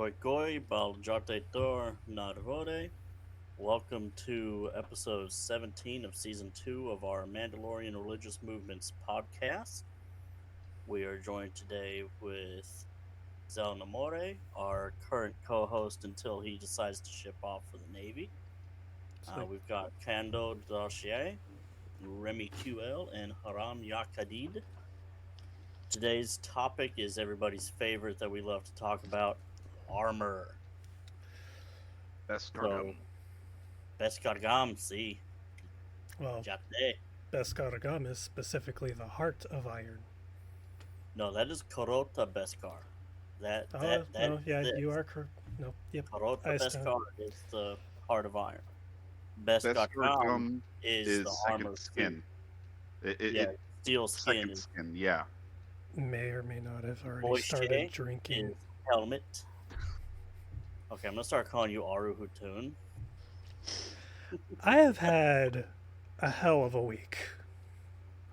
Oikoi Baljatetor Narvore. Welcome to episode 17 of season 2 of our Mandalorian Religious Movements podcast. We are joined today with Zel Namore, our current co host until he decides to ship off for the Navy. We've got Kando Dashier, Remy QL, and Haram Yakadid. Today's topic is everybody's favorite that we love to talk about, armor. Beskargam. Beskargam, see. Well, Jate. Beskargam is specifically the heart of iron. No, that is Korota Beskar. You are correct. No, yep. Korota Beskar is the heart of iron. Beskargam is the armor skin. Steel skin. Skin, yeah. May or may not have already started drinking. Helmet. Okay, I'm gonna start calling you Aru Hutun. I have had a hell of a week.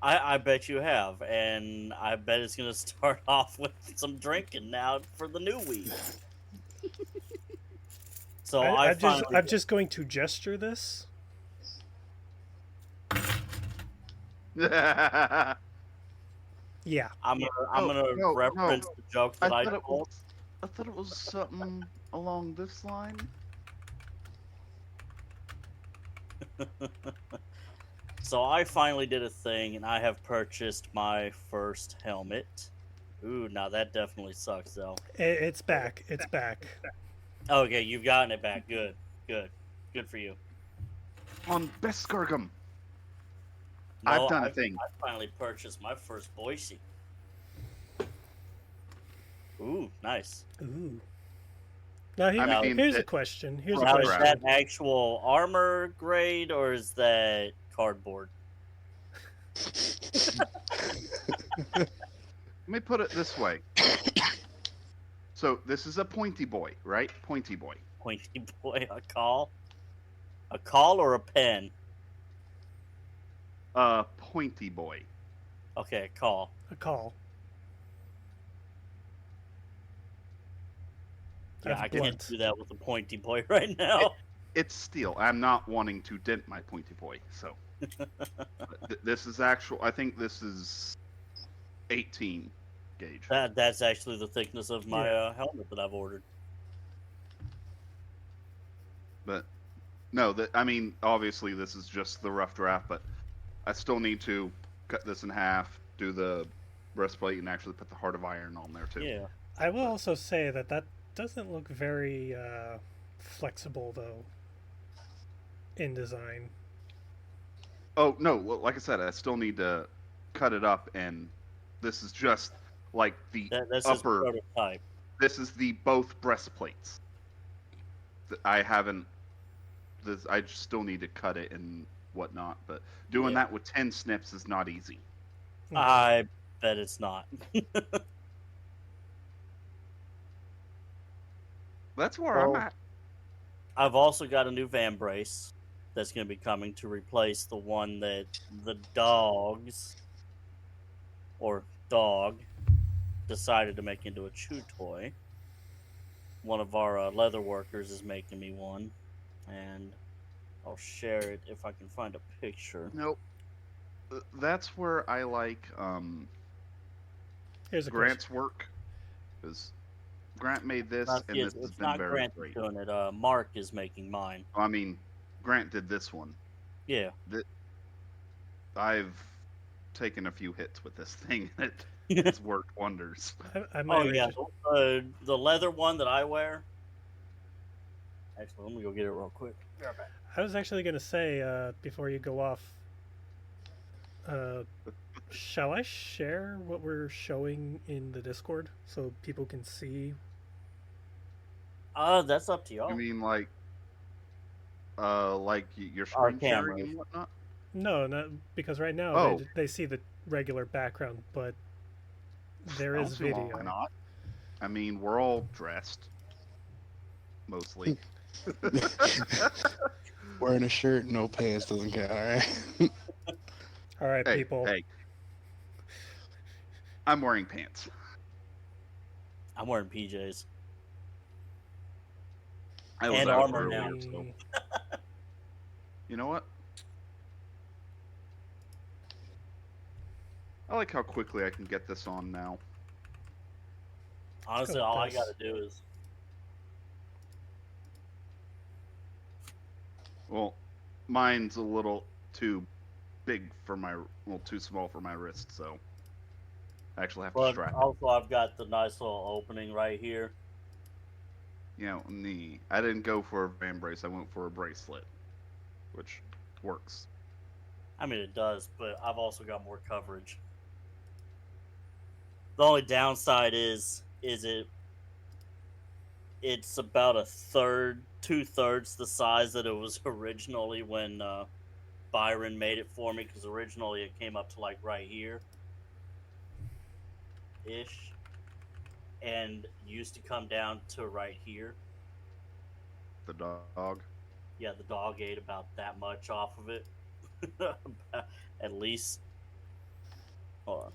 I bet you have, and I bet it's gonna start off with some drinking now for the new week. So I'm just going to gesture this. Yeah. I'm gonna reference the joke that I told. I thought it was something along this line. So I finally did a thing, and I have purchased my first helmet. Ooh, now that definitely sucks, though. It's back. It's back. Okay, you've gotten it back. Good for you. On Beskargam. No, I've done a thing. I finally purchased my first Boise. Ooh, nice. Ooh. Now, here's a question. Is that actual armor grade, or is that cardboard? Let me put it this way. So this is a pointy boy, right? Pointy boy. Pointy boy, a call? A call or a pen? Pointy boy. Okay, a call. A call. Yeah, I can't do that with a pointy boy right now. It's steel. I'm not wanting to dent my pointy boy, so. This is actual. I think this is 18 gauge. That's actually the thickness of my helmet that I've ordered. But no, I mean, obviously this is just the rough draft, but I still need to cut this in half, do the breastplate, and actually put the heart of iron on there too. Yeah. I will also say that doesn't look very flexible though in design. Oh no, well, like I said, I still need to cut it up, and this is just like the upper prototype. This is the both breastplates. I haven't. I just still need to cut it and whatnot, but doing that with 10 snips is not easy. I bet it's not. That's where I'm at. I've also got a new van brace that's going to be coming to replace the one that the dog decided to make into a chew toy. One of our leather workers is making me one, and I'll share it if I can find a picture. Nope. That's where I like Here's a Grant's work, because Grant made this, and this has been very Grant great. Doing it. Mark is making mine. I mean, Grant did this one. Yeah. I've taken a few hits with this thing, and it's worked wonders. The leather one that I wear. Actually, let me go get it real quick. Be right back. I was actually going to say, before you go off, shall I share what we're showing in the Discord so people can see? That's up to y'all. You mean like your screen sharing and whatnot? No, not because right now they see the regular background, but there is video. Why not? I mean, we're all dressed, mostly. Wearing a shirt, no pants doesn't count, alright? Alright, people. Hey. I'm wearing pants. I'm wearing PJs. I was And out armor earlier, now. so you know what? I like how quickly I can get this on now. Honestly, with all I this. gotta do is Well, mine's a little too big for my, well, too small for my wrist, so I actually have to but strap it. also I've got the nice little opening right here. You know, I didn't go for a fan brace. I went for a bracelet, which works. I mean, it does, but I've also got more coverage. The only downside is it's about a third, 2/3 the size that it was originally when Byron made it for me. Because originally it came up to like right here, ish, and used to come down to right here. The dog. Yeah, the dog ate about that much off of it, at least. Hold on.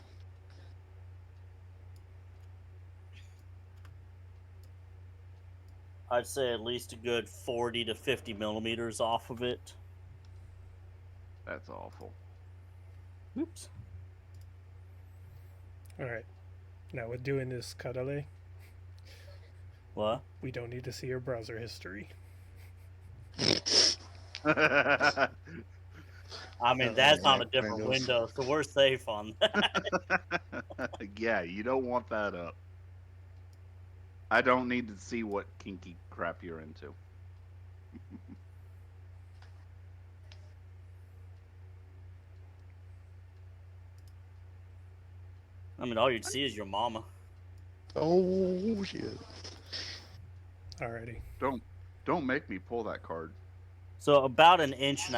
I'd say at least a good 40 to 50 millimeters off of it. That's awful. Oops. All right. Now with doing this cuddle, What? we don't need to see your browser history. I mean, that's on a different Windows. window, so we're safe on that. Yeah, you don't want that up. I don't need to see what kinky crap you're into. I mean, all you'd see is your mama. Oh shit. Alrighty. Don't make me pull that card. So about 1.5 inches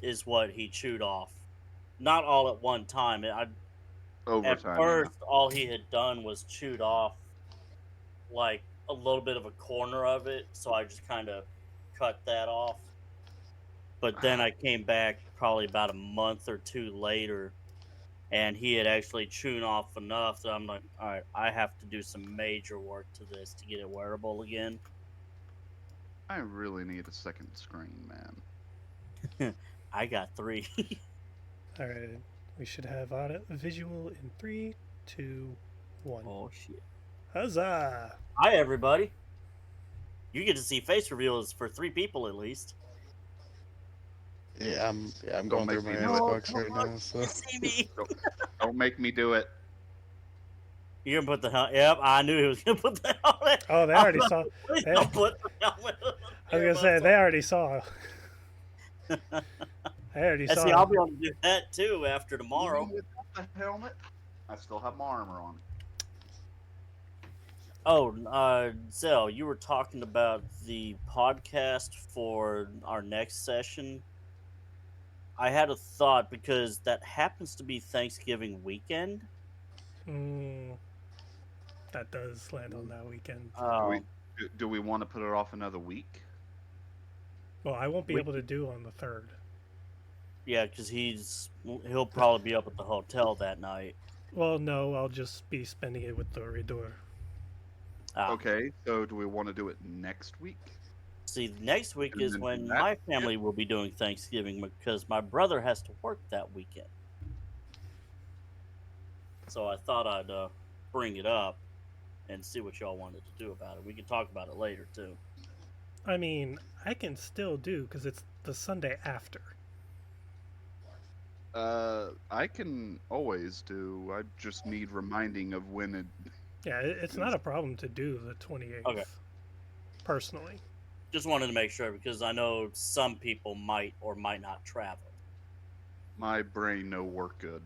is what he chewed off. Not all at one time. At Overtime. first, all he had done was chewed off like a little bit of a corner of it, so I just kind of cut that off. But then I came back probably about a month or two later, and he had actually chewed off enough that I'm like, all right, I have to do some major work to this to get it wearable again. I really need a second screen, man. I got 3. Alright. We should have on it visual in 3, 2, 1. Oh shit! Huzzah! Hi everybody. You get to see face reveals for 3 people at least. Yeah, I'm Don't going make through me my do it. Xbox right now. So You see me? Don't make me do it. You're gonna put the helmet. Yep, I knew he was gonna put the helmet. Oh, they already saw. Please They, don't put the helmet. I was gonna say they already saw. They already And saw. see, I'll be able to do that too after tomorrow. Even without the helmet, I still have my armor on. Oh, Zell, you were talking about the podcast for our next session. I had a thought because that happens to be Thanksgiving weekend. That does land on that weekend. Do we want to put it off another week? Well, I won't be able to do on the 3rd. Yeah, because he'll probably be up at the hotel that night. Well, no, I'll just be spending it with the Redor. Okay, so do we want to do it next week? See, next week And is then when that- my family will be doing Thanksgiving because my brother has to work that weekend. So I thought I'd bring it up and see what y'all wanted to do about it. We can talk about it later, too. I mean, I can still do because it's the Sunday after. I can always do. I just need reminding of when it. Yeah, it's not a problem to do the 28th. Okay. Personally. Just wanted to make sure because I know some people might or might not travel. My brain no work good.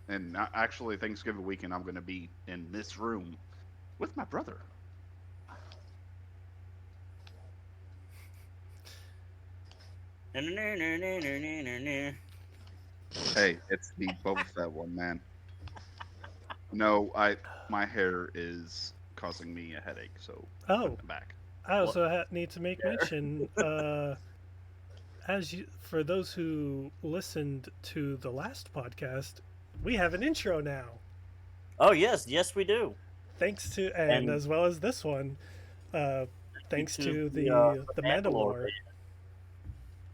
And actually, Thanksgiving weekend, I'm going to be in this room with my brother. Hey, it's the Boba Fett one, man. No, my hair is causing me a headache, so Oh, put it back. I also need to make mention, for those who listened to the last podcast, we have an intro now. Oh, yes, we do. Thanks to, and as well as this one, thanks to to the Mandalore. Mandalore,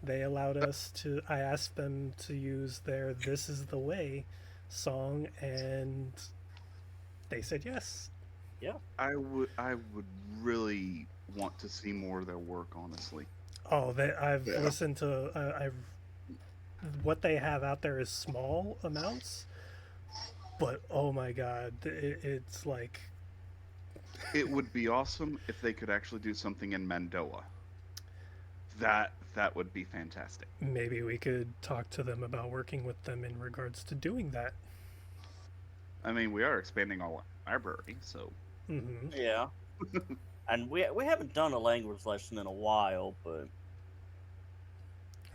they allowed us to. I asked them to use their "This Is the Way" song, and they said yes. Yeah. I would really want to see more of their work, honestly. Oh, I've Yeah. listened to. I've what they have out there is small amounts, but oh my god, it's like It would be awesome if they could actually do something in Mandoa. That would be fantastic. maybe we could talk to them about working with them in regards to doing that. I mean, we are expanding our library, so Hmm. Yeah. And we haven't done a language lesson in a while, but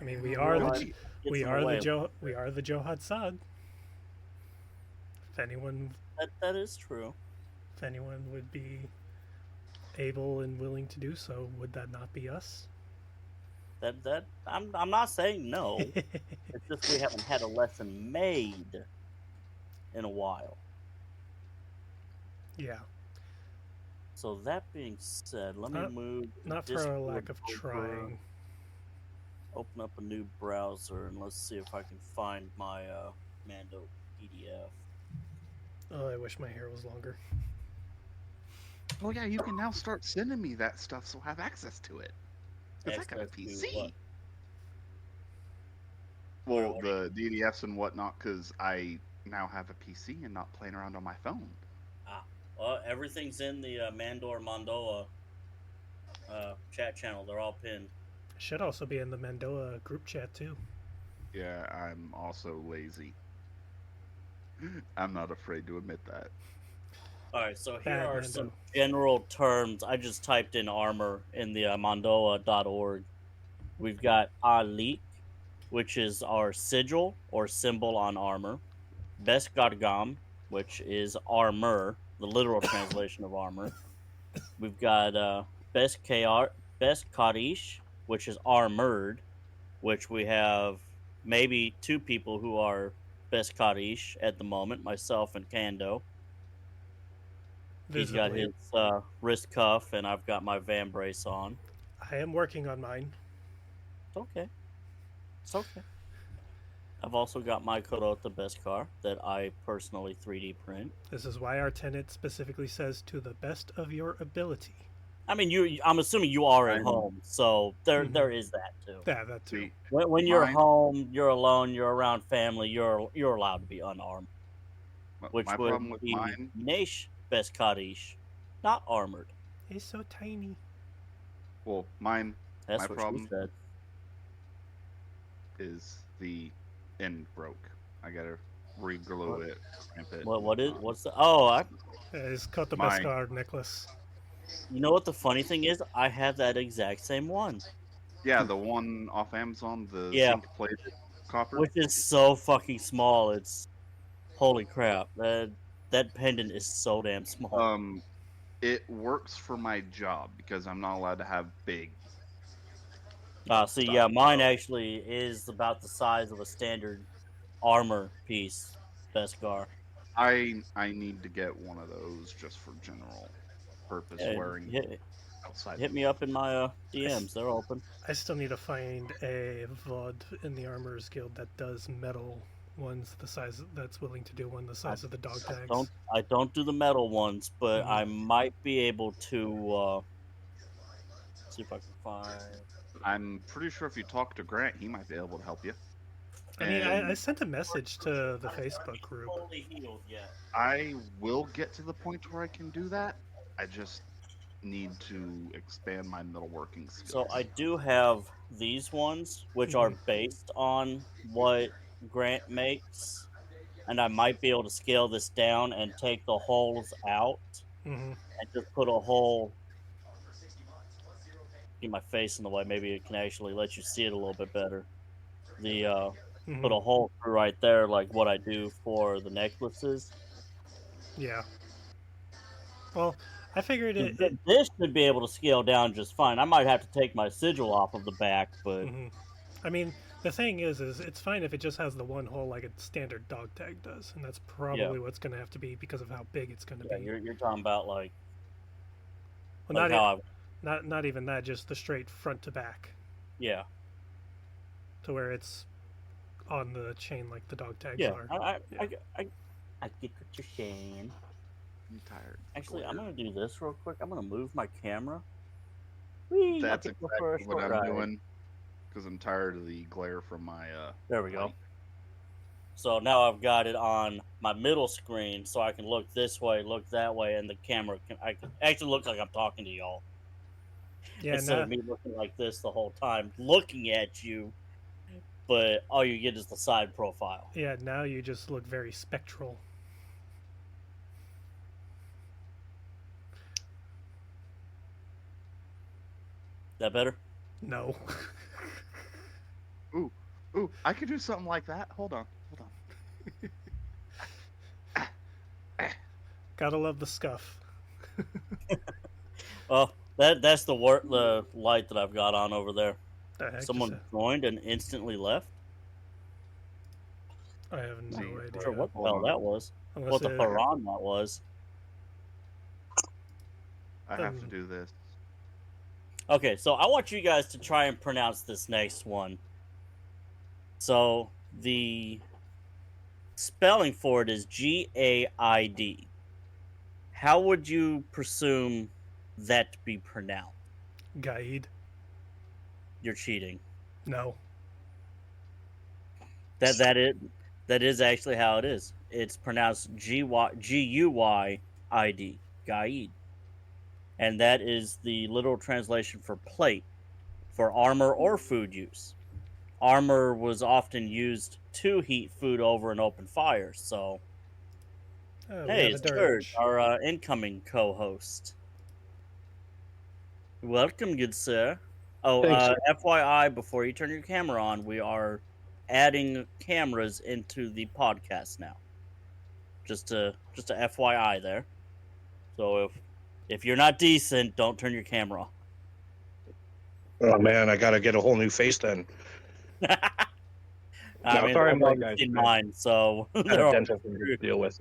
I mean, we Yeah, are well, the gets we in are the way. Johad Sad. If anyone That is true. if anyone would be able and willing to do so, would that not be us? That I'm not saying no. It's just we haven't had a lesson made in a while. Yeah, So that being said, let me move the not for a Discord lack of over, trying. open up a new browser, and let's see if I can find my Mando PDF. Oh, I wish my hair was longer. oh yeah, you can now start sending me that stuff, so I have access to it. Because I got a Access to PC. what? Well, the DDFs and whatnot, because I now have a PC and not playing around on my phone. Well, everything's in the Mandor Mondoa chat channel. They're all pinned. Should also be in the Mandoa group chat too. Yeah, I'm also lazy. I'm not afraid to admit that. All right, so here Bad are Mando. some general terms. I just typed in armor in the Mondoa.org. We've got Alik, which is our sigil or symbol on armor. Beskargam, which is armor, the literal translation of armor. We've got Beskarish, which is armored, which we have maybe two people who are Beskarish at the moment, myself and Kando. He's got Visibly. his wrist cuff, and I've got my van brace on. I am working on mine. It's okay. It's okay. I've also got my Korota Beskar that I personally 3D print. This is why our tenant specifically says to the best of your ability. I mean, I'm assuming you are at I'm- home, so there Mhm. is that too. Yeah, that too. See, When you're Mine- home, you're alone, you're around family, you're allowed to be unarmed, which my would problem with be mine, Nesh Beskarish, not armored. He's so tiny. well, mine That's My what problem- she said. is the end broke. I gotta re-glue it, clamp it. What's the? Oh, His Kota Mine. Beskar necklace. you know what the funny thing is? I have that exact same one, Yeah, the one off Amazon, the Yeah. zinc plated copper. which is so fucking small. It's holy crap. That pendant is so damn small. It works for my job because I'm not allowed to have big. See, yeah, mine actually is about the size of a standard armor piece, Beskar. I need to get one of those just for general purpose Yeah, wearing hit, outside. hit me up in my DMs. They're open. I still need to find a VOD in the Armorers Guild that does metal ones the size that's willing to do one the size of the dog tags. I don't do the metal ones, but Mhm. I might be able to see if I can find. I'm pretty sure if you talk to Grant, he might be able to help you. I mean, I And sent a message to the Facebook group. Fully healed yet. I will get to the point where I can do that. I just need to expand my metalworking skills. So I do have these ones, which are based on what Grant makes, and I might be able to scale this down and take the holes out Hmm. and just put a hole. Get my face in the way. Maybe it can actually let you see it a little bit better. The put a hole through right there, like what I do for the necklaces. Yeah. Well, I figured it. This should be able to scale down just fine. I might have to take my sigil off of the back, but Mhm. I mean, the thing is it's fine if it just has the one hole like a standard dog tag does, and that's probably what's going to have to be because of how big it's going to yeah, be. you're talking about like Well, how Not even that, just the straight front to back, Yeah. to where it's on the chain like the dog tags Yeah. are. I get what you're saying. I'm tired. Actually, Glare. I'm gonna do this real quick. I'm gonna move my camera. Whee! That's I'll take you for a exactly what short I'm ride. doing because I'm tired of the glare from my. There we go. light. So now I've got it on my middle screen, so I can look this way, look that way, and the camera I can actually look like I'm talking to y'all Yeah, instead now, of me looking like this the whole time, looking at you. But all you get is the side profile. yeah, now you just look very spectral. That better? No. Ooh, I could do something like that. Hold on. Gotta love the scuff. Well, that's the light that I've got on over there. The heck Someone just, joined and instantly left. I have no See, idea. Not sure what the Hold hell on. that was. Unless What the it- Haran that was. I have to do this. Okay, so I want you guys to try and pronounce this next one. So the spelling for it is Gaid. How would you presume that to be pronounced? Gaid. You're cheating. No. That is actually how it is. It's pronounced Guyd, Gaid. And that is the literal translation for plate, for armor or food use. Armor was often used to heat food over an open fire, so... Oh, we Hey, have it's a Dirge, dirge. our incoming co-host. Welcome, good sir. Oh, Thanks, FYI, before you turn your camera on, we are adding cameras into the podcast now. Just a FYI there. So if you're not decent, don't turn your camera on. Oh man, I gotta get a whole new face then. I No, mean, sorry I've about already guys. seen mine, so I they're have all dental things to deal with.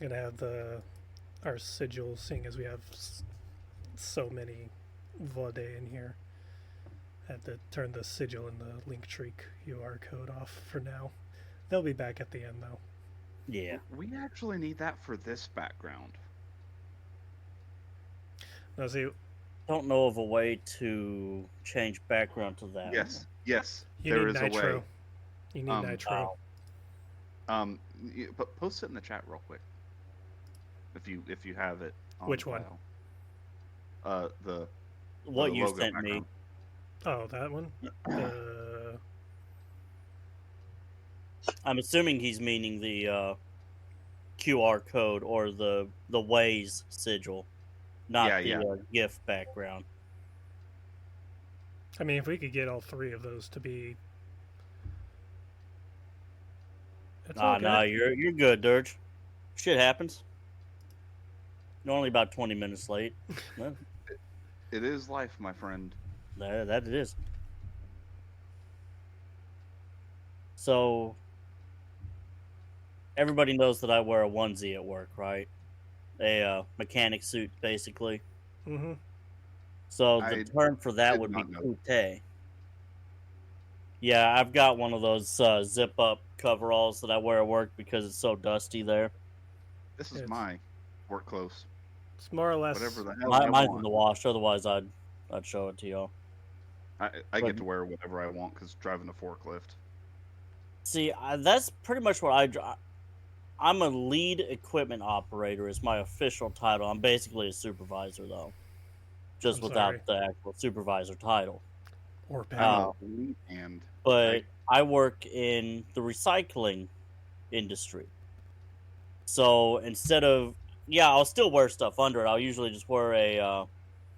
Gonna have our sigils, seeing as we have so many Vode in here. Had to turn the sigil and the Linktree QR code off for now. They'll be back at the end though. Yeah. We actually need that for this background. Now see, Don't know of a way to change background to that. Yes, you there need is nitro. a way. You need Um, nitro. But post it in the chat real quick. If you have it. On Which one? file. The What the you logo sent background. me. Oh, that one. I'm assuming he's meaning the QR code or the Waze sigil, not Yeah, the GIF background. I mean, if we could get all three of those to be. It's all No, good. you're good, Dirge. Shit happens. You're only about 20 minutes late. Well, It is life, my friend. that it is. So everybody knows that I wear a onesie at work, right? A mechanic suit, basically. Mm-hmm. So the I term for that did would be not know. coute. Yeah, I've got one of those zip-up coveralls that I wear at work because it's so dusty there. This is It's- my work clothes. It's more or less. Whatever the hell I Mine's in want. the wash. Otherwise, I'd show it to y'all. I But- get to wear whatever I want because driving a forklift. See, that's pretty much what I'm a lead equipment operator is my official title. I'm basically a supervisor, though. Just I'm without sorry. the actual supervisor title. Or bad. Oh. And But I work in the recycling industry. So instead of... Yeah, I'll still wear stuff under it. I'll usually just wear a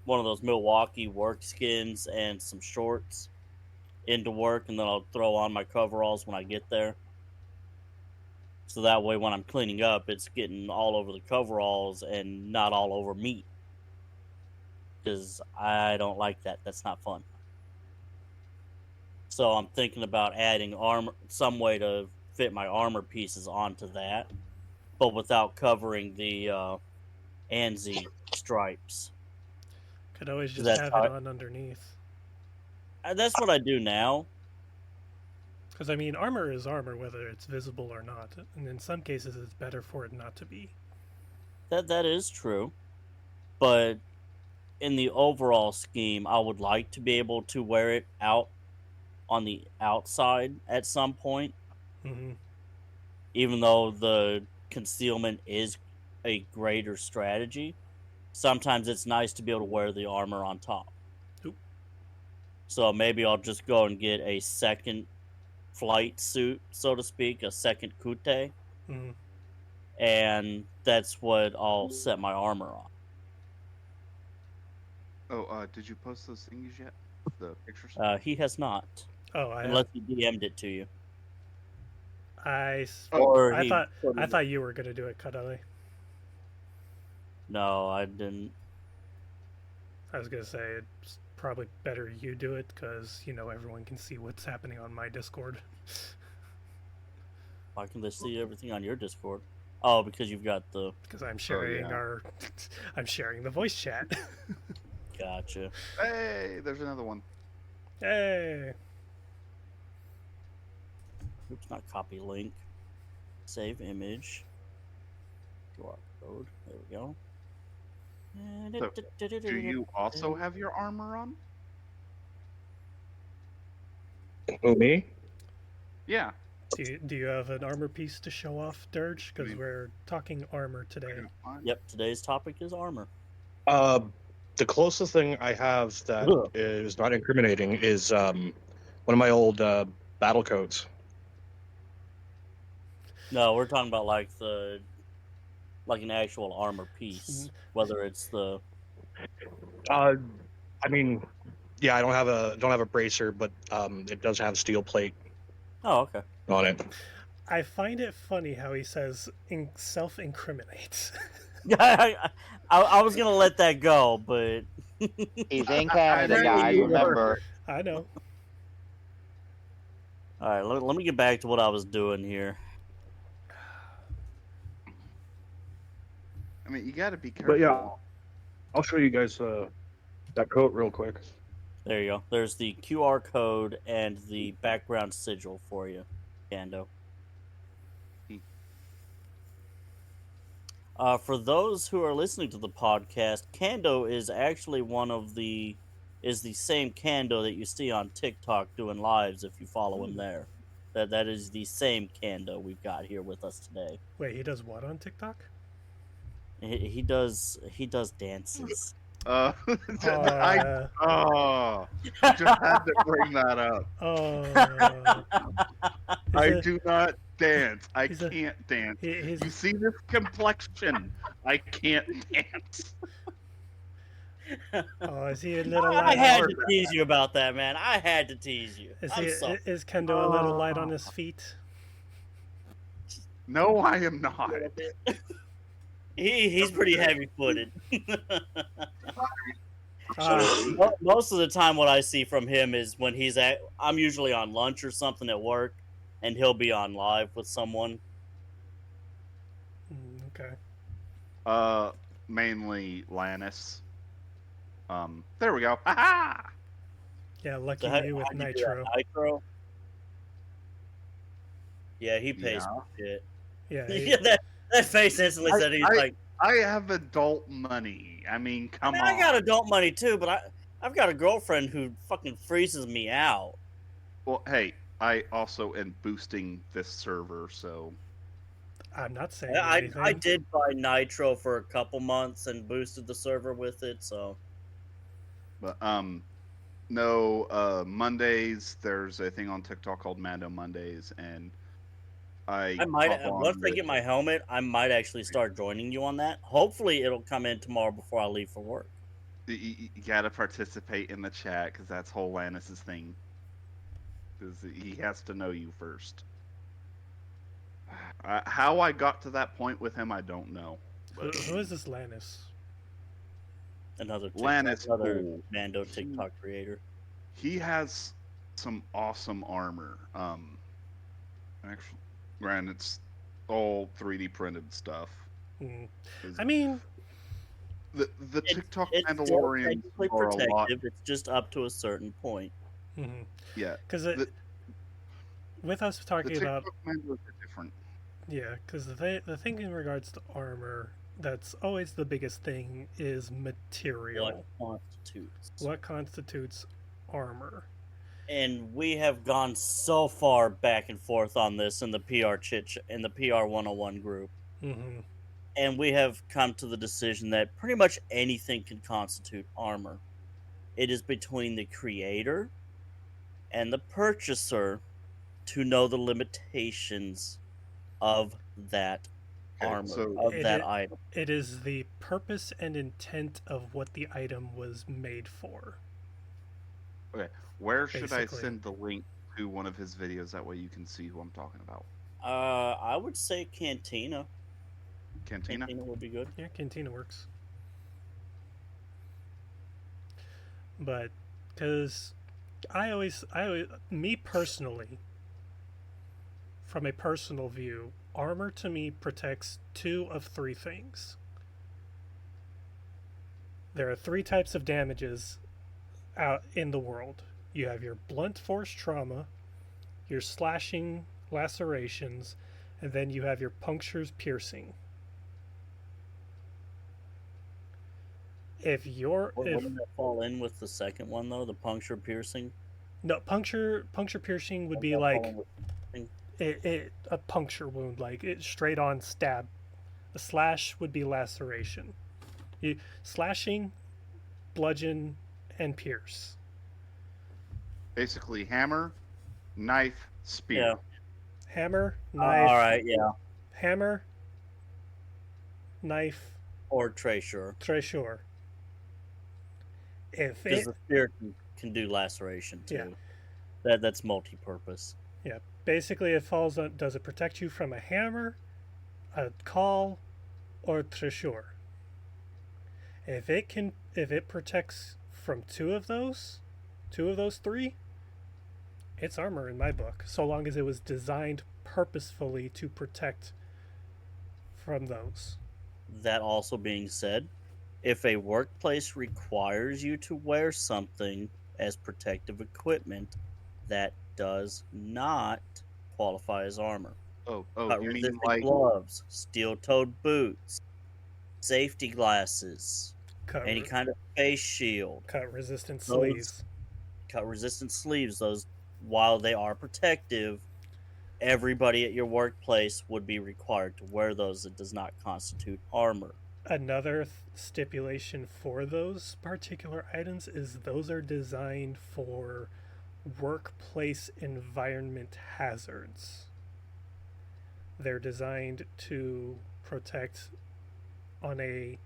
one of those Milwaukee work skins and some shorts into work, and then I'll throw on my coveralls when I get there. So that way when I'm cleaning up, it's getting all over the coveralls and not all over me. Because I don't like that. That's not fun. So I'm thinking about adding armor, some way to fit my armor pieces onto that, but without covering the ANSI stripes. Could always just That's have how it on underneath. That's what I do now. Because, I mean, armor is armor, whether it's visible or not. And in some cases, it's better for it not to be. That is true. But in the overall scheme, I would like to be able to wear it out on the outside at some point. Mm-hmm. Even though the concealment is a greater strategy, sometimes it's nice to be able to wear the armor on top. Oop. So maybe I'll just go and get a second flight suit, so to speak, a second kute, Mm-hmm. and that's what I'll set my armor on. Oh, did you post those thingies yet? The pictures? He has not, Oh, I unless he DM'd it to you. Or I he thought put I it- thought you were gonna do it, Kadali. No, I didn't. I was gonna say it's probably better you do it because everyone can see what's happening on my Discord. Why can they see everything on your Discord? Oh, because you've got the... Because I'm sharing yeah. I'm sharing the voice chat. Gotcha. Hey, there's another one. Hey. Oops, not copy link. Save image. QR code. There we go. So, do you also have your armor on? Who, me? Yeah. Do you have an armor piece to show off, Dirge? Because we're talking armor today. Yep, today's topic is armor. The closest thing I have that Ugh. is not incriminating is one of my old battle coats. No, we're talking about like an actual armor piece, whether it's the... I mean, yeah, I don't have a bracer, but it does have steel plate Oh, okay. on it. I find it funny how he says self-incriminates. I was gonna let that go, but He's in Canada, I guys. really Remember. I know. all right. Let me get back to what I was doing here. I mean, you got to be careful. But yeah, I'll show you guys that coat real quick. There you go. There's the QR code and the background sigil for you, Kando. For those who are listening to the podcast, Kando is actually is the same Kando that you see on TikTok doing lives if you follow him there. That is the same Kando we've got here with us today. Wait, he does what on TikTok? He does dances. Oh, I just had to bring that up. I do not dance. I can't dance. You see this complexion? I can't dance. Oh, is he a little I light? had to tease you about that, man. I had to tease you. Is Kendo a little light on his feet? No, I am not. He's pretty heavy-footed. Ah, Most of the time, what I see from him is when I'm usually on lunch or something at work, and he'll be on live with someone. okay. Mainly Lannis. There we go. Ha! Yeah, lucky So you with how'd you do Nitro. that, Nitro? Yeah, he pays for shit. Yeah, Yeah, that face instantly said he's like, I have adult money. I mean, come on. I got adult money too, but I've got a girlfriend who fucking freezes me out. Well, hey, I also am boosting this server, so I'm not saying anything. I did buy Nitro for a couple months and boosted the server with it, so. But no, Mondays there's a thing on TikTok called Mando Mondays, and I might hop on once I with- get my helmet, I might actually start joining you on that. Hopefully, it'll come in tomorrow before I leave for work. You gotta participate in the chat because that's whole Lannis's thing. Because he has to know you first. How I got to that point with him, I don't know. Who is this Lannis? Another Lannis, another Mando TikTok creator. He has some awesome armor. Actually, granted, it's all 3D printed stuff. I mean, the TikTok It's still Mandalorians technically are a lot. protective. It's just up to a certain point. Mm-hmm. Yeah, Because with us the talking TikTok about Mandalorians are different. yeah, because the thing in regards to armor, that's always the biggest thing is material. What constitutes armor? And we have gone so far back and forth on this in the in the PR 101 group. Mm-hmm. And we have come to the decision that pretty much anything can constitute armor. It is between the creator and the purchaser to know the limitations of that Okay, armor, so of that item. It is the purpose and intent of what the item was made for. okay, where should I Basically. send the link to one of his videos? That way you can see who I'm talking about. I would say Cantina. Cantina. Cantina would be good. Yeah, Cantina works. But because me personally, from a personal view, armor to me protects two of three things. There are three types of damages out in the world. You have your blunt force trauma, your slashing lacerations, and then you have your punctures piercing. Wouldn't that fall in with the second one though, the puncture piercing? No, puncture piercing would be like a puncture wound, like it straight on stab. A slash would be laceration. Slashing, bludgeon, and pierce. Basically, hammer, knife, spear. Yeah. Hammer, knife. All right, yeah. Hammer, knife, or treasure. Because the spear can do laceration too. Yeah. That's multi-purpose. Yeah. Basically, it falls on. Does it protect you from a hammer, a call, or treasure? If it protects from two of those three, it's armor in my book. So long as it was designed purposefully to protect from those. That also being said, if a workplace requires you to wear something as protective equipment, that does not qualify as armor. You resistant mean like gloves, steel-toed boots, safety glasses, any kind of face shield, cut resistant sleeves. Those, while they are protective, everybody at your workplace would be required to wear those. It does not constitute armor. Another stipulation for those particular items is those are designed for workplace environment hazards. They're designed to protect on a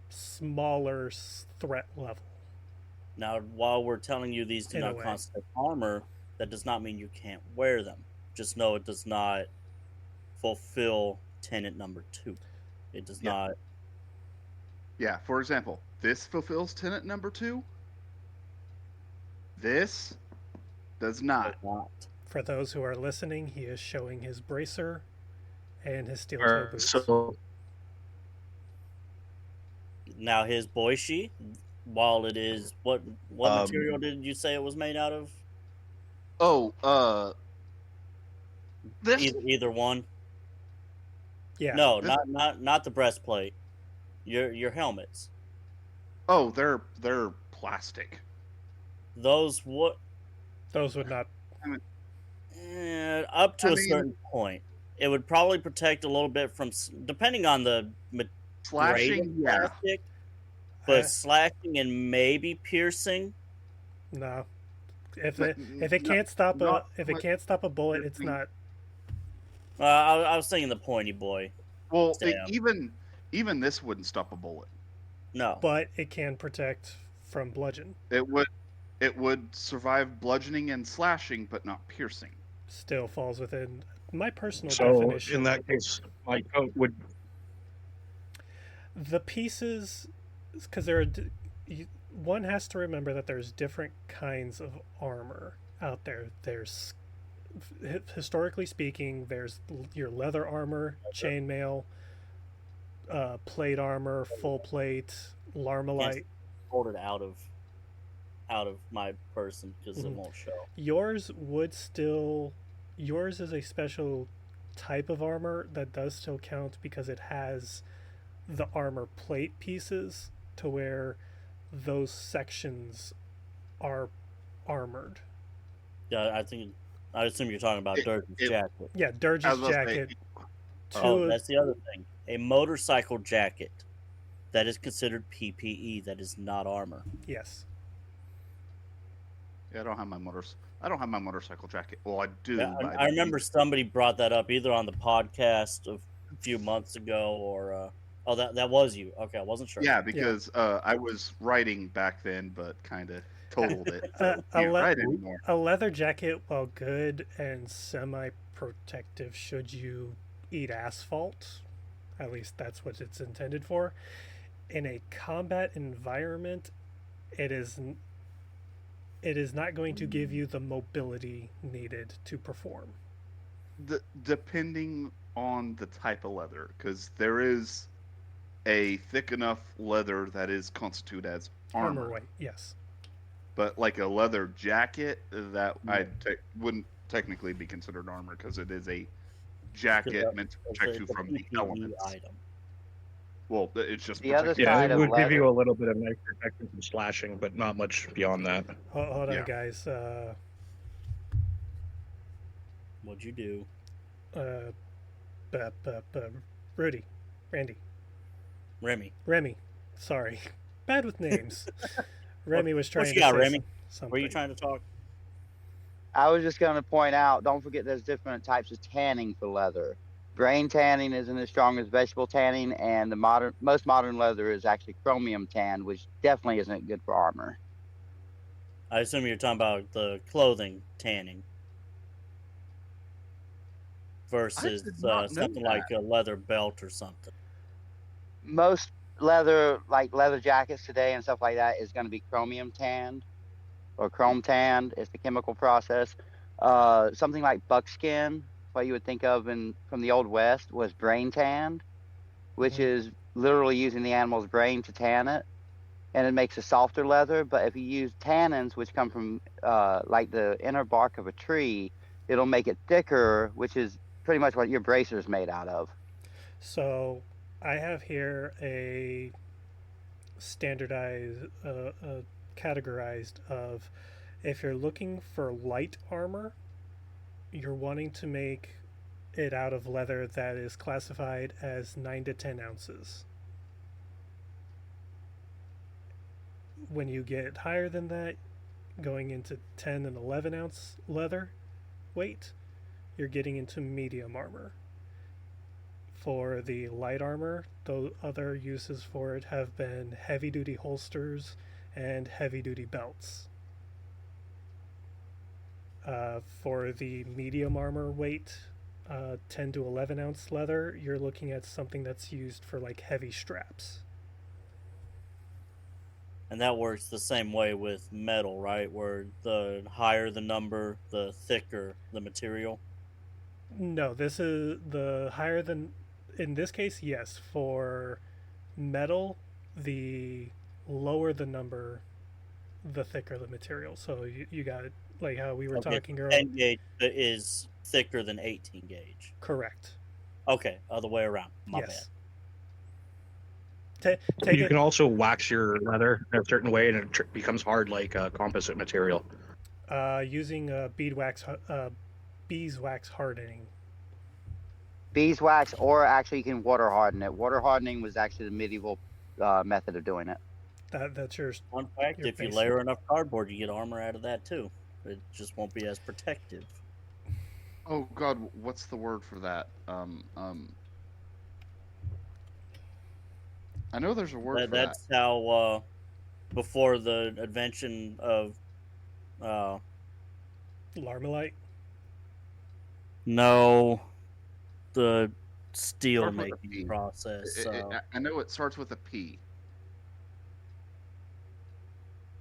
smaller threat level. Now, while we're telling you these do not constitute armor, that does not mean you can't wear them. Just know it does not fulfill tenet number 2. It does not. Yeah, for example, this fulfills tenet number 2. This does not. For those who are listening, he is showing his bracer and his steel toe boots. Now his boishi, while it is what material did you say it was made out of? This either one. Yeah. No, not the breastplate. Your helmets. Oh, they're plastic. Those would not. Up to a certain point, it would probably protect a little bit from, depending on the slashing, plastic, but slashing and maybe piercing. No, if it can't stop a bullet, it's not. I was thinking the pointy boy. Well, even this wouldn't stop a bullet. No, but it can protect from bludgeon. It would survive bludgeoning and slashing, but not piercing. Still falls within my personal So definition. in that case, my coat would. The pieces, because one has to remember that there's different kinds of armor out there. There's, historically speaking, there's your leather armor, chainmail, plate armor, full plate, Larmalite. Hold it out of my person because it won't show. Yours would still. Yours is a special type of armor that does still count because it has the armor plate pieces to where those sections are armored. Yeah, I assume you're talking about Dirge's jacket. Yeah, I was Dirge's about to jacket. say, Oh, that's the other thing. A motorcycle jacket that is considered PPE. That is not armor. Yes. yeah, I don't have my motorcycle jacket. Well, I do. Yeah, but I remember somebody brought that up either on the podcast a few months ago or that was you. Okay, I wasn't sure. Yeah, because I was writing back then, but kind of totaled it. So can't write anymore. A leather jacket, while good and semi-protective, should you eat asphalt, at least that's what it's intended for. In a combat environment, it is not going to give you the mobility needed to perform. Depending on the type of leather, because there is a thick enough leather that is constituted as armor. Weight, yes. But like a leather jacket, that wouldn't technically be considered armor because it is a jacket meant to protect you from the PPE elements. item. Well, it's just The other protecting Yeah, side it of would give leather. you a little bit of nice protection from slashing, but not much beyond that. Hold on, Yeah. guys. What'd you do? Randy, Remy. Sorry, bad with names. Remy was trying What to you got, say Remy? something. Were you trying to talk? I was just going to point out, don't forget there's different types of tanning for leather. Brain tanning isn't as strong as vegetable tanning, and the most modern leather is actually chromium tan, which definitely isn't good for armor. I assume you're talking about the clothing tanning versus did not know something like a leather belt or something. Most leather, like leather jackets today and stuff like that, is going to be chromium tanned or chrome tanned. It's the chemical process. Something like buckskin, what you would think of from the Old West, was brain tanned, which is literally using the animal's brain to tan it, and it makes a softer leather. But if you use tannins, which come from like the inner bark of a tree, it'll make it thicker, which is pretty much what your bracer is made out of. So, I have here a standardized, categorized of if you're looking for light armor, you're wanting to make it out of leather that is classified as 9 to 10 ounces. When you get higher than that, going into 10 and 11 ounce leather weight, you're getting into medium armor. For the light armor, the other uses for it have been heavy duty holsters and heavy duty belts. For the medium armor weight, 10 to 11 ounce leather, you're looking at something that's used for like heavy straps. And that works the same way with metal, right? Where the higher the number, the thicker the material. No, this is the higher than. In this case, yes. For metal, the lower the number, the thicker the material. So you got it, like how we were talking earlier. 10 gauge is thicker than 18 gauge. Correct. Okay, other way around. My bad. You can also wax your leather in a certain way, and it becomes hard like composite material. Using beeswax hardening. Beeswax, or actually you can water harden it. Water hardening was actually the medieval method of doing it. That's yours. Fun fact, if you layer enough cardboard, you get armor out of that too. It just won't be as protective. Oh God, what's the word for that? I know there's a word for that. That's how before the invention of Larmalite? No, the steel Starts with a making P. process. I know it starts with a P.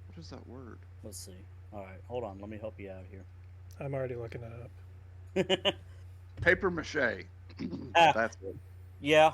What is that word? Let's see. All right, hold on. Let me help you out here. I'm already looking it up. Paper mache. Ah. That's it. Yeah.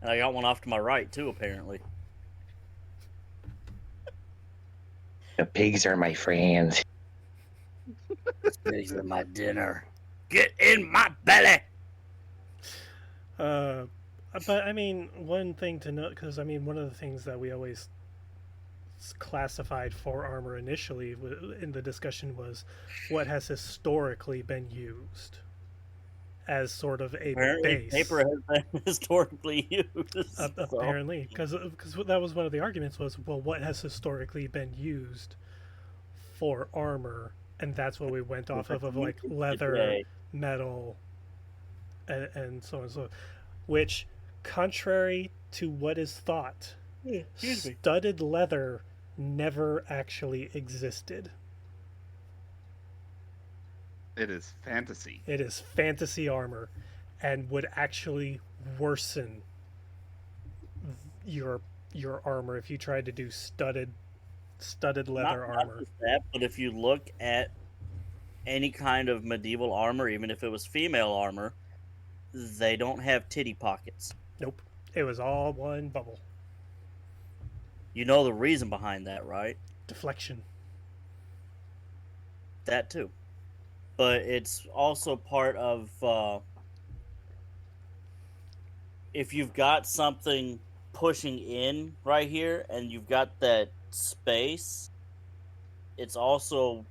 And I got one off to my right, too, apparently. The pigs are my friends. Pigs are my dinner. Get in my belly! But I mean, one thing to note, because I mean, one of the things that we always classified for armor initially in the discussion was what has historically been used as sort of a Apparently, base. paper has been historically used. Apparently, because that was one of the arguments was, well, what has historically been used for armor, and that's what we went off of like leather, metal, and so on and so, which, contrary to what is thought, studded leather never actually existed. It is fantasy. It is fantasy armor, and would actually worsen your armor if you tried to do studded leather armor. Not just that, but if you look at any kind of medieval armor, even if it was female armor, they don't have titty pockets. Nope. It was all one bubble. You know the reason behind that, right? Deflection. That too. But it's also part of if you've got something pushing in right here and you've got that space, it's also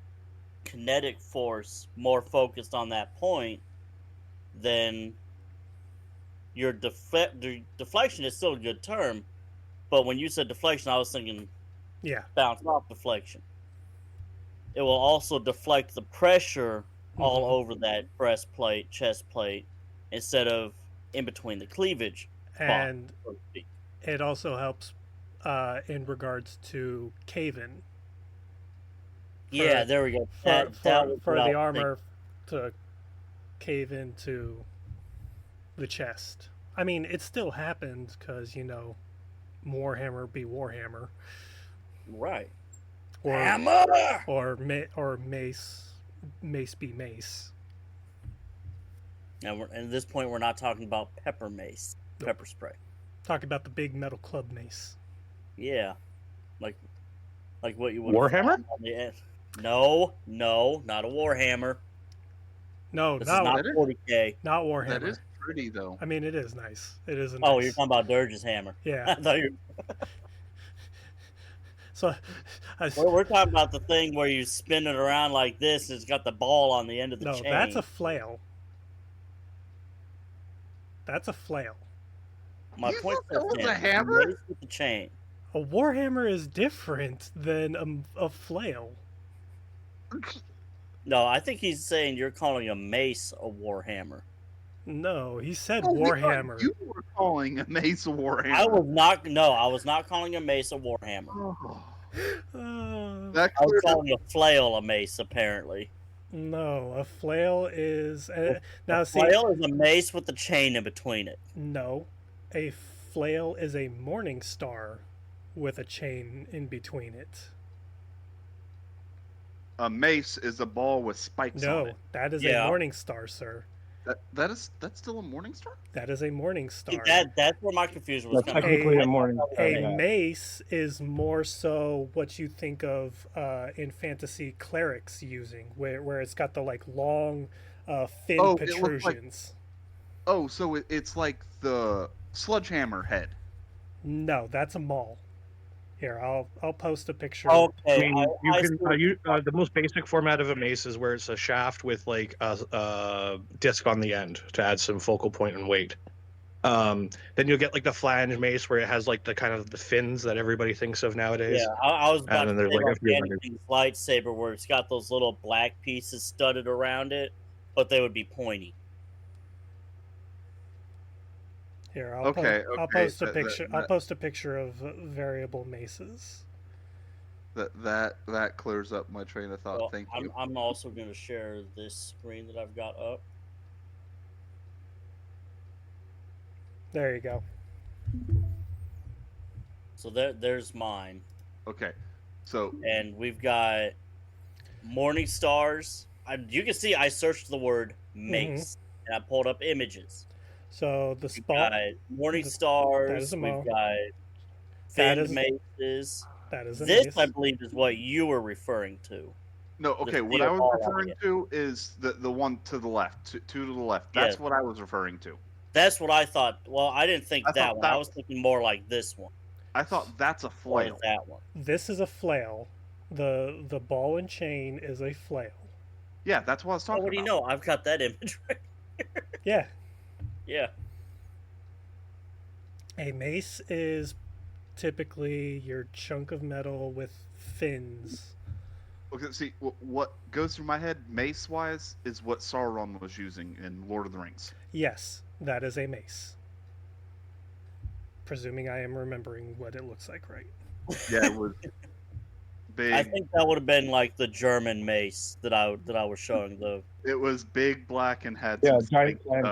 kinetic force more focused on that point than your deflection is still a good term, but when you said deflection, I was thinking bounce off deflection. It will also deflect the pressure all over that breastplate, chest plate, instead of in between the cleavage. And it also helps in regards to cave-in. Yeah, there we go. For the armor to cave into the chest. I mean, it still happened because, you know, Warhammer be Warhammer. Right. Or, Hammer! Or mace be mace. And at this point, we're not talking about pepper mace, pepper spray. Talking about the big metal club mace. Yeah, like what you would Warhammer? No, not a Warhammer. No, this not is not 40K. Not Warhammer. That is pretty though. I mean, it is nice. It is a nice. Oh, you're talking about Dirge's hammer. Yeah. I thought you. So, we're talking about the thing where you spin it around like this, and it's got the ball on the end of the chain. No, that's a flail. That's a flail. My point is that was a hammer with the chain. A warhammer is different than a flail. No, I think he's saying you're calling a mace a warhammer. No, he said warhammer. You were calling a mace a warhammer. I was not calling a mace a warhammer. Oh. I was calling a flail a mace, apparently. No, a flail is now. Flail is a mace with the chain in between it. No, a flail is a morning star with a chain in between it. A mace is a ball with spikes on it. No, that is a morning star, sir. That's still a morning star? That is a morning star. That's where my confusion was coming technically a morning star. A mace is more so what you think of in fantasy clerics using, where it's got the like long thin protrusions. So it's like the sledgehammer head. No, that's a maul. Here, I'll post a picture. Okay, I mean, the most basic format of a mace is where it's a shaft with like a disc on the end to add some focal point and weight. Then you'll get like the flange mace where it has like the kind of the fins that everybody thinks of nowadays. Yeah, I was about to say like Anakin's lightsaber where it's got those little black pieces studded around it, but they would be pointy. Here, I'll post a picture. I'll post a picture of variable maces. That clears up my train of thought. Well, Thank you. I'm also going to share this screen that I've got up. There you go. So there's mine. Okay, so and we've got morning stars. You can see I searched the word mace and I pulled up images. So the We've spot got Morning that is Stars. a We've maul. got That Finned is- Maces. That is a This, mace. I believe, is what you were referring to. No, okay. The What I was steel ball referring idea. to is the one to the left, two to the left. That's Yes. what I was referring to. That's what I thought. Well, I didn't think I that thought one. that- I was thinking more like this one I thought that's a or flail. that one. This is a flail. The ball and chain is a flail. Yeah, that's what I was Oh, talking what do you about. know? I've got that image right. Yeah. Yeah. A mace is typically your chunk of metal with fins. Okay, see, what goes through my head, mace-wise, is what Sauron was using in Lord of the Rings. Yes, that is a mace. Presuming I am remembering what it looks like right. Yeah, it was big. I think that would have been like the German mace that I was showing. It was big, black, and had Yeah, some giant spike,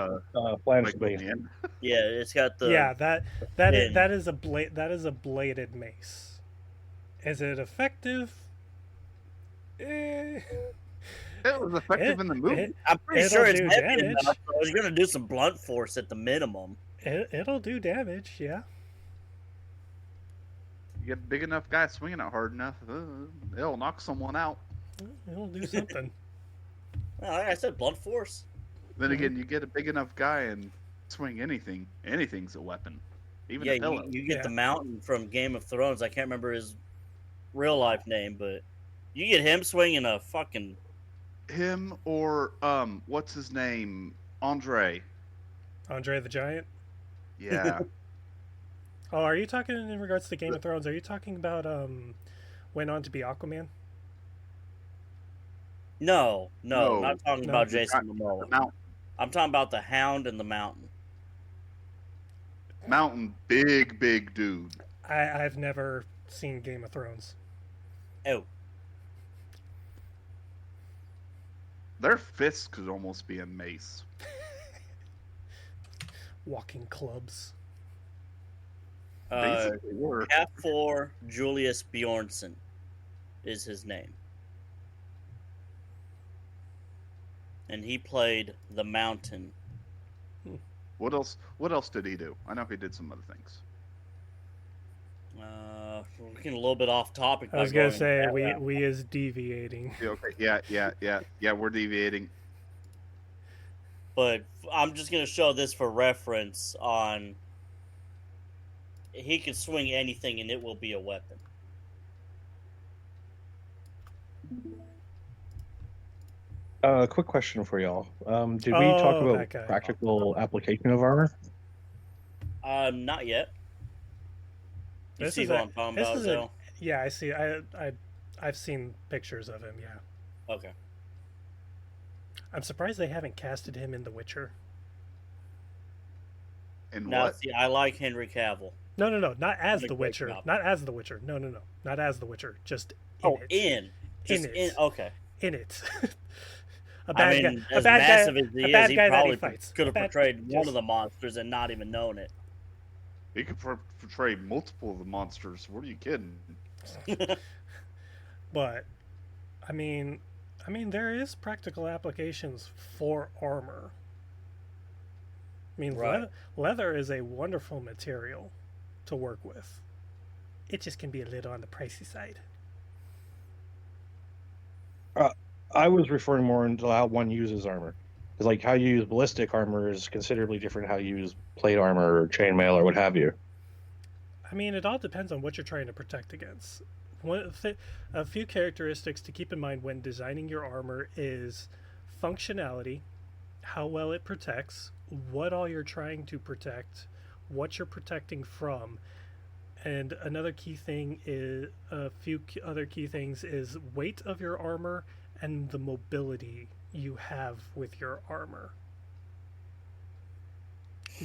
flange spike on blade. the end. Yeah, it's got the Yeah, that fin. is a bladed mace. Is it effective? Eh, It was effective in the movie. I'm pretty It'll sure it's do heavy damage. enough. So it's gonna do some blunt force at the minimum. it'll do damage, yeah. You get a big enough guy swinging it hard enough, it'll knock someone out. It'll do something. Well, like I said, blunt force. Then again, you get a big enough guy and swing anything. Anything's a weapon, even Yeah, a pillow. you get Yeah. the Mountain from Game of Thrones. I can't remember his real life name, but you get him swinging a fucking Him or what's his name? Andre. Andre the Giant. Yeah. Oh, are you talking in regards to Game of Thrones? Are you talking about went on to be Aquaman? No, No. not talking No. about Jason Momoa. Mountain. I'm talking about the Hound and the Mountain. Mountain, big dude. I've never seen Game of Thrones. Oh, Their fists could almost be a mace. Walking clubs. Basically were. Half 4 Julius Bjornsson is his name. And he played the Mountain. What else? What else did he do? I know he did some other things. We're getting a little bit off topic. I was by gonna going say that route. we is deviating. Yeah, okay. Yeah. We're deviating. But I'm just going to show this for reference on... He can swing anything and it will be a weapon. Quick question for y'all. Did we talk Oh, that about guy. practical application of armor? Not yet. You This see is what a- I'm talking this about, is Zell? Yeah, I see. I've seen pictures of him. Yeah, Okay. I'm surprised they haven't casted him in The Witcher. And Now, what? see, I like Henry Cavill. No, not as Did a The great Witcher. job. Not as The Witcher. No, not as The Witcher. Just In. Just it. in. Okay. in it. A I bad mean, guy. as massive as he a is, bad he guy that probably he fights. could have A bad- portrayed one just- of the monsters and not even known it. He could portray multiple of the monsters. What are you kidding? But, I mean, there is practical applications for armor. I mean, Right. leather is a wonderful material to work with. It just can be a little on the pricey side. I was referring more into how one uses armor. Because like how you use ballistic armor is considerably different how you use plate armor or chainmail or what have you. I mean, it all depends on what you're trying to protect against. A few characteristics to keep in mind when designing your armor is functionality, how well it protects, what all you're trying to protect, what you're protecting from, and another key thing is other key things is weight of your armor and the mobility you have with your armor.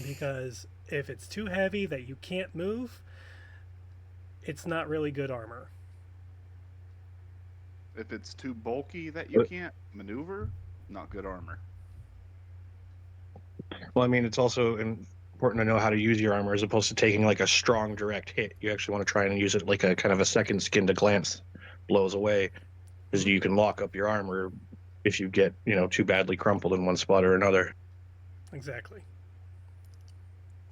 Because if it's too heavy that you can't move, it's not really good armor. If it's too bulky that you can't maneuver, not good armor. Well, I mean, it's also important to know how to use your armor as opposed to taking like a strong direct hit. You actually want to try and use it like a kind of a second skin to glance blows away, because you can lock up your armor if you get too badly crumpled in one spot or another. Exactly.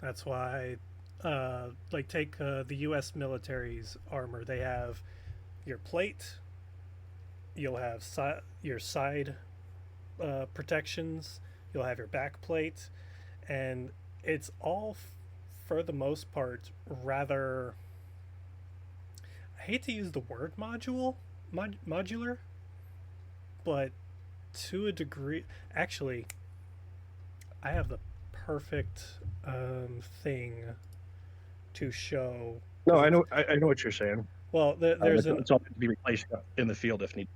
That's why, like, take the U.S. military's armor. They have your plate. You'll have your side protections. You'll have your back plate, and it's all, for the most part, rather. I hate to use the word modular, but to a degree, actually, I have the perfect thing to show. No, I know what you're saying. Well, there's it's all to be replaced in the field if needed.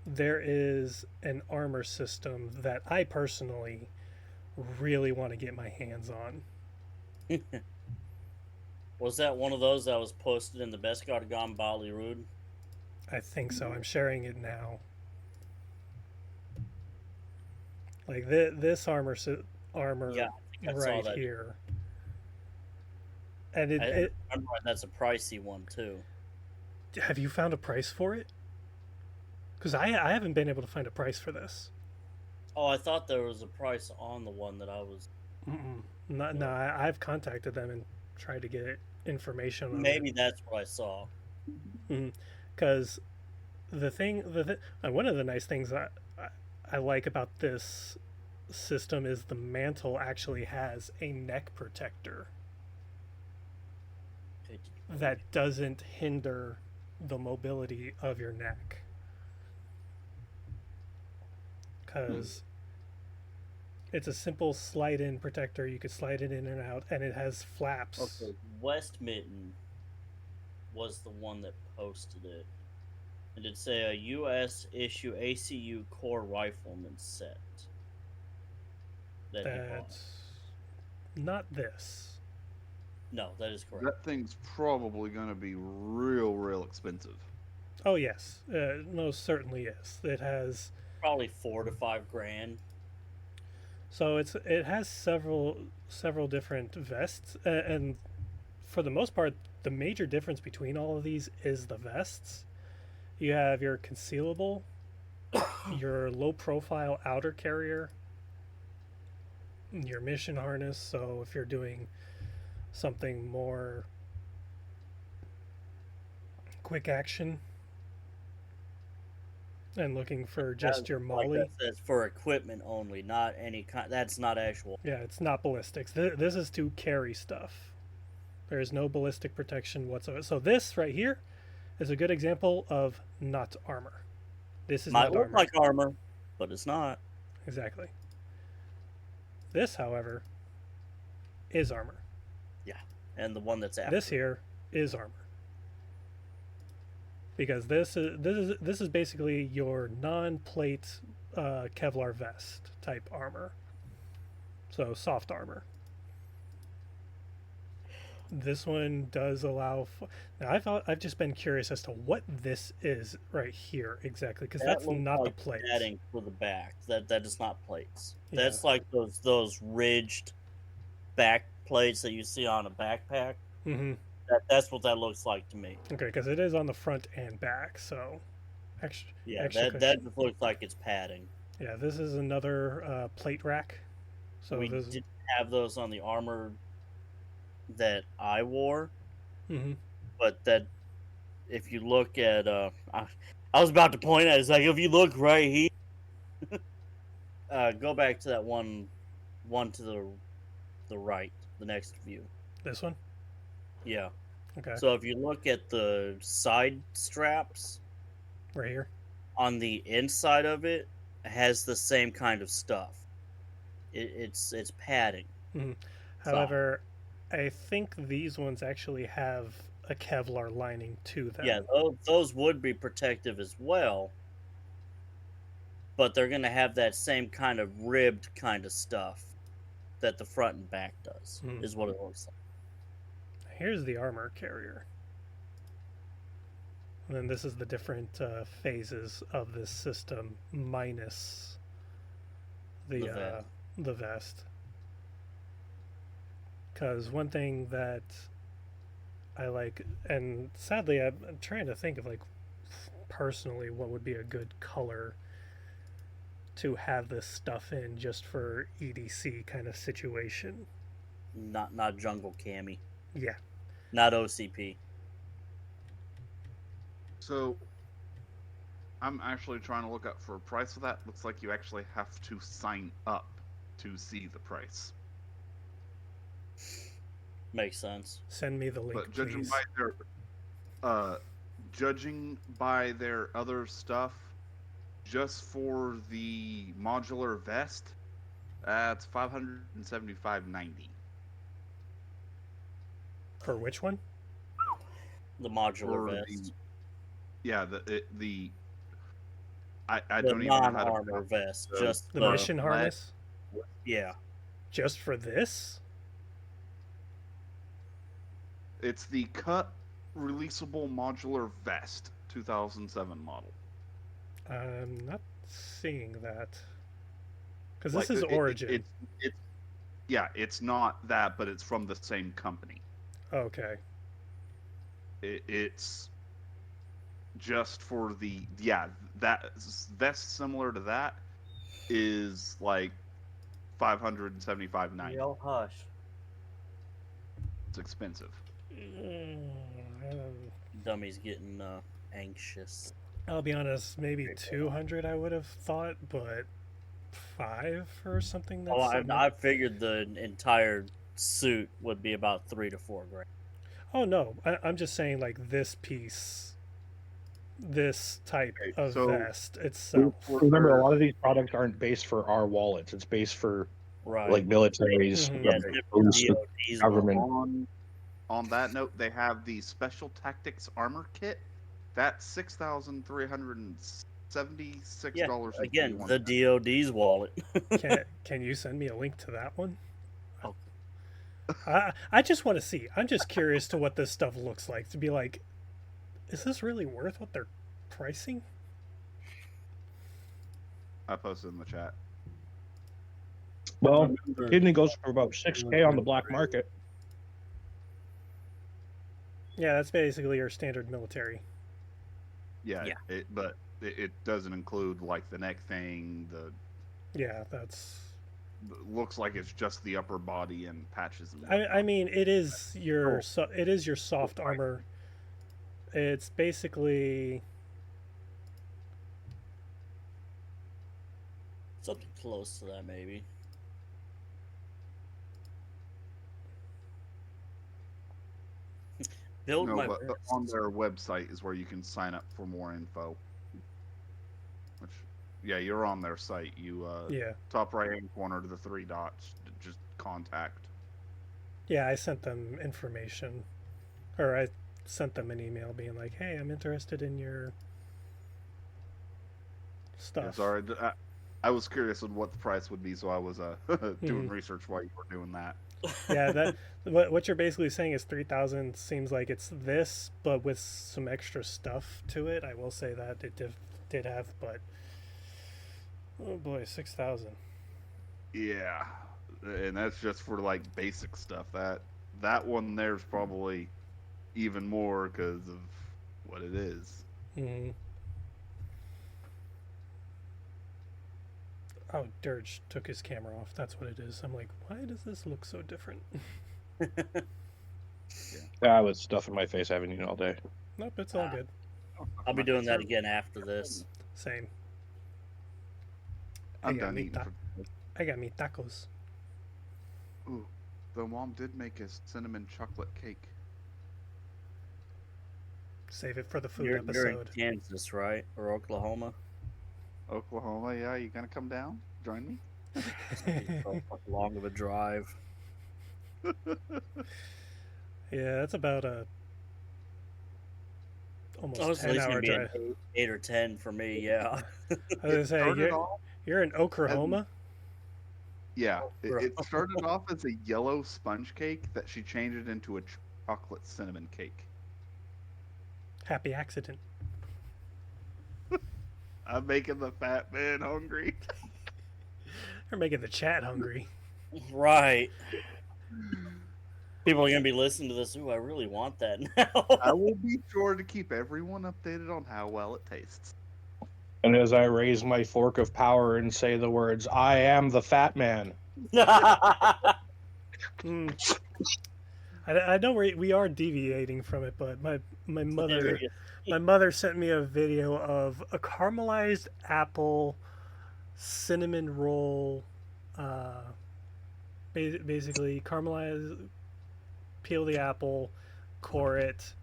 There is an armor system that I personally really want to get my hands on. Was that one of those that was posted in the Beskargam-Armor? I think so. I'm sharing it now. Like this armor Yeah, I think I right saw that. here. And I remember that's a pricey one too. Have you found a price for it? Because I haven't been able to find a price for this. Oh, I thought there was a price on the one that I was. No, I've contacted them and tried to get information on Maybe that's what I saw. Because one of the nice things I like about this system is the mantle actually has a neck protector that doesn't hinder the mobility of your neck. Because it's a simple slide-in protector. You could slide it in and out, and it has flaps. Okay, West Mitten was the one that posted it. And it'd say a U.S. issue ACU core rifleman set. That's not this. No, that is correct. That thing's probably going to be real expensive. Oh yes, most certainly is. It has probably $4,000 to $5,000. So it has several different vests, and for the most part, the major difference between all of these is the vests. You have your concealable, your low-profile outer carrier, your mission harness. So if you're doing something more quick action and looking for just your molly. Like that says for equipment only, not any kind. That's not actual. Yeah, it's not ballistics. This is to carry stuff. There is no ballistic protection whatsoever. So this right here is a good example of not armor. This is might not look armor. like armor, but it's not. Exactly. This, however, is armor. Yeah, and the one that's after. This here is armor. Because this is basically your non-plate Kevlar vest type armor. So soft armor. This one does allow. Now I've just been curious as to what this is right here exactly, because that's not like the plate. Padding for the back. That is not plates. Yeah. That's like those ridged back plates that you see on a backpack. Mm-hmm. That's what that looks like to me. Okay, because it is on the front and back, so extra. Yeah, extra that just looks like it's padding. Yeah, this is another plate rack. So we didn't have those on the armor that I wore, but that if you look at, I was about to point at, it's like if you look right here, go back to that one to the right, the next view. This one? Yeah. Okay. So if you look at the side straps, right here, on the inside of it has the same kind of stuff. It's padding. However, I think these ones actually have a Kevlar lining to them. Yeah, those would be protective as well, but they're going to have that same kind of ribbed kind of stuff that the front and back does, is what it looks like. Here's the armor carrier. And then this is the different phases of this system minus the vest. Because one thing that I like, and sadly I'm trying to think of like personally what would be a good color to have this stuff in just for EDC kind of situation. Not jungle cami. Yeah. Not OCP. So, I'm actually trying to look up for a price for that. Looks like you actually have to sign up to see the price. Makes sense. Send me the link, But judging please. by their other stuff, just for the modular vest, that's $575.90. For which one? The modular For vest. I The don't even know how to non-armor pronounce vest. the- Just The the mission lead- harness? yeah. Just for this? It's the cut releasable modular vest, 2007 model. I'm not seeing that. Because Like, this is Origin. It's not that, but it's from the same company. Okay. It's just for that vest similar to that is like $575.90. Yo, hush. It's expensive. Dummy's getting anxious. I'll be honest, maybe 200 I would have thought, but 5 or something? That's I figured the entire suit would be about $3 to $4 grand. Oh, no. I'm just saying, like, this piece, this type Okay, of so- vest itself. Remember, a lot of these products aren't based for our wallets. It's based for Right. like militaries, Mhm. yeah, different those DODs government. On that note, they have the Special Tactics Armor Kit. That's $6,376. Again, the DOD's wallet. Can you send me a link to that one? Oh. I just want to see. I'm just curious to what this stuff looks like. To be like, is this really worth what they're pricing? I posted in the chat. Well, kidney goes for about $6K on the black market. Yeah, that's basically your standard military. Yeah, Yeah. But it doesn't include like the neck thing. Yeah, that's. Looks like it's just the upper body and patches. And I mean, it is your it is your soft armor. It's basically Something close to that, maybe. Build no, my but vest. on their website is where you can sign up for more info. Which, yeah, you're on their site. You yeah. top right hand corner to the 3 dots. Just contact. Yeah, I sent them information, or I sent them an email being like, "Hey, I'm interested in your stuff." Yeah, sorry, I was curious on what the price would be, so I was doing research while you were doing that. Yeah, that what you're basically saying is 3,000 seems like it's this, but with some extra stuff to it. I will say that it did have, but oh boy, 6,000. Yeah, and that's just for like basic stuff. That one there's probably even more because of what it is. Mm-hmm. Oh, Dirge took his camera off. That's what it is. I'm like, why does this look so different? I was stuffing my face. I haven't eaten all day. Nope, it's all good. I'll be doing that again after this. Same. I'm I got done meat eating. I got me tacos. Ooh, though Mom did make a cinnamon chocolate cake. Save it for the food You're in episode. Kansas, right? Or Oklahoma? Oklahoma, yeah, you gonna come down? Join me? It's so fucking long of a drive. Yeah, that's about a almost Honestly, it's 10-hour gonna be an drive. 8 or 10 for me. Yeah. I was gonna say Started off, you're in Oklahoma. yeah, it started off as a yellow sponge cake that she changed it into a chocolate cinnamon cake. Happy accident. I'm making the fat man hungry. You're making the chat hungry. Right. People are gonna be listening to this. Ooh, I really want that now. I will be sure to keep everyone updated on how well it tastes. And as I raise my fork of power and say the words, "I am the fat man," I know we are deviating from it, but my mother sent me a video of a caramelized apple cinnamon roll. Basically, caramelize, peel the apple, core it,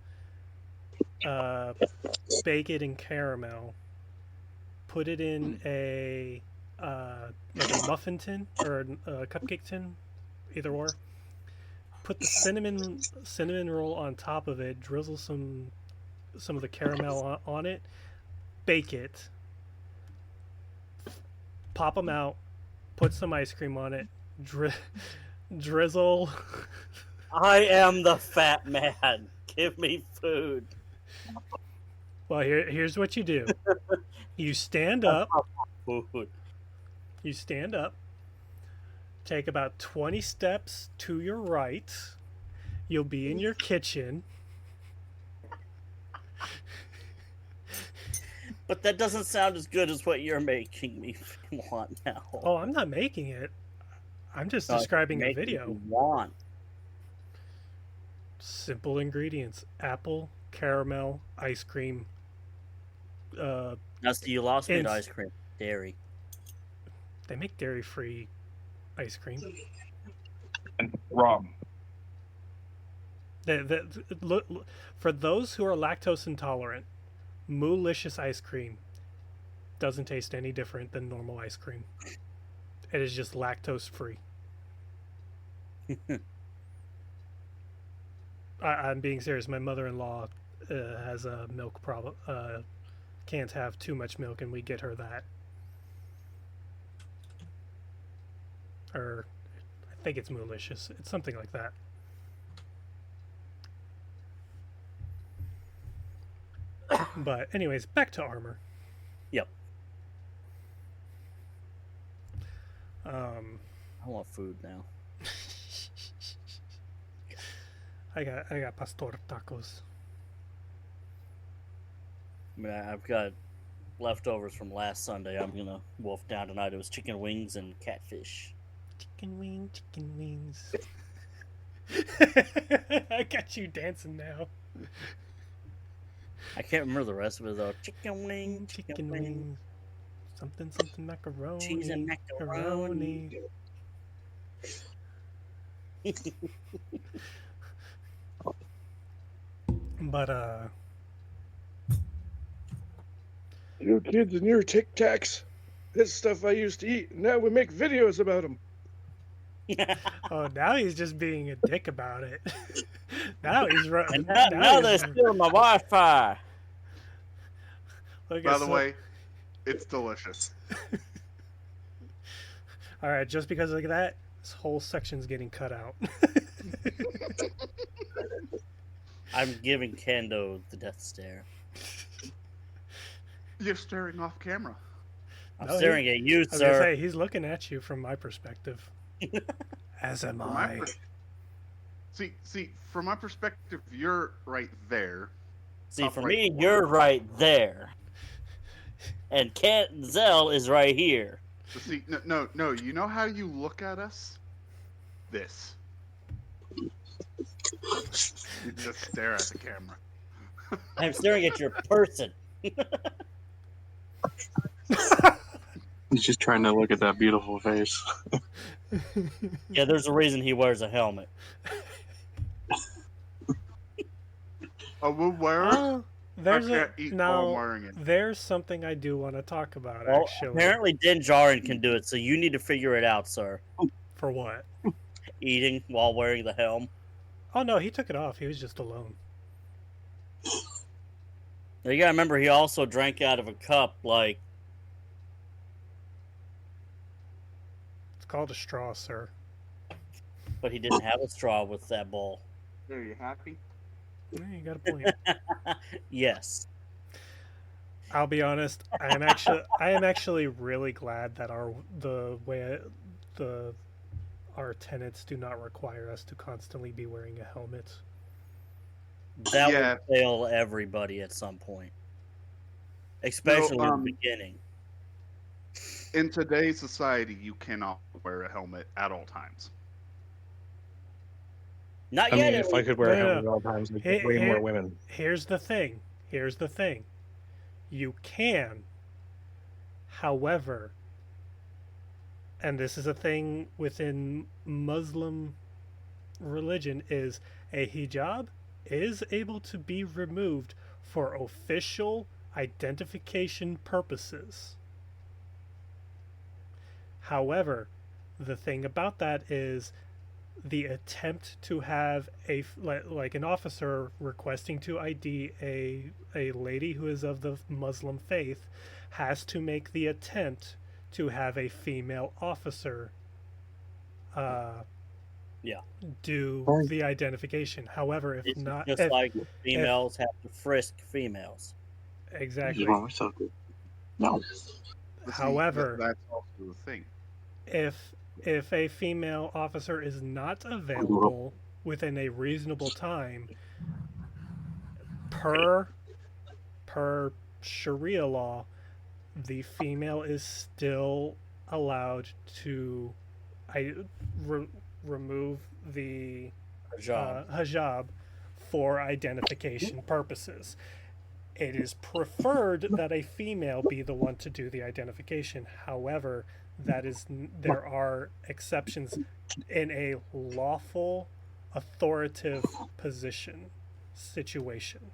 bake it in caramel, put it in a like a muffin tin or a cupcake tin, either or. Put the cinnamon roll on top of it. Drizzle some of the caramel on it. Bake it. Pop them out. Put some ice cream on it. Drizzle. I am the fat man. Give me food. Well, here's what you do. You stand up. Food. You stand up. Take about 20 steps to your right. You'll be in your kitchen. But that doesn't sound as good as what you're making me want now. Oh, I'm not making it. I'm just describing a video. Want. Simple ingredients: apple, caramel, ice cream. Now, see, you lost me to ice cream. Dairy. They make dairy-free ice cream. And wrong. Look, for those who are lactose intolerant, Moolicious ice cream doesn't taste any different than normal ice cream. It is just lactose-free. I'm being serious. My mother-in-law has a milk problem. Can't have too much milk, and we get her that. Or I think it's Moolicious. It's something like that. But anyways, back to armor. Yep. I want food now. I got pastor tacos. I mean, I've got leftovers from last Sunday. I'm gonna wolf down tonight. It was chicken wings and catfish. Chicken wings. I got you dancing now. I can't remember the rest of it though. Chicken wing. Something macaroni. Cheese and macaroni. But you kids and your Tic Tacs. This stuff I used to eat. Now we make videos about them. Oh, now he's just being a dick about it. Now he's running. Now they're stealing my Wi-Fi. By the way, it's delicious. All right, just because of that, this whole section's getting cut out. I'm giving Kendo the death stare. You're staring off camera. I'm staring at you, I was sir. gonna say, he's looking at you from my perspective. As am I. See, from my perspective, you're right there. See, for me, you're right there. And Zell is right here. But see, no. You know how you look at us? This. You just stare at the camera. I'm staring at your person. He's just trying to look at that beautiful face. Yeah, there's a reason he wears a helmet. Oh, we'll wear it? There's something I do want to talk about, well, actually. Apparently Din Djarin can do it, so you need to figure it out, sir. For what? Eating while wearing the helm. Oh, no, he took it off. He was just alone. You gotta remember, he also drank out of a cup, like... It's called a straw, sir. But he didn't have a straw with that bowl. Are you happy? Yeah, you got a point. Yes. I'll be honest. I am actually really glad that our tenants do not require us to constantly be wearing a helmet. That would fail everybody at some point, especially in the beginning. In today's society, you cannot wear a helmet at all times. Not I yet. mean, if I could wear a No, no, helmet no. at all times, I'd Here- get way here- more women. Here's the thing. You can. However, and this is a thing within Muslim religion, is a hijab is able to be removed for official identification purposes. However, the thing about that is the attempt to have like an officer requesting to ID a lady who is of the Muslim faith has to make the attempt to have a female officer do the identification. However, if It's not, just like females have to frisk females. exactly. You want me so good? No. But see, However, that's also the thing. if a female officer is not available within a reasonable time, per Sharia law, the female is still allowed to remove the hijab for identification purposes. It is preferred that a female be the one to do the identification. However, there are exceptions in a lawful, authoritative position situation.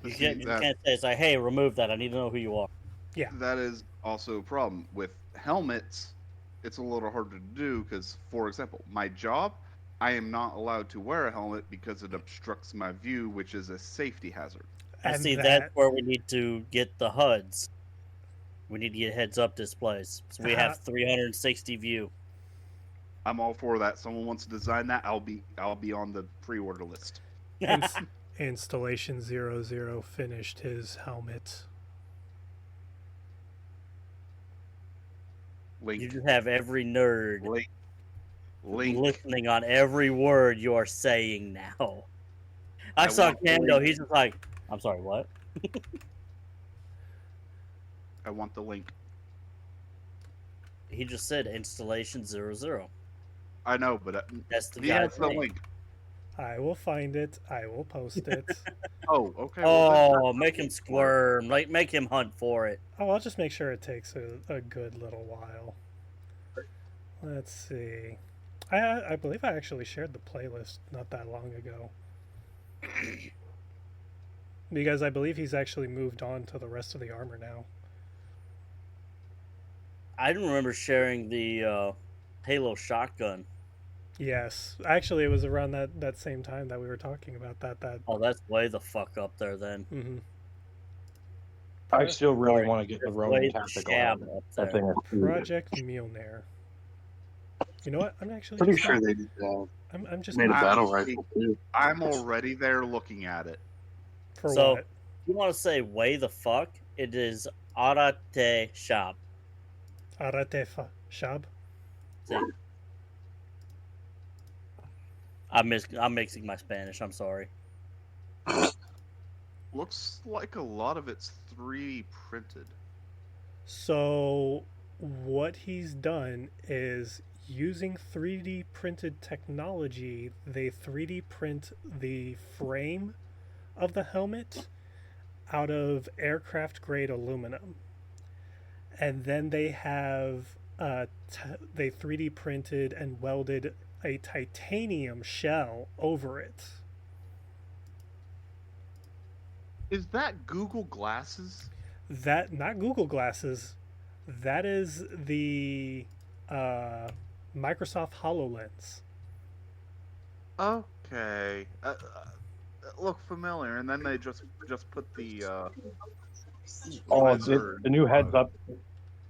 You See, can't say it's like, hey, remove that. I need to know who you are. That is also a problem with helmets. It's a little harder to do because, for example, my job, I am not allowed to wear a helmet because it obstructs my view, which is a safety hazard. I And see that's where we need to get the HUDs. We need to get heads-up displays, so we have 360 view. I'm all for that. Someone wants to design that, I'll be on the pre-order list. Installation 00 finished his helmet. Link. You just have every nerd Link. listening on every word you are saying now. I saw want the Kando. link. He's just like, I'm sorry, what? I want the link. He just said installation 00. I know, but That's the he guy's has the name. link. I will find it. I will post it. Oh, okay. Oh, make him squirm. Like, make him hunt for it. Oh, I'll just make sure it takes a good little while. Let's see. I believe I actually shared the playlist not that long ago. Because I believe he's actually moved on to the rest of the armor now. I didn't remember sharing the Halo shotgun. Yes. Actually, it was around that same time that we were talking about that. Oh, that's way the fuck up there then. Mm-hmm. I still really want to get the Roman Way the tactical shab helmet. up That there. thing is Project Mjolnir. You know what? I'm actually Pretty just sure gonna- they I'm just made a gonna, battle rifle too. I'm already there looking at it. for So- what? You want to say way the fuck? It is Arate Shab. Aratefa Shab. See? I'm mixing my Spanish. I'm sorry. Looks like a lot of it's 3D printed. So what he's done is using 3D printed technology, they 3D print the frame of the helmet out of aircraft grade aluminum. And then they have they 3D printed and welded a titanium shell over it. Is that Google Glasses? That, not Google Glasses, that is the Microsoft HoloLens. Okay. Look familiar, and then they just put the visor the new heads-up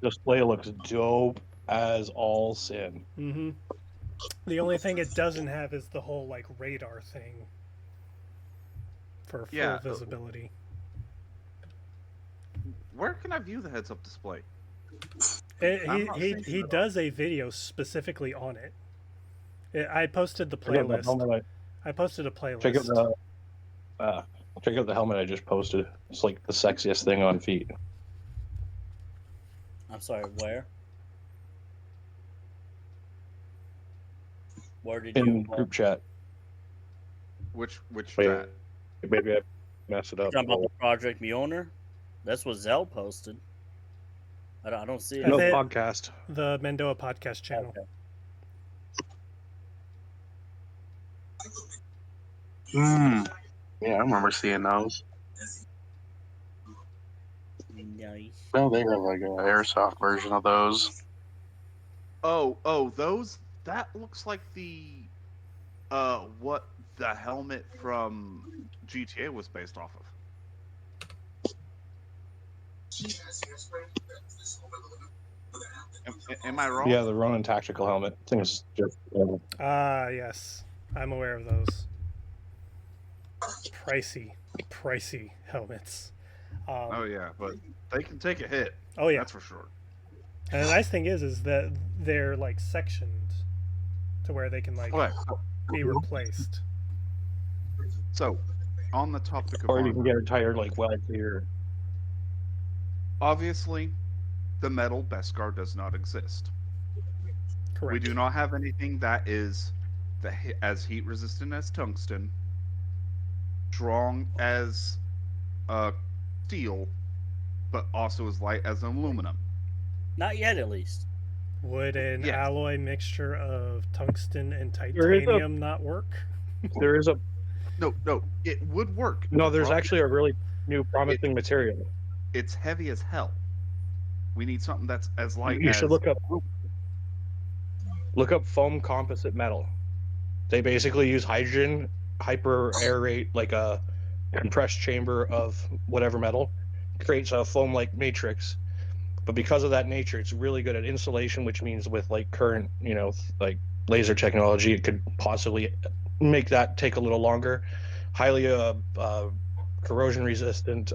display looks dope as all sin. Mm-hmm. The only thing it doesn't have is the whole like radar thing for full visibility. Where can I view the heads-up display? He does a video specifically on it. I posted the playlist. I posted a playlist. Check out the helmet I just posted. It's like the sexiest thing on feet. I'm sorry, where? Where did In you group chat. Which Wait, that? maybe I messed it up. Talking about the Project Mjolnir? That's what Zell posted. I don't see it. No That's it. podcast. The Mendoa podcast channel. Okay. Yeah, I remember seeing those. Nice. No, they have like an airsoft version of those. Oh, those. That looks like the what the helmet from GTA was based off of. Am I wrong? Yeah, the Ronin tactical helmet. I think it's just. Ah, yes. I'm aware of those. Pricey helmets. Oh yeah, but they can take a hit. Oh yeah. That's for sure. And the nice thing is that they're like sectioned to where they can like Okay, be replaced. so on the topic of Or you can armor, get a tire like weld to your. obviously, the metal Beskar does not exist. Correct. We do not have anything that is as heat resistant as tungsten, strong as steel, but also as light as aluminum. Not yet, at least. Would an Yes. alloy mixture of tungsten and There is a- titanium not work? There is a No, it would work. no. The There's problem actually a really new promising material. it's heavy as hell. We need something that's as light You as. should look up foam composite metal. They basically use hydrogen, hyper aerate like a compressed chamber of whatever metal, creates a foam like matrix. But because of that nature, it's really good at insulation, which means with like current, like laser technology, it could possibly make that take a little longer. Highly corrosion resistant,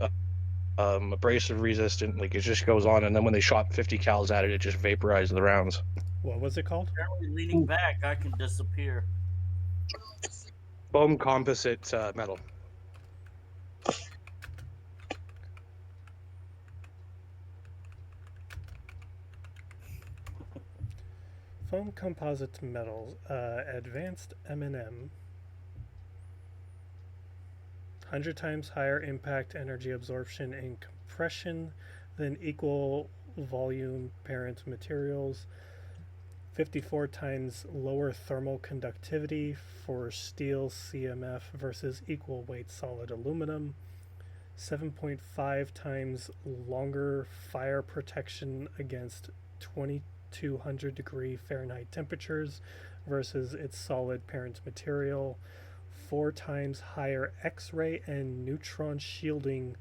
abrasive resistant, like it just goes on. And then when they shot 50 cals at it, it just vaporized the rounds. What was it called? Apparently, leaning back, I can disappear. Foam composite metal. Foam composite metals, advanced M&M. 100 times higher impact energy absorption and compression than equal volume parent materials. 54 times lower thermal conductivity for steel CMF versus equal weight solid aluminum. 7.5 times longer fire protection against 2200 degree Fahrenheit temperatures versus its solid parent material. 4 times higher X-ray and neutron shielding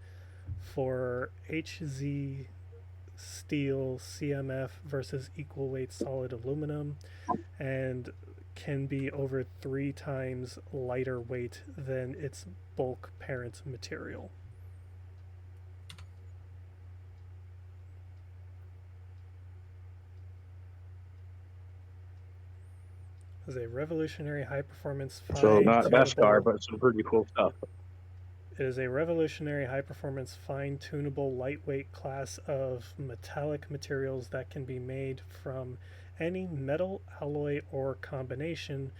for HZ steel CMF versus equal weight solid aluminum, and can be over 3 times lighter weight than its bulk parent material. Is a revolutionary high performance So not fine-tunable- Beskar, but some pretty cool stuff. It is a revolutionary high-performance, fine-tunable, lightweight class of metallic materials that can be made from any metal, alloy, or combination,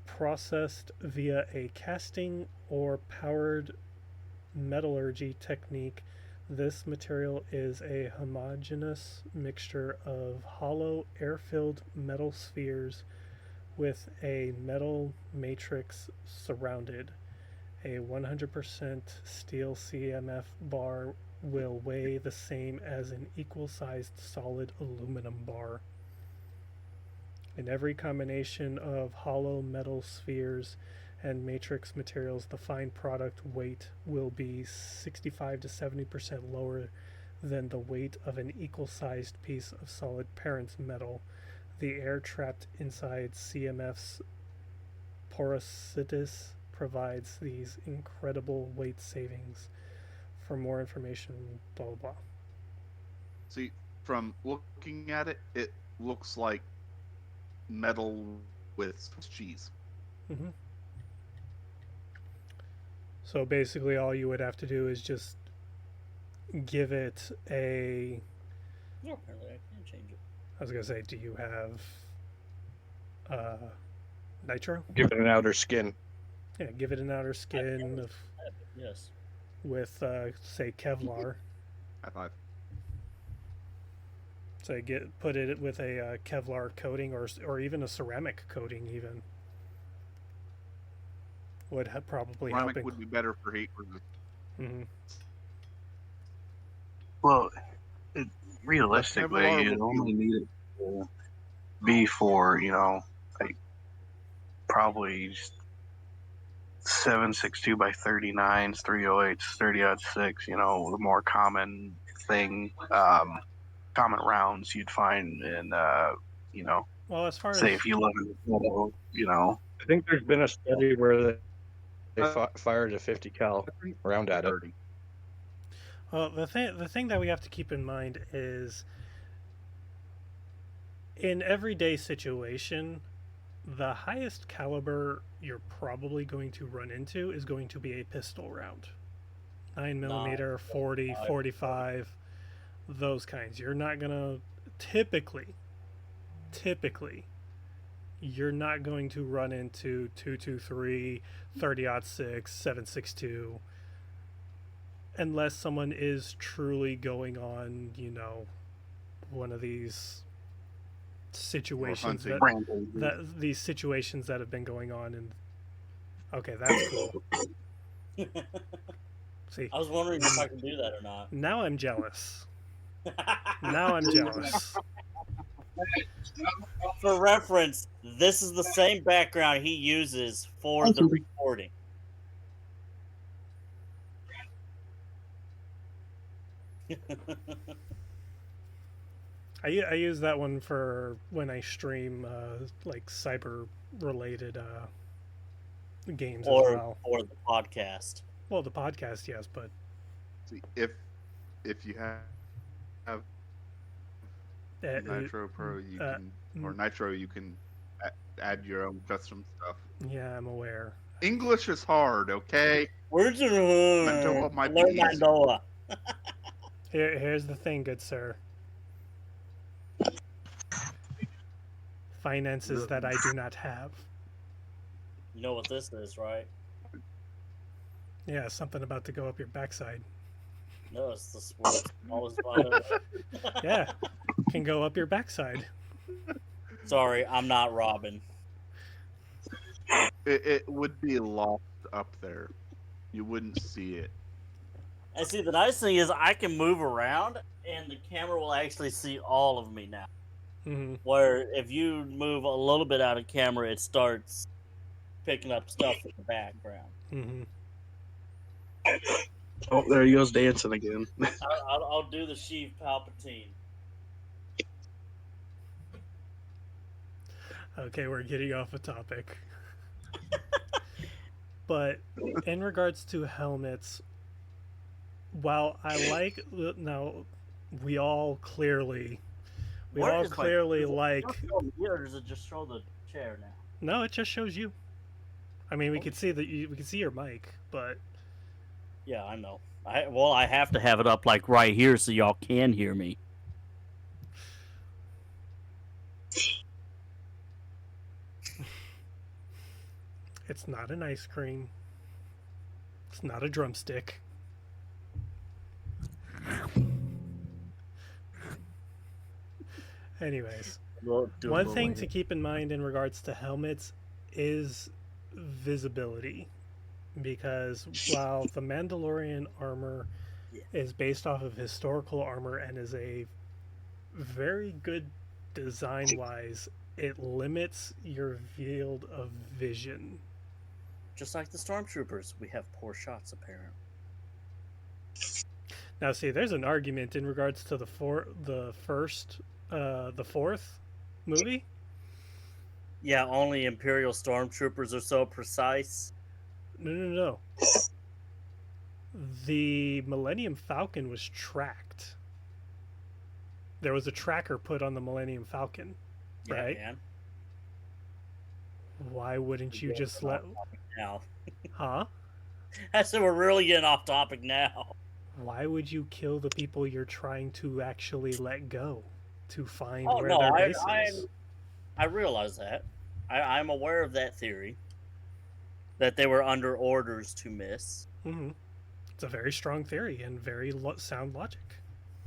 processed via a casting or powered metallurgy technique. This material is a homogeneous mixture of hollow, air-filled metal spheres with a metal matrix surrounded. A 100% steel CMF bar will weigh the same as an equal-sized solid aluminum bar. In every combination of hollow metal spheres and matrix materials, the fine product weight will be 65 to 70% lower than the weight of an equal-sized piece of solid parent metal. The air trapped inside CMF's porosities provides these incredible weight savings. For more information, blah blah blah. See, from looking at it, it looks like metal with cheese. Mm-hmm. So basically, all you would have to do is just give it a. No, apparently I can change it. I was gonna say, do you have nitro? Give it an outer skin. Yeah, give it an outer skin of, Yes. with, say, Kevlar. High five. So put it with a Kevlar coating or even a ceramic coating even would probably help. Ceramic would be better for heat resistance. Mm-hmm. Well, But realistically, Kevlar you would only be need it to be for, like probably just 7.62 by 39s, 308s, 30-06, the more common thing, common rounds you'd find in, Well, as far say as if you live in the I think there's been a study where they uh, fired a 50 cal round at it. 30. the thing that we have to keep in mind is in everyday situation, the highest caliber you're probably going to run into is going to be a pistol round. 9mm, 40, 45, those kinds. You're not going to typically, you're not going to run into 223, 30-06, 762, unless someone is truly going on, one of these situations these situations that have been going on. And okay, that's cool. See, I was wondering if I could do that or not. now I'm jealous. Now I'm jealous. For reference, this is the same background he uses for the recording. I use that one for when I stream like cyber related games as well. Or the podcast. Well, the podcast, yes, but See, if you have Nitro Pro, you can or Nitro, you can add your own custom stuff. Yeah, I'm aware. English is hard, okay? Where's your Mandalore might be easy. Mandalore. Here's the thing, good sir. Finances that I do not have. You know what this is, right? Yeah, something about to go up your backside. No, it's the smallest violin. Yeah, can go up your backside. Sorry, I'm not Robin. It would be lost up there. You wouldn't see it. And see, the nice thing is I can move around, and the camera will actually see all of me now. Mm-hmm. Where if you move a little bit out of camera, it starts picking up stuff in the background. Mm-hmm. Oh, there he goes dancing again. I'll do the Sheev Palpatine. Okay, we're getting off a topic. But in regards to helmets, while I like now, we all clearly like. Or does it just show the chair now? No, it just shows you. I mean, we could see we could see your mic, but yeah, I know. I have to have it up like right here so y'all can hear me. it's not an ice cream. It's not a drumstick. Anyways, one thing to keep in mind in regards to helmets is visibility, because while the Mandalorian armor is based off of historical armor and is a very good design-wise, it limits your field of vision. Just like the stormtroopers, we have poor shots apparently. Now, see, there's an argument in regards to the fourth movie. Yeah, only Imperial stormtroopers are so precise. No. The Millennium Falcon was tracked. There was a tracker put on the Millennium Falcon, right? Man. Why wouldn't you just let? Now. Huh? I said we're really getting off topic now. Why would you kill the people you're trying to actually let go to find where no, their base is? I realize that. I'm aware of that theory. that they were under orders to miss. Mm-hmm. It's a very strong theory and very sound logic.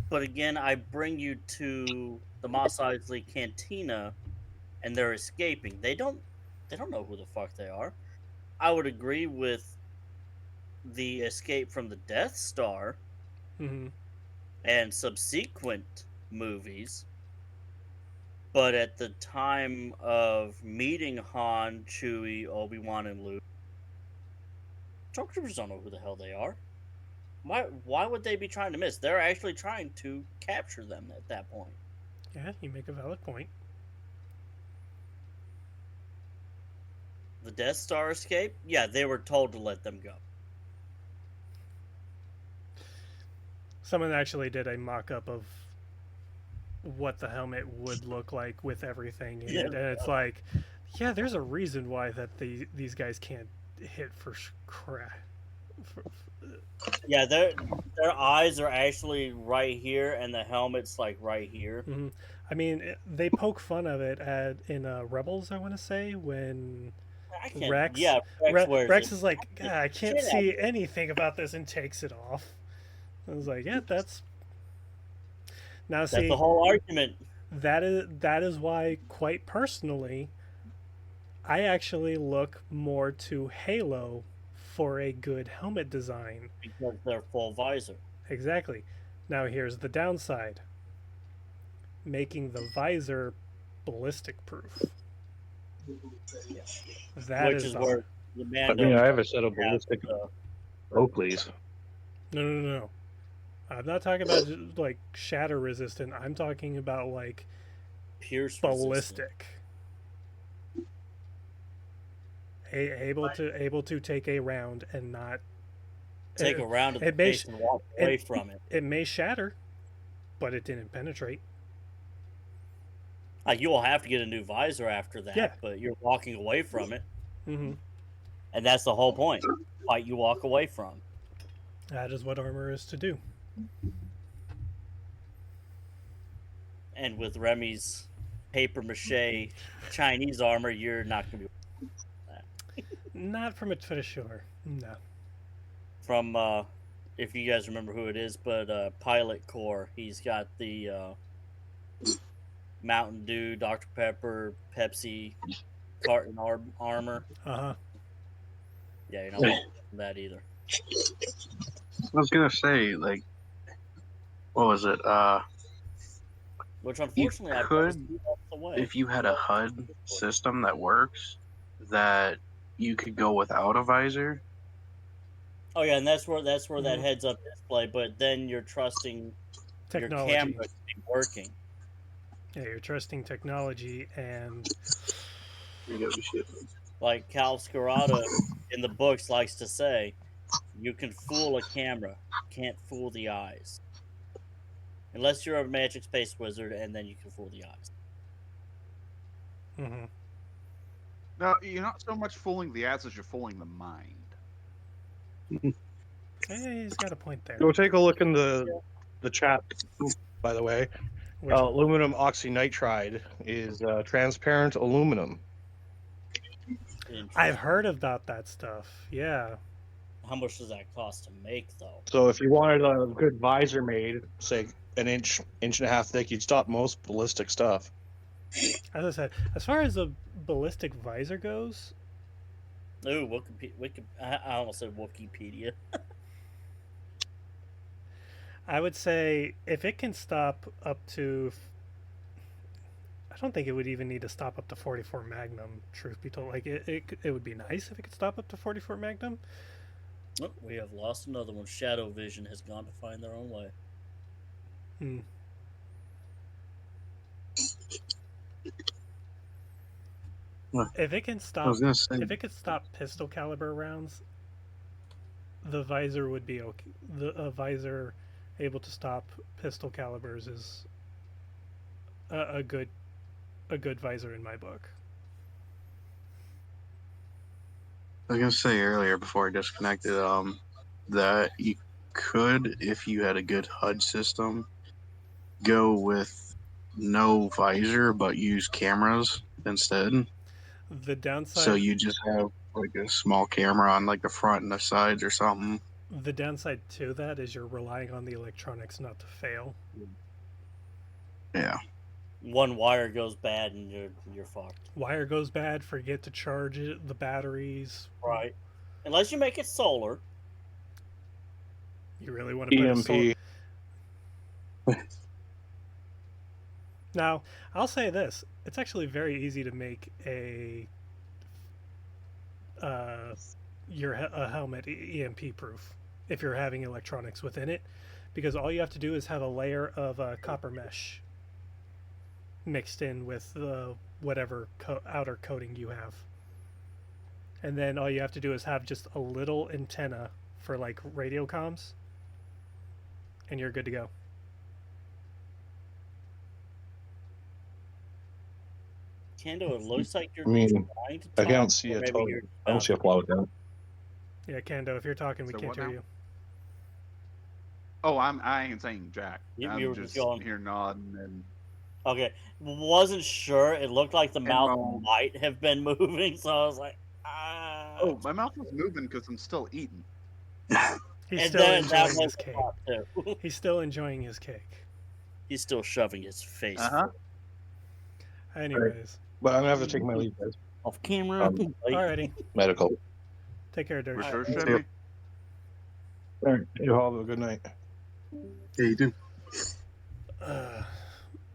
But again, I bring you to the Mos Eisley Cantina, and they're escaping. They don't know who the fuck they are. I would agree with the escape from the Death Star Mm-hmm. and subsequent movies. But at the time of meeting Han, Chewie, Obi-Wan, and Luke, Stormtroopers don't know who the hell they are. Why would they be trying to miss? They're actually trying to capture them at that point. Yeah, you make a valid point. The Death Star escape? Yeah, they were told to let them go. Someone actually did a mock-up of what the helmet would look like with everything in it, and it's like, yeah, there's a reason why that these guys can't hit for crap. Yeah, their eyes are actually right here, and the helmet's like right here. Mm-hmm. I mean, they poke fun of it in Rebels, I want to say, when Rex is like, God, I can't see anything about this, and takes it off. I was like, yeah, that's the whole argument. That is why, quite personally, I actually look more to Halo for a good helmet design. Because they're full visor. Exactly. Now here's the downside. Making the visor ballistic proof. Yeah. That Which is where the Mando... I mean, I have a set of ballistic Oakleys. No. I'm not talking about like shatter resistant. I'm talking about like pierce ballistic. Able to take a round and not take a round of the face and walk away from it. It may shatter, but it didn't penetrate. You will have to get a new visor after that, but you're walking away from it. Mm-hmm. And that's the whole point. Fight you walk away from. That is what armor is to do. And with Remy's paper mache Chinese armor, you're not going to be not from it for sure. No. From, if you guys remember who it is, but Pilot Core. He's got the Mountain Dew, Dr. Pepper, Pepsi carton armor. Uh-huh. Yeah, you're not welcome from that either. I was going to say, like, what was it? Which unfortunately you could, if you had a HUD system that works, that you could go without a visor. Oh yeah, and that's where that heads-up display. But then you're trusting technology. Your camera to be working. Yeah, you're trusting technology, and like Cal Scarata in the books likes to say, you can fool a camera, can't fool the eyes. Unless you're a magic space wizard, and then you can fool the eyes. Mm-hmm. No, you're not so much fooling the eyes as you're fooling the mind. Hey, he's got a point there. Go take a look in the chat, by the way. Aluminum oxynitride is transparent aluminum. I've heard about that stuff. Yeah. How much does that cost to make, though? So if you wanted a good visor made, say an inch and a half thick, you'd stop most ballistic stuff. As I said, as far as a ballistic visor goes... Ooh, I almost said Wikipedia. I would say if it can stop up to... I don't think it would even need to stop up to 44 Magnum, truth be told. Like, it would be nice if it could stop up to 44 Magnum. Oh, we have lost another one. Shadow Vision has gone to find their own way. If it can stop, if it could stop pistol caliber rounds, the visor would be okay. A visor able to stop pistol calibers is a good visor in my book. I was gonna say earlier before I disconnected, that you could, if you had a good HUD system, go with no visor but use cameras instead. The downside. So you just have like a small camera on like the front and the sides or something. The downside to that is you're relying on the electronics not to fail. Yeah. One wire goes bad and you're fucked. Wire goes bad, forget to charge it, the batteries. Right. Unless you make it solar. You really want to put a solar... EMP. Now, I'll say this. It's actually very easy to make a helmet EMP proof if you're having electronics within it, because all you have to do is have a layer of copper mesh mixed in with whatever outer coating you have, and then all you have to do is have just a little antenna for like radio comms, and you're good to go. Kendo, it looks like you're I mean, trying to I talk, can't see or a maybe total. you're I don't see a flaw with that. Yeah, Kando, if you're talking, we So can't what hear now? you. Oh, I ain't saying jack. You I'm were just going- here nodding and Okay, wasn't sure. It looked like the mouth Mo. might have been moving, so I was like, ah. oh, my mouth was moving because I'm still eating. He's And still then that enjoying was his the cake. thought, too. He's still enjoying his cake. He's still shoving his face Anyways, But I'm gonna have to take my leave, guys. off camera. alrighty. Medical. Take care, Dirk. For sure, Alright. Jimmy. All right. You all have a good night. Yeah, you do.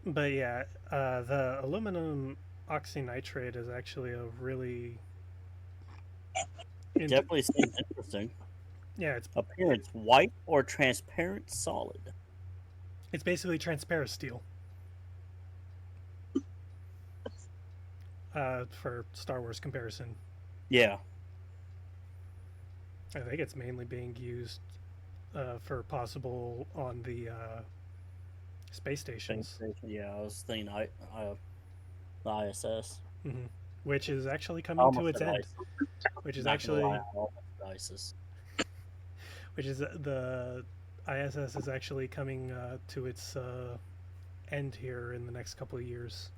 But yeah, the aluminum oxynitride is actually a really Definitely seems interesting. yeah, Appearance white or transparent solid. it's basically transparent steel. For Star Wars comparison, Yeah. I think it's mainly being used for possible on the space stations, Yeah, I was thinking the ISS. which is actually I coming to almost its said end. ISIS. Which is Not gonna actually, lie, I almost said ISIS. which is the ISS is actually coming to its end here in the next couple of years,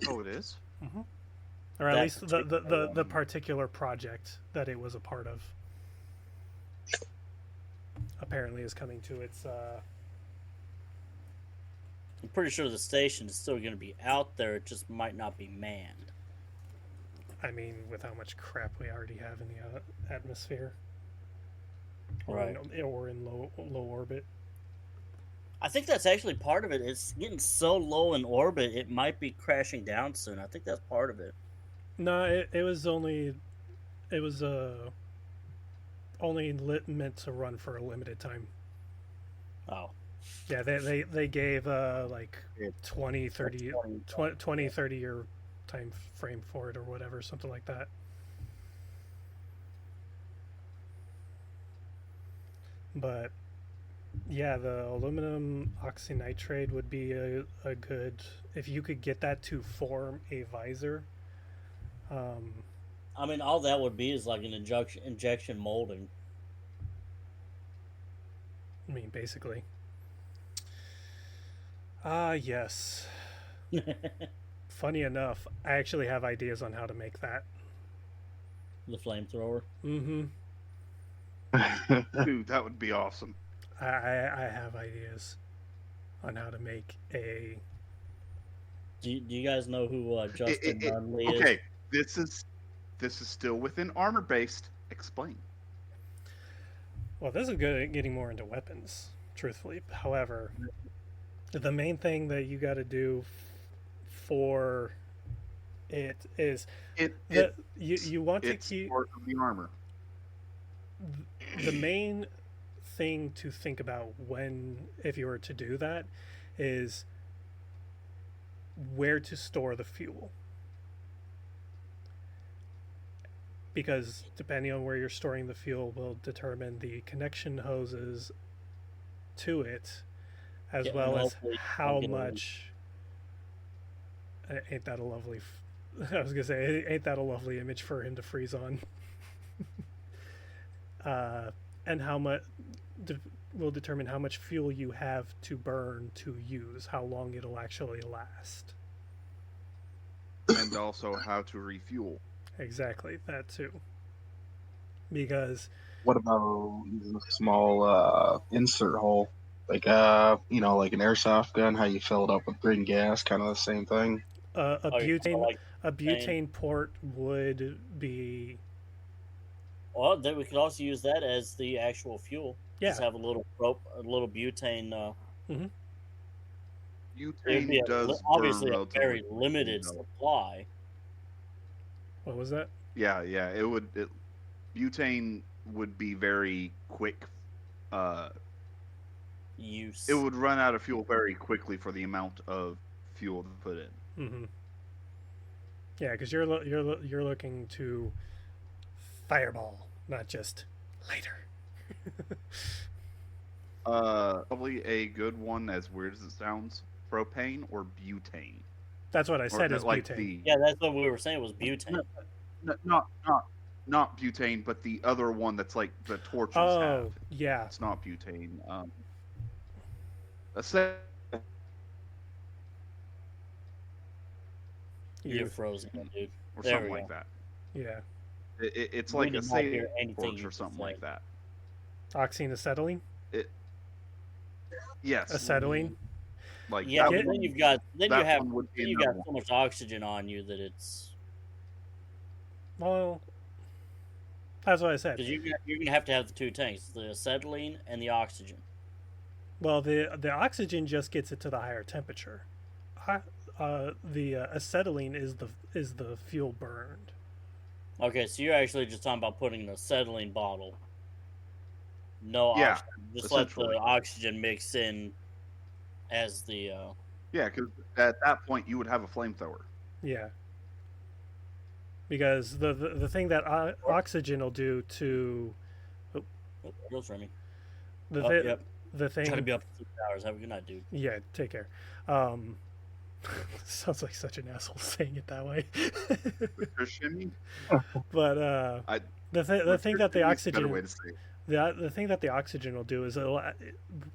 Oh, it is? or at That least the particular project that it was a part of. Apparently, is coming to its. I'm pretty sure the station is still going to be out there. It just might not be manned. I mean, with how much crap we already have in the atmosphere, Right. or in low orbit. I think that's actually part of it. It's getting so low in orbit, it might be crashing down soon. I think that's part of it. No, it was only meant to run for a limited time. Oh. Yeah, they gave like Yeah. 20, 30, 20. 20, 30 year time frame for it or whatever, something like that. But yeah, the aluminum oxynitride would be a good, if you could get that to form a visor. I mean, all that would be is like an injection molding. I mean, basically. Ah, yes. Funny enough, I actually have ideas on how to make that. The flamethrower. Mm-hmm. Dude, that would be awesome. I have ideas on how to make a. Do you guys know who Justin Nunley is? Okay, this is still within armor based. Explain. Well, this is good at getting more into weapons, truthfully. However, the main thing that you got to do for it is you want to It's keep part of the armor. the main thing to think about if you were to do that is where to store the fuel, because depending on where you're storing the fuel will determine the connection hoses to it, as Yeah, well and as hopefully how you don't get much ain't that a lovely I was gonna say, ain't that a lovely image for him to freeze on. And how much will determine how much fuel you have to burn to use, how long it'll actually last. And also how to refuel. exactly that too. Because What about using a small insert hole, like like an airsoft gun? How you fill it up with green gas, kind of the same thing. a Oh, you kinda butane like a saying, butane port would be well, then we could also use that as the actual fuel. Just yeah. have a little rope, a little butane. Hmm. It would be Butane does burn obviously a relatively very quickly, limited though. supply. What was that? Yeah, yeah, butane would be very quick. Uh, it Use. would run out of fuel very quickly for the amount of fuel to put in. Hmm. Yeah, because you're looking to fireball, not just lighter. Probably a good one, as weird as it sounds, propane or butane, That's what I or said is like butane. Yeah, that's what we were saying was butane. not butane, but the other one that's like the torches have. Oh, yeah. It's not butane. A se- You're You, frozen, dude. or There something we like go. that. yeah. It's We like did a not hear sage anything torch you or just something like said. that. Oxyacetylene? It yes, Acetylene? like Yeah, that but one. then you've got That one would be you another got one. so much oxygen on you that it's Well, that's what I said. because you're gonna have to have the two tanks, the acetylene and the oxygen. Well, the oxygen just gets it to the higher temperature. The acetylene is the fuel burned. Okay, so you're actually just talking about putting an acetylene bottle. No Yeah, oxygen. Just let the essentially. oxygen mix in as the. Yeah, because at that point you would have a flamethrower. Yeah. Because the thing that oxygen will do to Oh, girl's running. the Oh, thi- yep. the Try to thing be up for 6 hours. Have a good night, dude. yeah, take care. Um, sounds like such an asshole saying it that way. Chris Shimmy? But I the thing that the Shimmy's a better oxygen way to say it. the thing that the oxygen will do is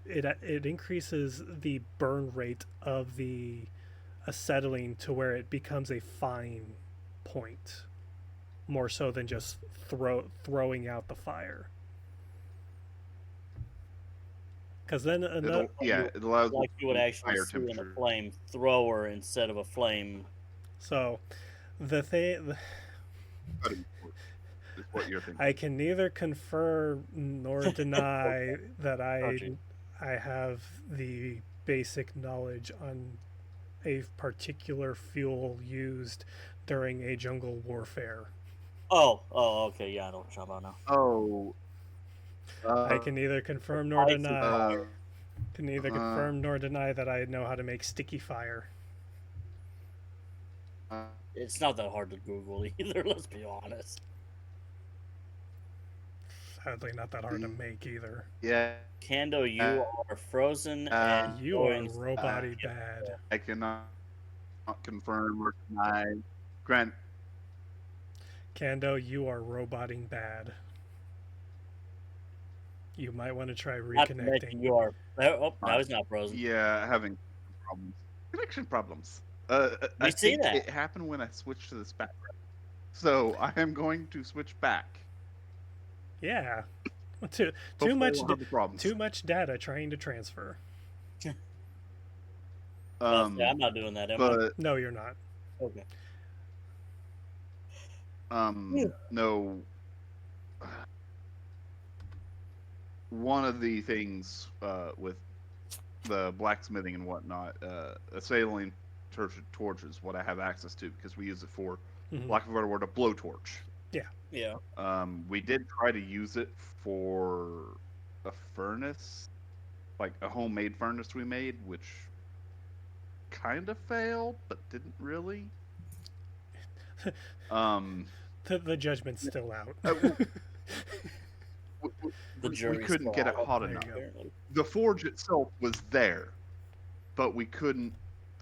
it increases the burn rate of the acetylene to where it becomes a fine point, more so than just throwing out the fire. Because then another, It allows Like you would actually higher see in a temperature. flame thrower instead of a flame. so the thing Is what you're thinking. I can neither confirm nor deny that Roger. I have the basic knowledge on a particular fuel used during a jungle warfare. Oh, okay, yeah, I know what you're talking about now. Oh. I can neither confirm nor Spicy deny. fire. Can neither confirm nor deny that I know how to make sticky fire. It's not that hard to Google either. Let's be honest. Sadly, not that hard to make either. Yeah. Kando, you are frozen and You are going. robot-y bad. I cannot confirm or deny. Grant, Kando, you are roboting bad. You might want to try Not to mention reconnecting. you are. Oh, now he's not frozen. yeah, having problems. Connection problems. We I see think that. it happened when I switched to this background. So I am going to switch back. Yeah. Too Hopefully much I won't have the problems. too much data trying to transfer. I'm not doing that, am I? But No, you're not. Okay. no. One of the things with the blacksmithing and whatnot, acetylene torch is what I have access to because we use it for, lack of a better word, a blowtorch. Yeah. We did try to use it for a furnace, like a homemade furnace we made, which kind of failed, but didn't really. The judgment's still out. The We jury's couldn't still get it out, hot There you enough. go. apparently. The forge itself was there, but we couldn't,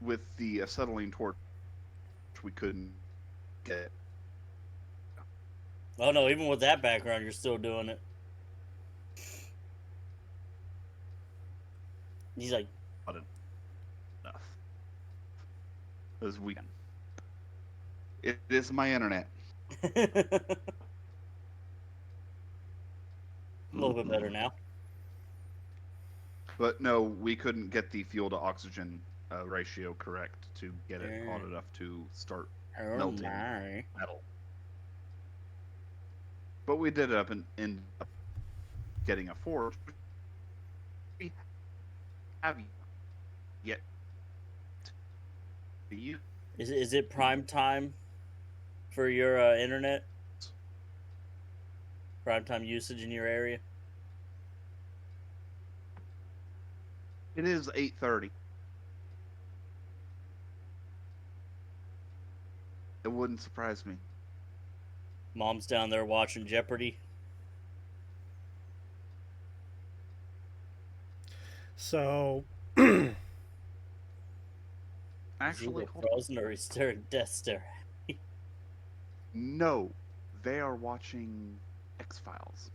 with the acetylene torch, we couldn't get it. Oh no! Even with that background, you're still doing it. He's like, hot enough. As we can. It is my internet. A little bit better now. But no, we couldn't get the fuel to oxygen ratio correct to get it hot enough to start Oh melting my. metal. But we did end up getting a forge. We have yet to use. Is it prime time for your internet? Prime time usage in your area? It is 8:30. It wouldn't surprise me. Mom's down there watching Jeopardy. So, Actually, He's either frozen or he's staring death stare. no, they are watching X-Files.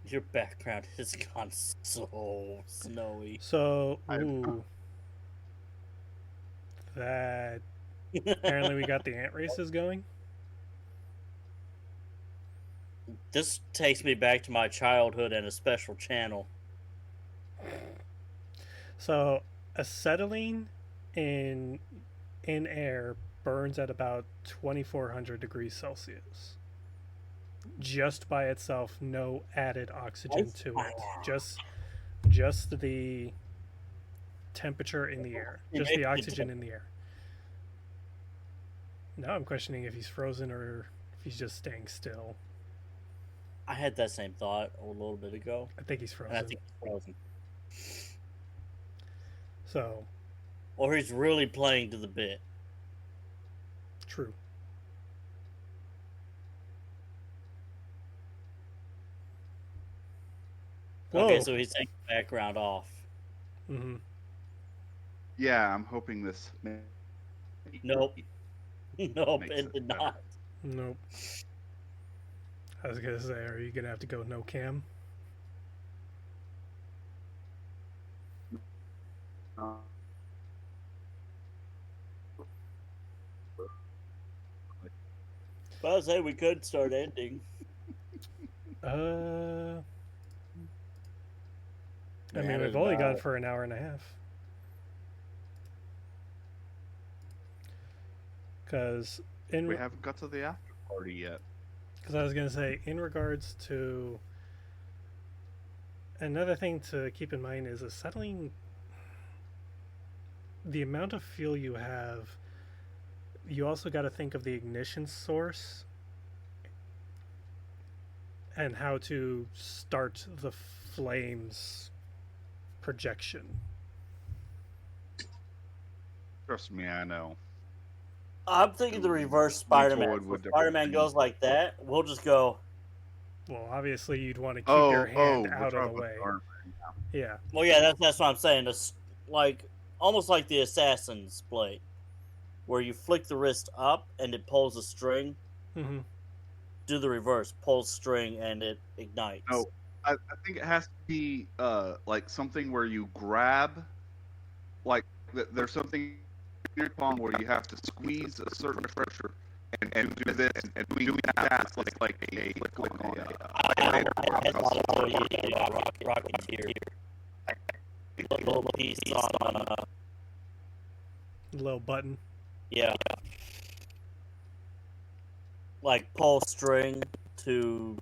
Your background has gone so snowy. so, ooh, that apparently we got the ant races going. This takes me back to my childhood and a special channel. So, acetylene in air burns at about 2,400 degrees Celsius. Just by itself, no added oxygen to it. Just the temperature in the air. Just the oxygen in the air. Now I'm questioning if he's frozen or if he's just staying still. I had that same thought a little bit ago. I think he's frozen. And I think he's frozen. So, or he's really playing to the bit. true. Okay, Whoa. so he's taking the background off. Mm-hmm. Yeah, I'm hoping this. Nope. Nope, Makes it it did better. not. Nope. I was gonna say, are you gonna have to go no cam? But I say we could start ending. I mean, Man, we've only gone for an hour and a half. Because We haven't got to the after party yet. Because I was going to say, in regards to another thing to keep in mind is acetylene. The amount of fuel you have, you also got to think of the ignition source and how to start the flames projection. Trust me, I know. I'm thinking the reverse Spider-Man. Would If definitely Spider-Man goes like that, we'll just go. Well, obviously, you'd want to keep your hand out of the way. Yeah. Well, yeah, that's what I'm saying. It's like almost like the Assassin's Blade, where you flick the wrist up and it pulls a string. Mm-hmm. Do the reverse, pulls string and it ignites. No, I think it has to be like something where you grab, like there's something in your palm where you have to squeeze a certain pressure and do this and doing that like a click on Rocketeer. Little piece on Little button. yeah. Like pull string to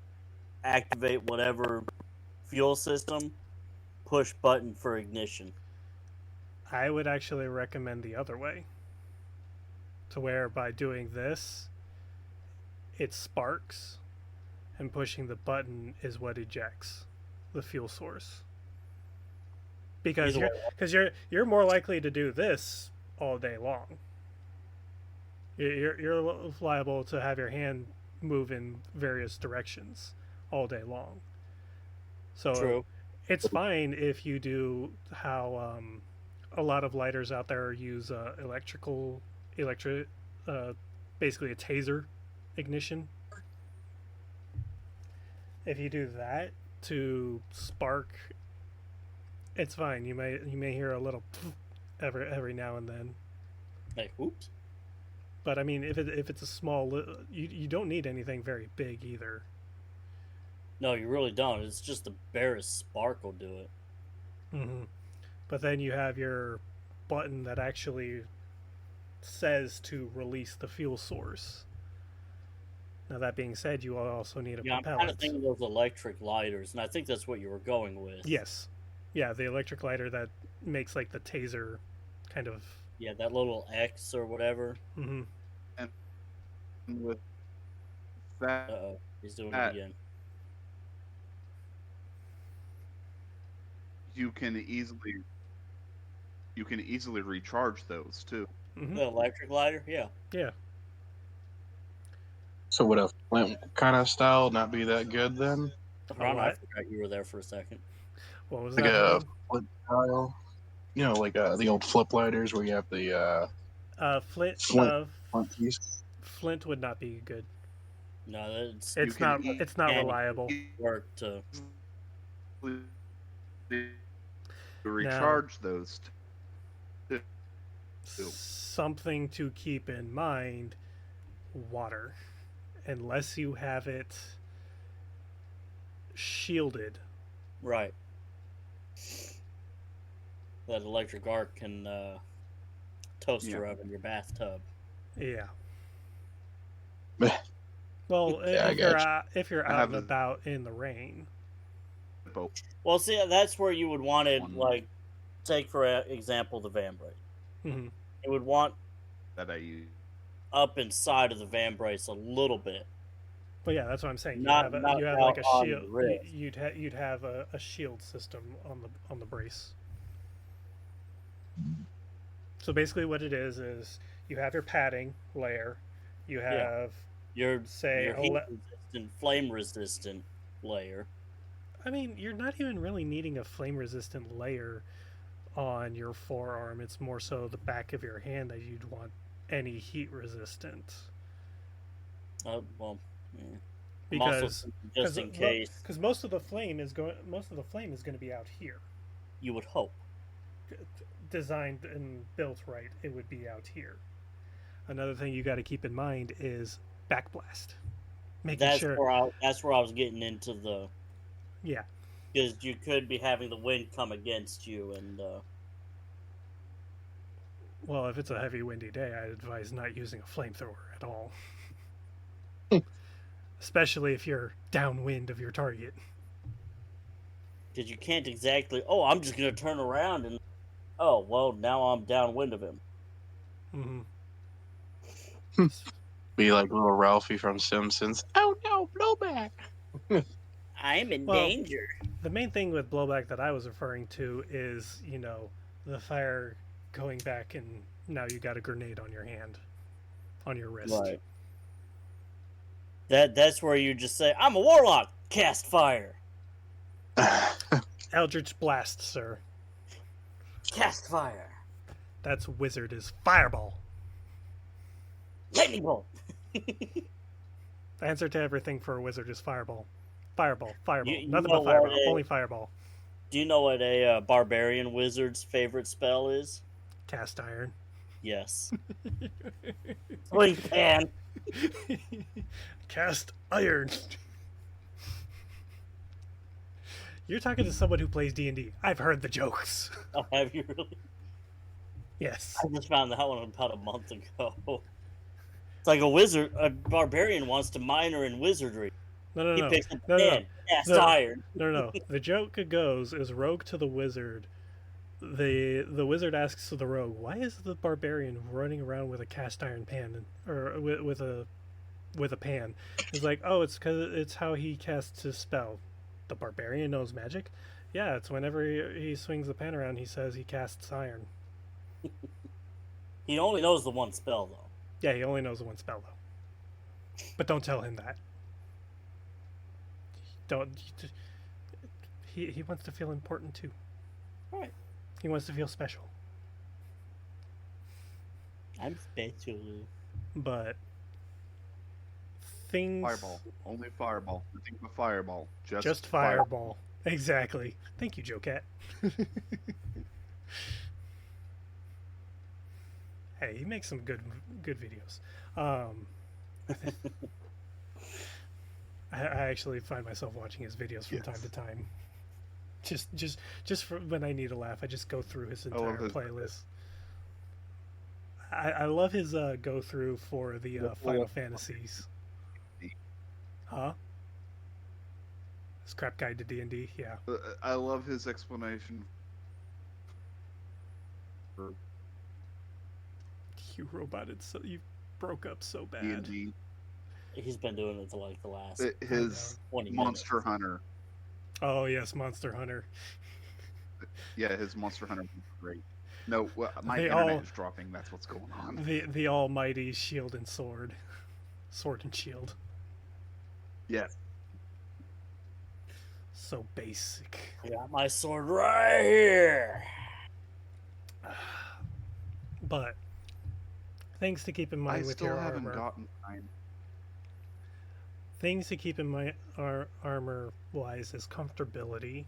activate whatever fuel system, push button for ignition. I would actually recommend the other way. To where by doing this, it sparks, and pushing the button is what ejects the fuel source. Because you're more likely to do this all day long. You're liable to have your hand move in various directions all day long. So True. It's fine if you do how a lot of lighters out there use basically a taser ignition. If you do that to spark, it's fine. You may hear a little every now and then. Like, oops. But I mean, if it's a small, you don't need anything very big either. No, you really don't. It's just the barest spark will do it. Mm-hmm. But then you have your button that actually says to release the fuel source. Now that being said, you also need a Yeah, I'm propellant. kind of thinking of those electric lighters, and I think that's what you were going with. Yes. Yeah, the electric lighter that makes like the taser kind of. Yeah, that little X or whatever. Mm-hmm. And with that, Uh-oh, he's doing it again. you can easily recharge those too. Mm-hmm. The electric lighter? Yeah. Yeah. So would a flint kind of style not be that good then? Ron, I what? forgot you were there for a second. What was Like that? a Ron? flint style? You know, like the old flip lighters where you have the Flint. flint piece. Flint would not be good. No, that's It's not. It's not reliable. work to. Recharge those too. Something to keep in mind: water, unless you have it shielded. Right. That electric arc can toaster up in your bathtub. Yeah. Meh. Well, Yeah, if you're out and about in the rain. Well, see, that's where you would want it, like, take for example the van brace. Mm-hmm. You would want that I use up inside of the van brace a little bit. But yeah, that's what I'm saying. You Not have like a on shield. the wrist. You'd have a shield system on the brace. So basically, what it is you have your padding layer. You have your say heat resistant, flame resistant layer. I mean, you're not even really needing a flame resistant layer on your forearm. It's more so the back of your hand that you'd want any heat resistant. Well, because just in case, because most of the flame is going to be out here. You would hope. Designed and built right, it would be out here. Another thing you got to keep in mind is backblast. That's where I was getting into the. Yeah. Because you could be having the wind come against you, and. Well, if it's a heavy, windy day, I'd advise not using a flamethrower at all. Especially if you're downwind of your target. Because you can't exactly. Oh, I'm just going to turn around and. Oh, well, now I'm downwind of him. Mm-hmm. Be like little Ralphie from Simpsons. Oh no, blowback! I'm in danger. The main thing with blowback that I was referring to is, the fire going back and now you got a grenade on your hand, on your wrist. Right. That's where you just say, I'm a warlock! Cast fire! Eldritch Blast, sir. Cast fire! That's wizard is fireball. Lightning bolt! The answer to everything for a wizard is fireball. Fireball. You Nothing but fireball. Only fireball. Do you know what a barbarian wizard's favorite spell is? Cast iron. Yes. Swing pan! Cast iron. You're talking to someone who plays D&D. I've heard the jokes. Oh, have you really? Yes. I just found that one about a month ago. It's like a barbarian wants to minor in wizardry. No. He picks up a pen, cast iron. No. The joke goes is rogue to the wizard. The wizard asks the rogue, "Why is the barbarian running around with a cast iron pan or with a pan?" He's like, "Oh, it's because it's how he casts his spell." The barbarian knows magic. Yeah, it's whenever he swings the pan around, he says he casts iron. He only knows the one spell, though. Yeah, he only knows the one spell, though. But don't tell him that. He wants to feel important, too. Right. He wants to feel special. I'm special. But things... Fireball. Only fireball. Nothing but fireball. Just fireball. Exactly. Thank you, Joe Cat. Hey, he makes some good videos. I actually find myself watching his videos from time to time. Just for when I need a laugh, I just go through his entire playlist. I love his go through for the Final Fantasies. Huh? Scrap Guide to D&D, yeah. I love his explanation. You roboted you broke up so bad. D&D. He's been doing it for like the last His 20 Monster minutes. Hunter. Oh yes, Monster Hunter. Yeah, his Monster Hunter was great. No, my internet is dropping. That's what's going on. The almighty shield and sword. Sword and shield. Yes. So basic. I got my sword right here. But things to keep in mind with your armor. I still haven't gotten mine. Things to keep in mind armor-wise is comfortability.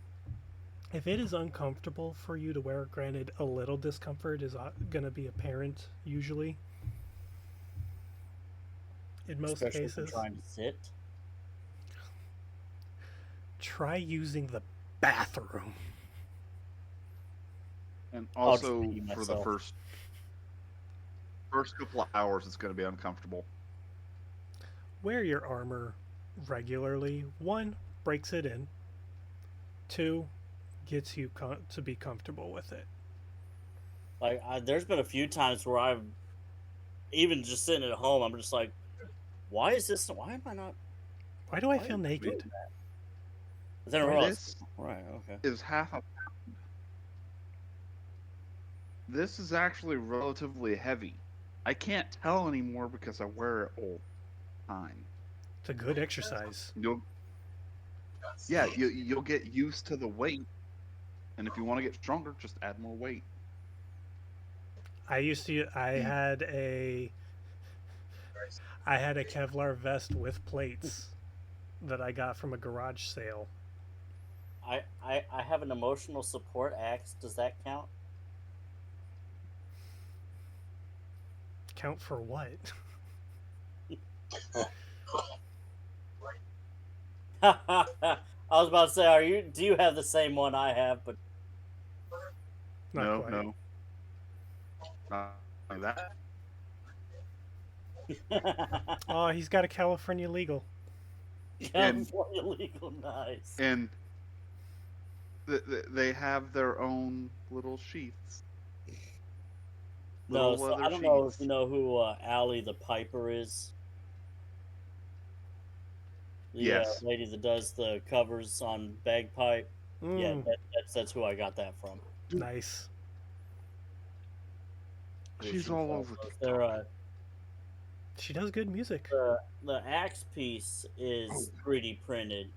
If it is uncomfortable for you to wear, granted, a little discomfort is going to be apparent usually. In most Especially cases. if you're trying to sit. Try using the bathroom. And also for the first couple of hours, it's going to be uncomfortable. Wear your armor regularly. 1, breaks it in. 2, gets you to be comfortable with it. Like, there's been a few times where I've, even just sitting at home, I'm just like, why am I not? Why do I feel naked? Then I realized, right, okay. Is half a pound. This is actually relatively heavy. I can't tell anymore because I wear it all the time. It's a good exercise. You'll get used to the weight, and if you want to get stronger, just add more weight. I had a Kevlar vest with plates that I got from a garage sale. I have an emotional support axe. Does that count? Count for what? I was about to say, do you have the same one I have? But no. Not like that. Oh, he's got a California legal. California legal, nice. And they have their own little sheaths. No, so I don't know if you know who Allie the Piper is. The lady that does the covers on Bagpipe. Yeah, that's who I got that from. Nice. She's all over TikTok. She does good music. The axe piece is 3D printed,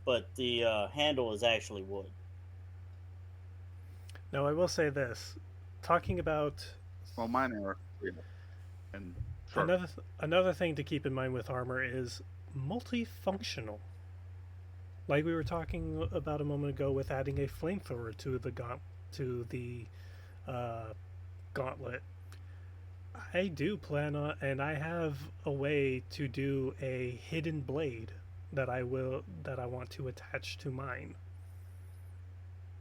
but the handle is actually wood. Now, I will say this. Talking about... Well, mine are 3D. And another thing to keep in mind with armor is multifunctional. Like we were talking about a moment ago with adding a flamethrower to the gauntlet. I do plan on, and I have a way to do a hidden blade that I want to attach to mine.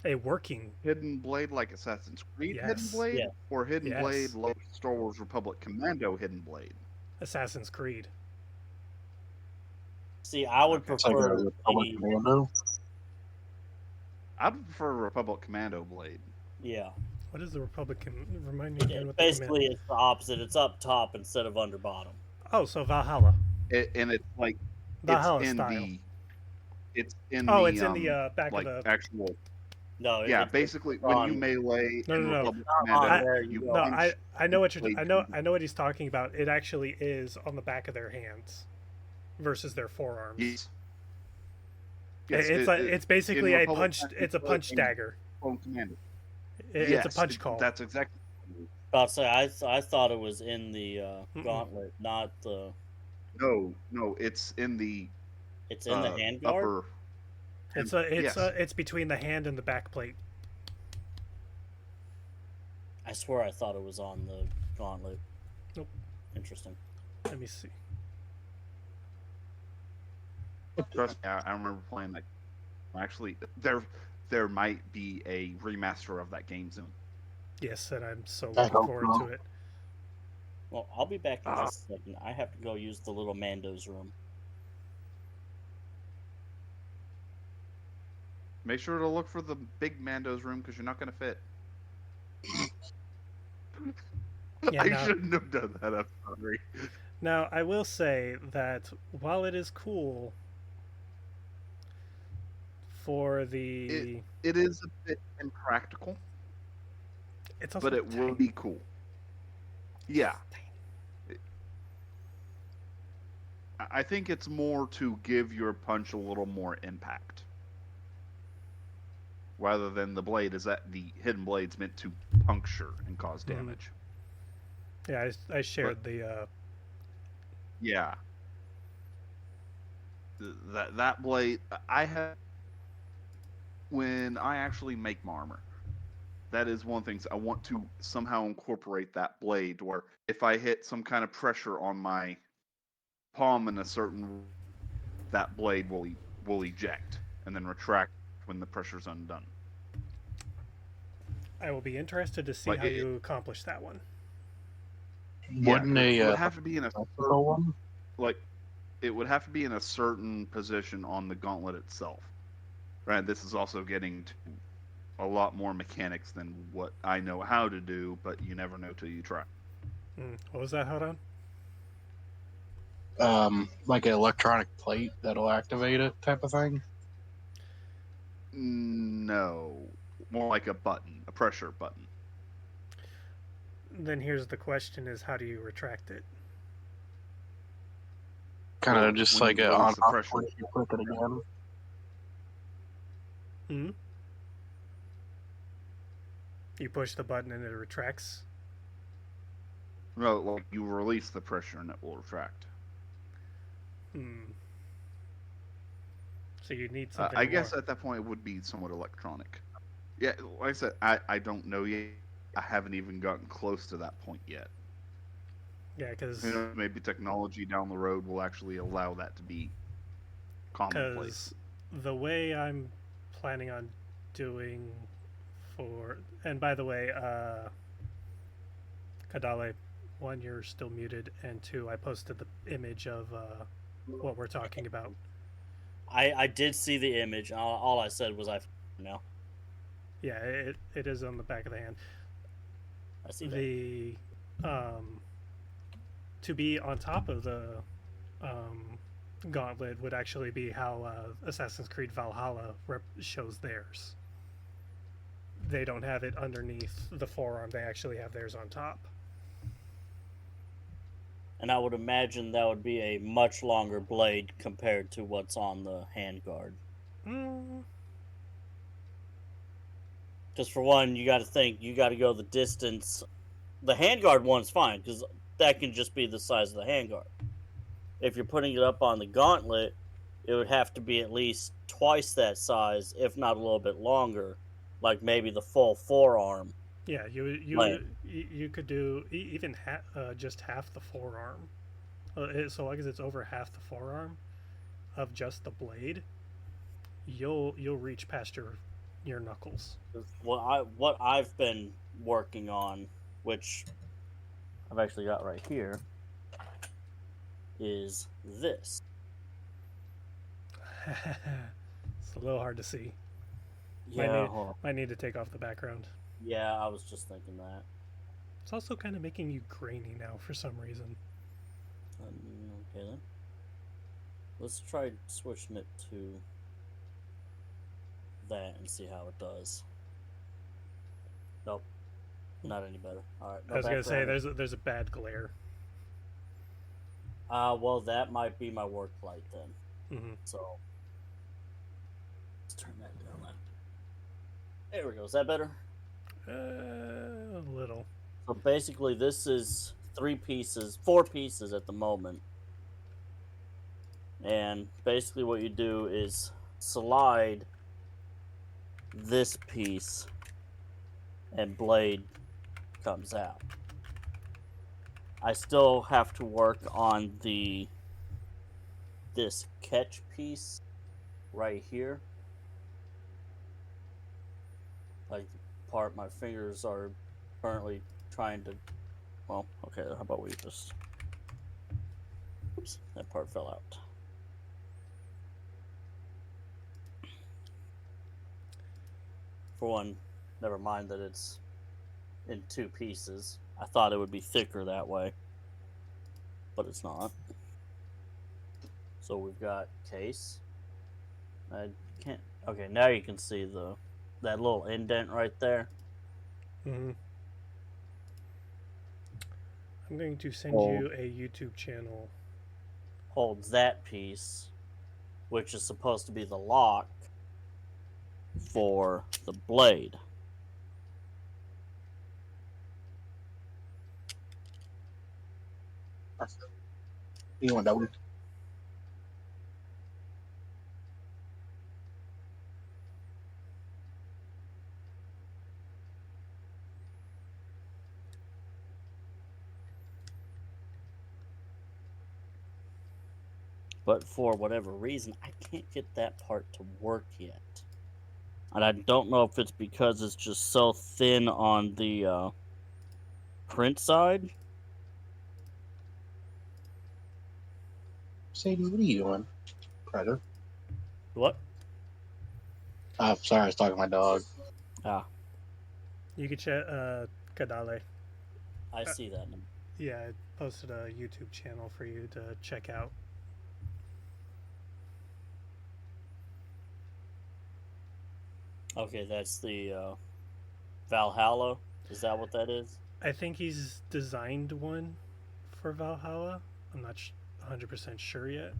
A working hidden blade like Assassin's Creed hidden blade, or hidden blade like Star Wars Republic Commando hidden blade. Assassin's Creed. See, I would prefer Republic Commando. I'd prefer a Republic Commando blade. Yeah. What is the Republican? Remind me again. What Basically, it's the opposite. It's up top instead of under bottom. Oh, so Valhalla. And it's like Valhalla it's in style. It's in it's in the back like of the actual. No. Yeah, basically when you melee in Republic Commando, I know what I know what he's talking about. It actually is on the back of their hands versus their forearms. Yes. It's basically a punch. It's a punch dagger. It's a punch call. That's exactly. I'll say I thought it was in the gauntlet, not the. No, it's in the. It's in the handguard. It's between the hand and the back plate. I swear I thought it was on the gauntlet. Nope. Interesting. Let me see. Trust me, I remember playing that. Actually, there might be a remaster of that game soon. Yes, and I'm so I looking hope forward so. to it. Well, I'll be back in just a second. I have to go use the little Mando's room. Make sure to look for the big Mando's room because you're not going to fit. Yeah, I no. shouldn't have done that. I'm sorry. Now, I will say that while it is cool for the... It is a bit impractical, It's also but it will be cool. Yeah. I think it's more to give your punch a little more impact. Rather than the blade is that the hidden blade's meant to puncture and cause damage. Yeah, I shared the... Yeah. That blade, I have... When I actually make my armor, that is one thing I want to somehow incorporate that blade where if I hit some kind of pressure on my palm in a certain, that blade will eject and then retract when the pressure's undone. I will be interested to see Like how you accomplish that one. Wouldn't it a would have to be in a technical one? like it would have to be in a certain position on the gauntlet itself. Right, this is also getting to a lot more mechanics than what I know how to do, but you never know till you try. What was that? Hold on. Like an electronic plate that'll activate it, type of thing. No, more like a button, a pressure button. Then here's the question: is how do you retract it? Kind of Well, just when like you a release on the off pressure. switch, you click it again. You push the button and it retracts? No, like you release the pressure and it will retract. So you need something I more. guess at that point it would be somewhat electronic. Yeah, like I said, I don't know yet. I haven't even gotten close to that point yet. Yeah, because maybe technology down the road will actually allow that to be commonplace. The way I'm planning on doing for... And by the way, Kadale, one, you're still muted, and two, I posted the image of what we're talking about. I did see the image. All I said was I know. Yeah, it is on the back of the hand. I see that. To be on top of the gauntlet would actually be how Assassin's Creed Valhalla shows theirs. They don't have it underneath the forearm, they actually have theirs on top. And I would imagine that would be a much longer blade compared to what's on the handguard. Just for one, you got to think, you got to go the distance. The handguard one's fine, because that can just be the size of the handguard. If you're putting it up on the gauntlet, it would have to be at least twice that size, if not a little bit longer, like maybe the full forearm. Yeah, you could do even just half the forearm. So long as it's over half the forearm of just the blade, you'll reach past your knuckles. What I've been working on, which I've actually got right here, is this. It's a little hard to see. Yeah, might need to take off the background. Yeah, I was just thinking that. It's also kind of making you grainy now for some reason. Okay then. Let's try switching it to that and see how it does. Nope. Not any better. Alright. I was going to say, there's a bad glare. Well, that might be my work light then. So, let's turn that down then. There we go. Is that better? A little. So basically, this is 4 pieces at the moment. And basically what you do is slide this piece and blade comes out. I still have to work on this catch piece right here. Like the part my fingers are currently trying to. Well, okay. How about we just? Oops, that part fell out. For one, never mind that it's in two pieces. I thought it would be thicker that way, but it's not. So we've got case. I can't. Okay, now you can see that little indent right there. Mm-hmm. I'm going to send Oh. you a YouTube channel. Holds that piece, which is supposed to be the lock for the blade. You want that one? But for whatever reason, I can't get that part to work yet. And I don't know if it's because it's just so thin on the print side. Sadie, what are you doing? Predator. What? Sorry, I was talking to my dog. Ah, You could check Kadale. I see that now. Yeah, I posted a YouTube channel for you to check out. Okay, that's the Valhalla. Is that what that is? I think he's designed one for Valhalla. I'm not 100% sure yet,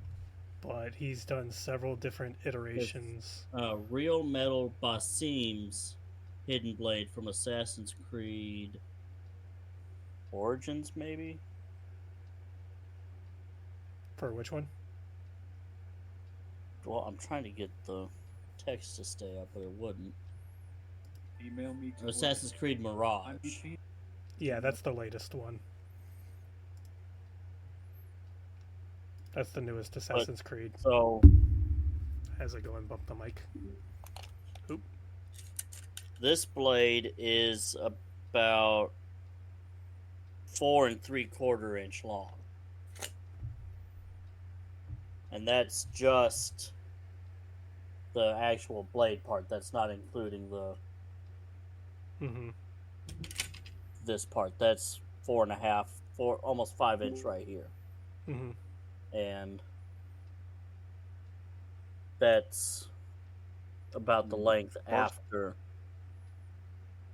but he's done several different iterations. Real Metal Basim's Hidden Blade from Assassin's Creed Origins, maybe? For which one? Well, I'm trying to get the text to stay up, but it wouldn't. Email me to Assassin's Creed Mirage. Yeah, that's the latest one. That's the newest Assassin's Creed. So, As I go and bump the mic. Oop. this blade is about 4 3/4 inch long. And that's just the actual blade part. That's not including Mm-hmm. this part. That's 4.5, almost 5 inch right here. Mm-hmm. And that's about the length after.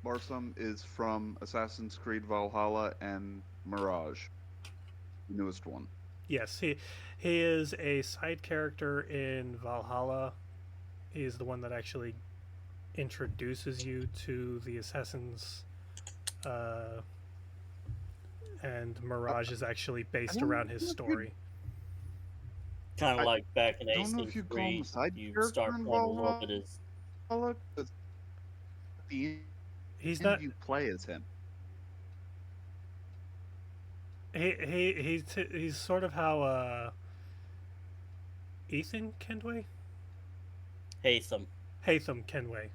Barsum is from Assassin's Creed Valhalla and Mirage, the newest one. Yes, he is a side character in Valhalla. He is the one that actually introduces you to the assassins, and Mirage is actually based around his story. Kind of like back in I don't Ace know if you call him a Creed, side you character start in playing a little bit as. Valhalla, 'cause at the He's end not. you play as him. He's sort of how Ethan Kenway, Hatham. Kenway.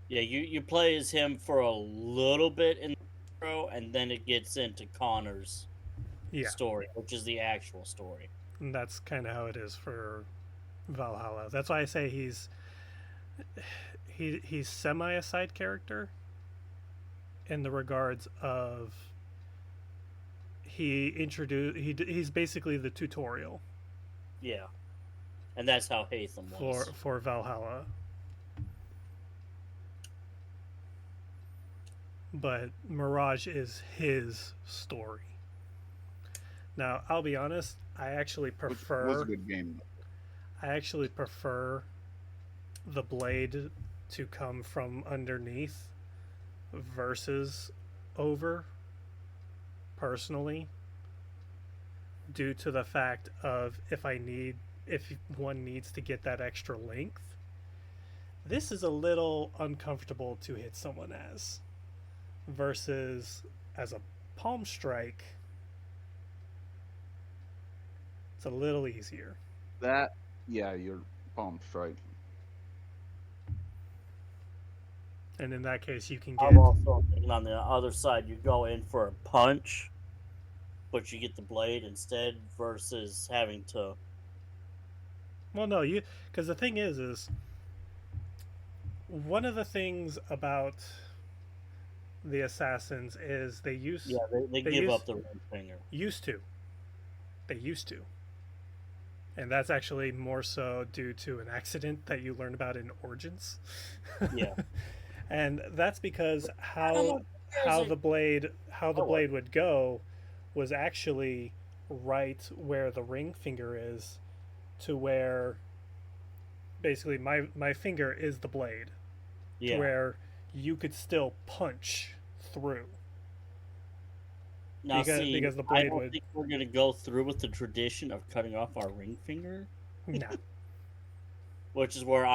Yeah, you play as him for a little bit in the intro, and then it gets into Connor's story, which is the actual story. And that's kind of how it is for Valhalla. That's why I say he's semi a side character in the regards of he's basically the tutorial. Yeah, and that's how Hatham was for Valhalla. But Mirage is his story. Now, I'll be honest, I actually prefer. Which was a good game. I actually prefer the blade to come from underneath versus over, personally, due to the fact of if one needs to get that extra length, this is a little uncomfortable to hit someone as, versus as a palm strike, It's a little easier. That, yeah, your palm strike. And in that case, you can I'm get. also thinking on the other side, you go in for a punch, but you get the blade instead versus having to. Well, no, because the thing is one of the things about the assassins is they give up the ring finger. Used to. They used to. And that's actually more so due to an accident that you learn about in Origins. Yeah. And that's because how the blade would go was actually right where the ring finger is, to where basically my finger is the blade. Yeah. To where you could still punch through. Now, because the I blade don't think we're going to go through with the tradition of cutting off our ring finger. No. Which is where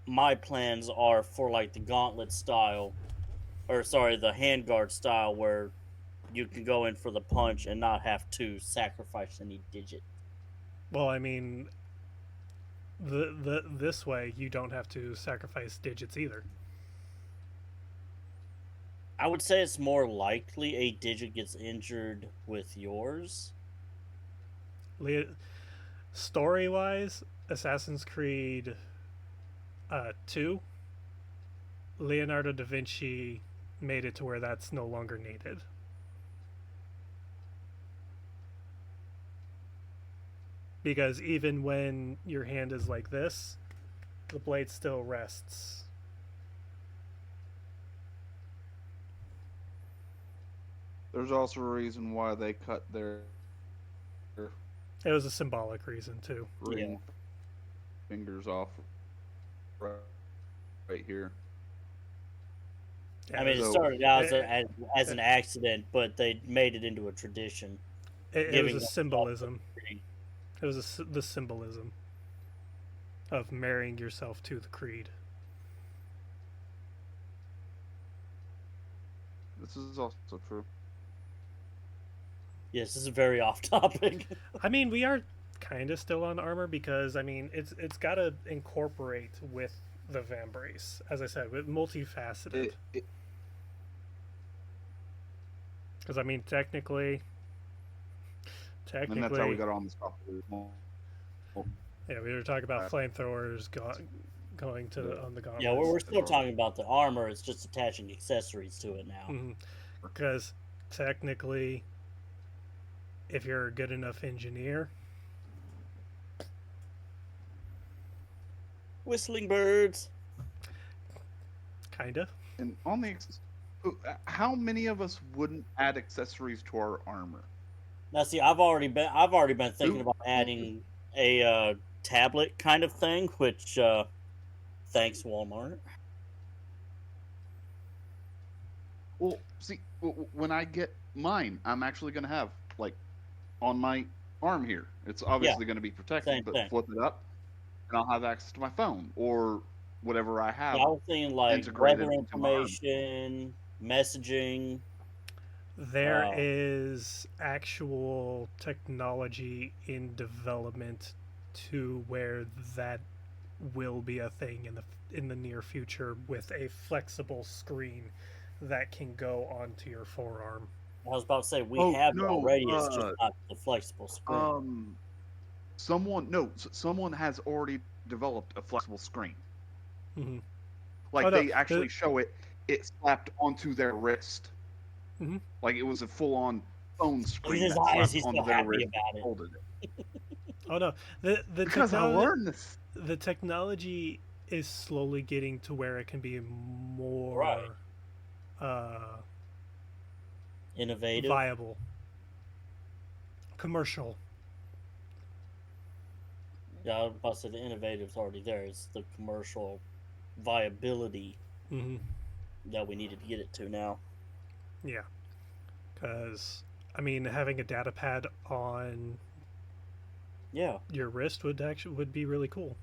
my plans are for like the gauntlet style, or sorry, the handguard style, where you can go in for the punch and not have to sacrifice any digit. Well, I mean, this way you don't have to sacrifice digits either. I would say it's more likely a digit gets injured with yours. Story-wise, Assassin's Creed 2, Leonardo da Vinci made it to where that's no longer needed. Because even when your hand is like this, the blade still rests. There's also a reason why they cut their It was a symbolic reason too. ring fingers off right here. I mean, it started out as an accident, but they made it into a tradition. It was a symbolism. It was the symbolism of marrying yourself to the creed. This is also true. Yes, this is very off topic. I mean, we are kind of still on armor because, I mean, it's got to incorporate with the Vambrace, as I said, with multifaceted. Because, I mean, technically... And that's how we got on this topic. Yeah, we were talking about flamethrowers going to on the gauntlets. Yeah, we're still talking about the armor. It's just attaching accessories to it now. Because technically, if you're a good enough engineer... Whistling birds. Kinda. And on the... How many of us wouldn't add accessories to our armor? Now, see, I've already been thinking about adding a tablet kind of thing, which thanks Walmart. Well, see, when I get mine, I'm actually going to have like on my arm here. It's obviously going to be protected, but flip it up, and I'll have access to my phone or whatever I have. Yeah, I was thinking like weather information, messaging. There is actual technology in development to where that will be a thing in the near future with a flexible screen that can go onto your forearm. I was about to say we have it already. It's just not the flexible screen. Someone has already developed a flexible screen. Mm-hmm. Like they actually show it slapped onto their wrist. Mm-hmm. Like it was a full-on phone screen. His eyes, he's so happy about it. Oh no, because I learned this. The technology is slowly getting to where it can be more innovative, viable, commercial. Yeah, I was about to say the innovative's already there. It's the commercial viability that we needed to get it to now. Yeah, because I mean, having a data pad on your wrist would be really cool.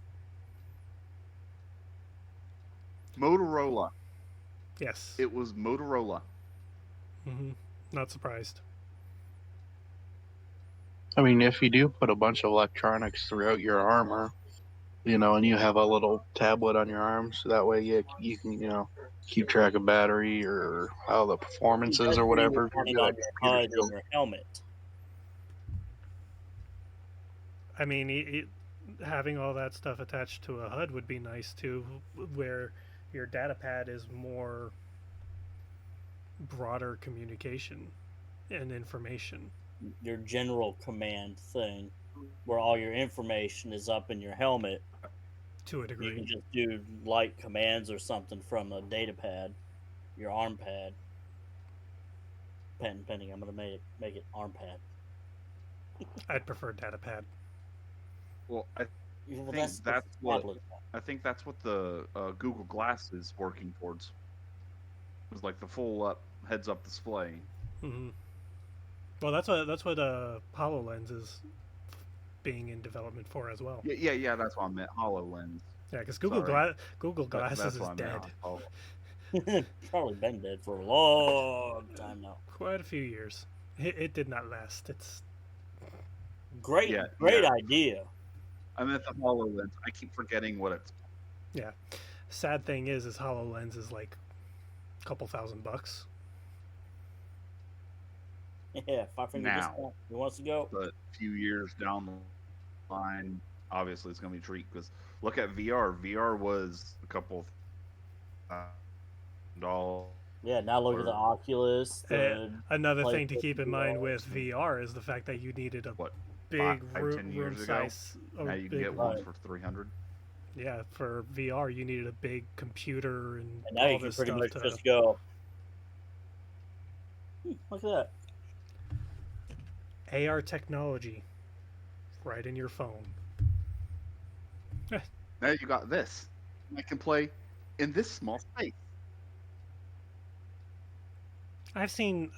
Motorola. Yes, it was Motorola. Not surprised. I mean, if you do put a bunch of electronics throughout your armor, and you have a little tablet on your arm, so that way you can, keep track of battery or how the performance is or You whatever. want it Yeah, on your computer HUD shield. and your helmet. I mean, having all that stuff attached to a HUD would be nice too, where your data pad is more broader communication and information. Your general command thing, where all your information is up in your helmet. To a You degree. can just do light commands or something from a data pad, your arm pad. Patent pending. I'm gonna make it arm pad. I'd prefer data pad. Well, I Well, think that's what tablet. the Google Glass is working towards. It's like the full up heads-up display. Mm-hmm. Well, that's what HoloLens is being in development for as well. Yeah. That's what I meant. HoloLens. Yeah, because Sorry. Google Glasses That's is what I dead. meant. Oh. Probably been dead for a long time now. Quite a few years. It did not last. It's Great Yeah. idea. I meant the HoloLens. I keep forgetting what it's. Yeah. Sad thing is HoloLens is like a couple $1,000. Yeah, 5-finger Now. discount. Who wants to go? But a few years down the line, obviously it's going to be a treat because look at VR. VR was a couple $1,000. Yeah, now look at the Oculus. Another thing to PlayStation keep in mind VR. with VR is the fact that you needed a What? big 10 years room ago? size. Or Now you can big, get one for $300. Yeah, for VR you needed a big computer and now all you can this pretty stuff much to. just go. Look at that. AR technology, right in your phone. Now you got this. I can play in this small space. I've seen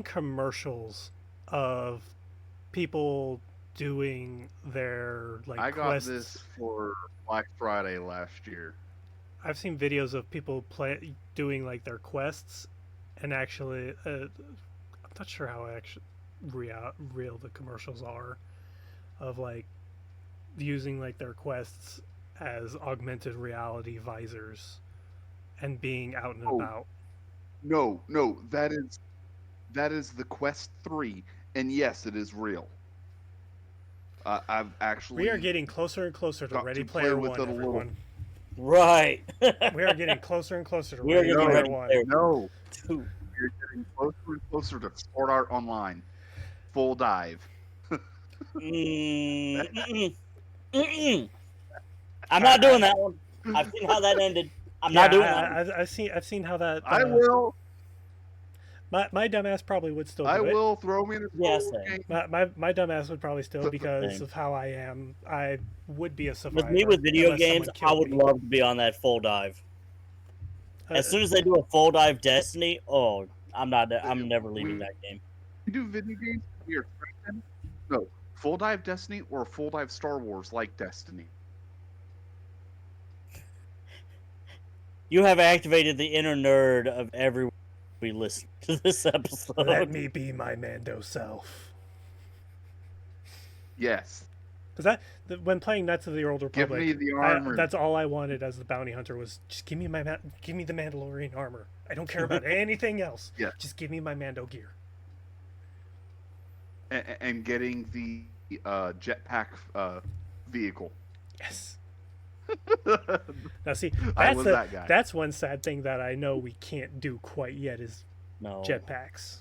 commercials of people doing their like I got quests. this for Black Friday last year. I've seen videos of people doing like their quests, and actually, I'm not sure how actually real the commercials are, of like using like their quests as augmented reality visors, and being out and about. No, that is the Quest 3, and yes, it is real. I've actually. We are getting closer and closer to got Ready to play Player with One, it a little. everyone. Right. We are getting closer and closer to We are Ready getting Player Ready One. Player No, 2. you're getting closer and closer to Sword Art Online. Full dive. I'm not doing that one. I've seen how that ended. I'm not doing that one. I've seen how that. I will. My dumbass probably would still do I it. will throw me in a Yes, game. My dumbass would probably still, because Same. of how I am. I would be a survivor. With me with video unless games, someone I killed would me. love to be on that full dive. As soon as they do a full dive Destiny, I'm never leaving that game. We do video games. We are friends. No, full dive Destiny or full dive Star Wars like Destiny. You have activated the inner nerd of everyone we listen to this episode. Let me be my Mando self. Yes. Because when playing Knights of the Old Republic, Give me the armor. that's all I wanted as the bounty hunter was just give me the Mandalorian armor. I don't care about anything else. Yeah. Just give me my Mando gear. And getting the jetpack vehicle. Yes. Now see, I was that guy. that's one sad thing that I know we can't do quite yet is No. jetpacks.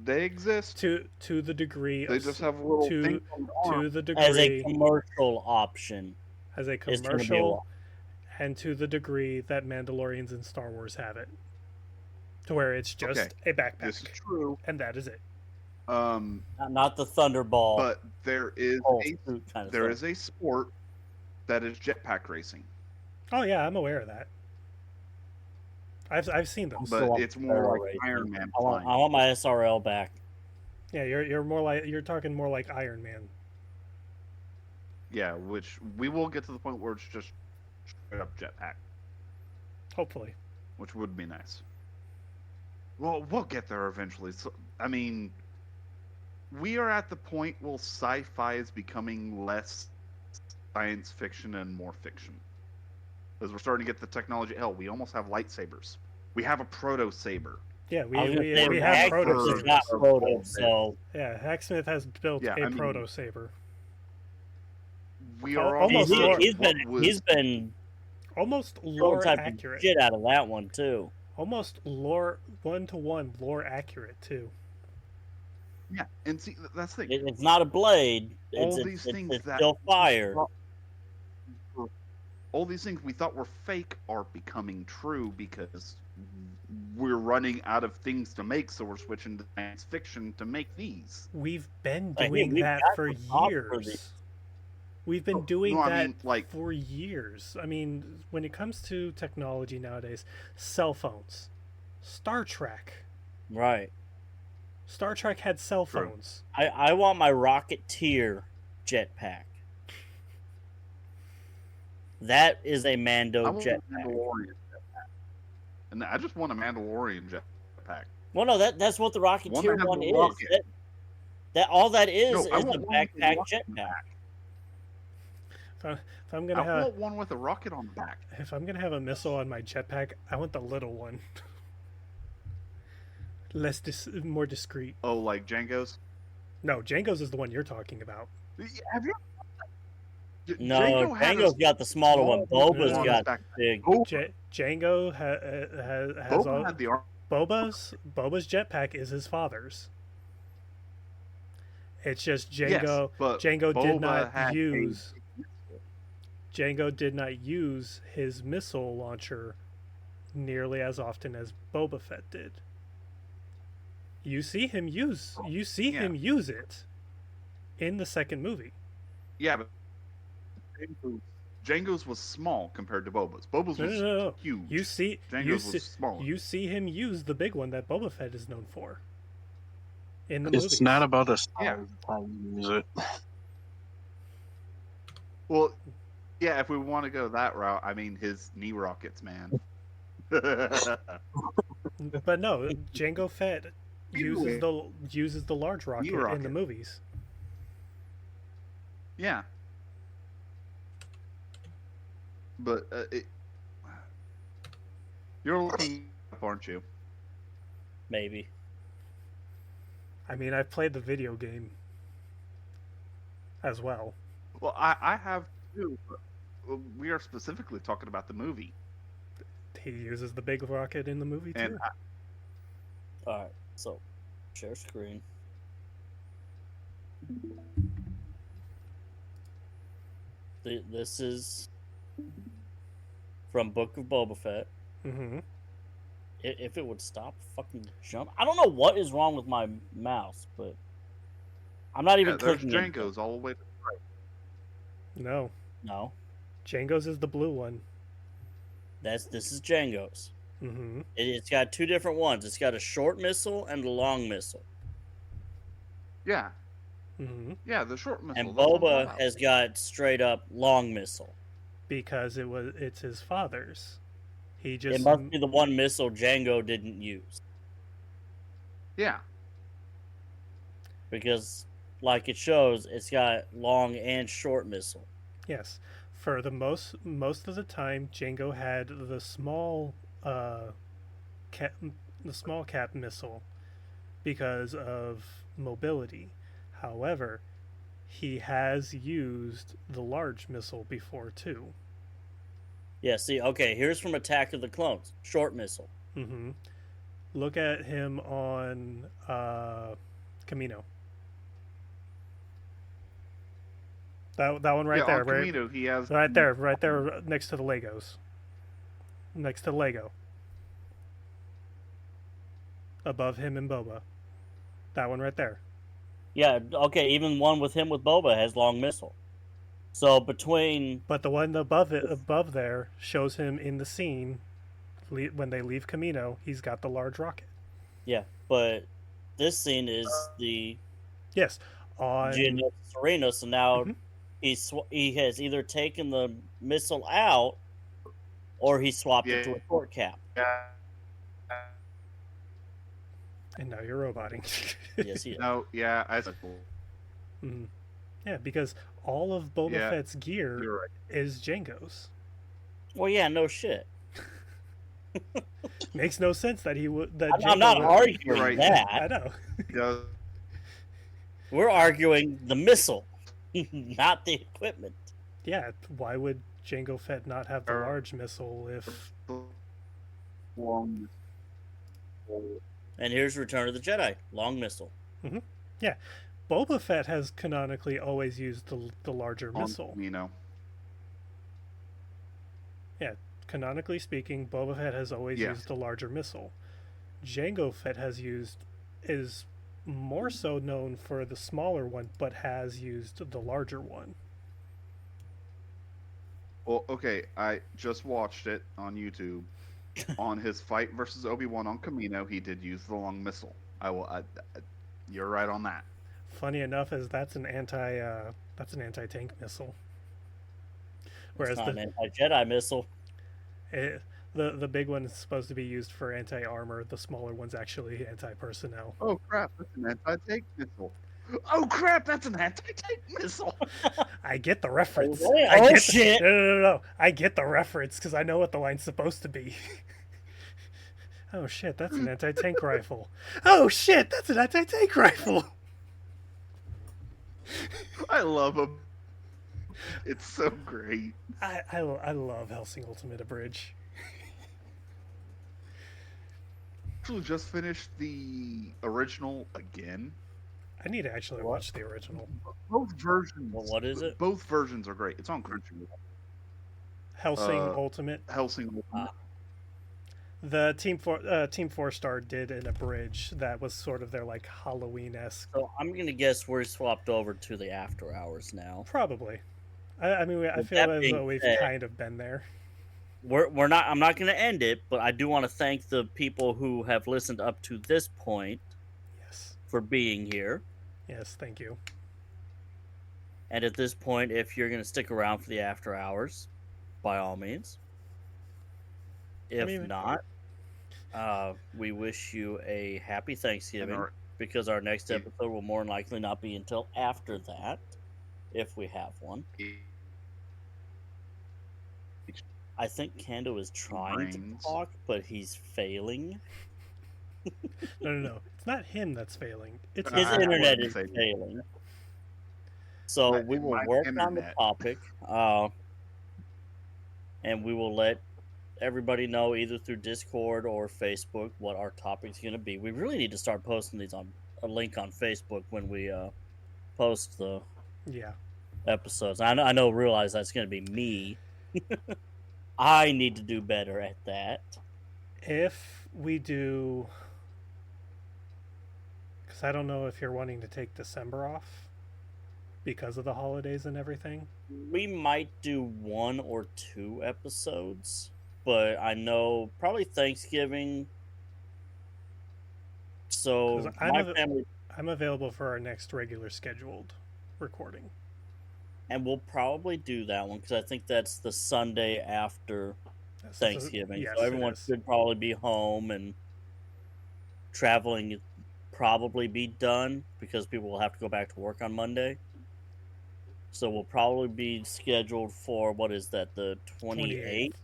They exist. To the degree They just have a little thing on the arm. to the As a degree commercial option. as a It's gonna be a commercial, lot. and to the degree that Mandalorians in Star Wars have it, to where it's just Okay, a backpack, This is true. and that is it. Not the Thunderball. But there is suit kind of there thing. is a sport that is jetpack racing, Oh yeah, I'm aware of that. I've seen those. but So it's more barrel like racing. Iron Man I flying. want my SRL back. Yeah, you're talking more like Iron Man. Yeah, which we will get to the point where it's just straight up jetpack, Hopefully. which would be nice. Well, we'll get there eventually. So, I mean, we are at the point where sci-fi is becoming less science fiction and more fiction. As we're starting to get the technology. Hell, we almost have lightsabers. We have a proto saber. Yeah, I was gonna say, we have Magnus proto is not sabers. proto, so Yeah, Hacksmith has built Yeah, a I mean, proto saber. We are Almost also lore- he's been Almost lore prototyping accurate. shit out of that one too. Almost lore 1-to-1 lore accurate too. Yeah, and see that's the thing. It's not a blade. All these things it's that still fire. All these things we thought were fake are becoming true because we're running out of things to make, so we're switching to science fiction to make these. We've been Like, doing we've that got for the top for years. We've been doing No, I that mean, like- for years. I mean, when it comes to technology nowadays, cell phones, Star Trek. Right. Star Trek had cell True. phones. I want my Rocketeer jetpack. That is a Mando I want a jetpack. Mandalorian jetpack. And I just want a Mandalorian jetpack. Well, no, that's what the One Rocketeer that has one a is. rocket. That all that is No, I the want one with a backpack rocket jetpack. If I'm I gonna have want one with a rocket on the back. if I'm gonna have a missile on my jetpack, I want the little one. More discreet. Oh, like Django's? No, Django's is the one you're talking about. Have you? No, Django had a Django's got the smaller one. small Boba's one got back- big. Django has Boba had the arm. Boba's jetpack is his father's. It's just Yes, Django. but Django Boba did not had use. Django did not use his missile launcher nearly as often as Boba Fett did. You see him use. You see Yeah. him use it in the second movie. Yeah, but Django's was small compared to Boba's. Boba's was No. huge. You see. Django's was smaller. You see him use the big one that Boba Fett is known for. In the It's movies. not about the size Yeah. of how you use it. Well, yeah, if we want to go that route, I mean, his knee rockets, man. But no, Jango Fett uses the large rocket in the rocket. movies. Yeah. But you're looking up, aren't you? Maybe. I mean, I've played the video game as well. Well, I have too. But we are specifically talking about the movie. He uses the big rocket in the movie too. And All right. So, share screen. This is from Book of Boba Fett. Mm-hmm. If it would stop fucking jump, I don't know what is wrong with my mouse, but I'm not even there's clicking. Django's all the way. No, No, Django's is the blue one. this is Django's. Mm-hmm. It's got two different ones. It's got a short missile and a long missile. Yeah, Mm-hmm. yeah, the short missile. And that's what I'm talking Boba about. has got straight up long missile. Because it's his father's. He It just must be the one missile Django didn't use. Yeah, Because, like it shows, it's got long and short missile. yes. For the most of the time, Django had the small cap missile because of mobility. However, he has used the large missile before too. Yeah, see, okay, here's from Attack of the Clones. Short missile. Mm-hmm. Look at him on Camino. That one right yeah, there, on right? Kamino, he has Right there, next to the Legos. Next to Lego. Above him and Boba. That one right there. Yeah, okay, even one with him with Boba has long missile. So between... But the one above there, shows him in the scene when they leave Camino. He's got the large rocket. Yeah, but this scene is the Yes, on Geonosis Serena, so now Mhm. he has either taken the missile out or he swapped it to a Yeah. short cap. Yeah. And now you're roboting. Yes, he is. No, yeah, I said Mhm. Yeah, because all of Boba Yeah, Fett's gear you're right. is Jango's. Well, yeah, no shit. Makes no sense that he would. That I'm not Jango would- arguing Right. that. I know. He does. We're arguing the missile, not the equipment. Yeah, why would Jango Fett not have the large missile if? Long. And here's Return of the Jedi, long missile. Yeah, Boba Fett has canonically always used the larger missile. You know. Yeah, canonically speaking, Boba Fett has always Yeah. used the larger missile. Jango Fett is more so known for the smaller one, but has used the larger one. Well, okay, I just watched it on YouTube. On his fight versus Obi-Wan on Kamino, he did use the long missile. You're right on that. Funny enough, as that's an anti-tank missile. It's Whereas not an anti-Jedi missile. the big one is supposed to be used for anti-armor. The smaller one's actually anti-personnel. Oh crap, that's an anti-tank missile. Oh crap, that's an anti-tank missile. I get the reference. Oh, I get shit. No. I get the reference because I know what the line's supposed to be. Oh shit, that's an anti-tank rifle. Oh shit, that's an anti-tank rifle. I love him. It's so great. I love Helsing Ultimate Abridge. Actually, just finished the original again. I need to actually watch the original. Both versions. Well, what is it? Both versions are great. It's on Crunchyroll. Helsing Ultimate. Helsing Ultimate. The Team 4-Star did an abridge that was sort of their like Halloween-esque. So I'm gonna guess we're swapped over to the After Hours now. Probably. I mean, I With feel that as being though we've said- kind of been there. We're not. I'm not gonna end it, but I do want to thank the people who have listened up to this point Yes. for being here. Yes, thank you. And at this point, if you're gonna stick around for the After Hours, by all means. If mean- not, we wish you a happy Thanksgiving, And our- because our next episode will more than likely not be until after that, if we have one. I think Kando is trying to Brains. talk, but he's failing. No. It's not him that's failing. It's His I internet wouldn't is say- failing. So My- we will my work on the internet. topic, and we will let everybody know either through Discord or Facebook what our topic's going to be. We really need to start posting these on a link on Facebook when we post the Yeah. episodes. I know, realize that's going to be me. I need to do better at that. If we do, because I don't know if you're wanting to take December off because of the holidays and everything. We might do 1 or 2 episodes, but I know probably Thanksgiving. So 'Cause I'm my av- family, I'm available for our next regular scheduled recording. and we'll probably do that one because I think that's the Sunday after Yes, Thanksgiving. yes, So it everyone is. should probably be home, and traveling probably be done because people will have to go back to work on Monday. So we'll probably be scheduled for, what is that, the 28th?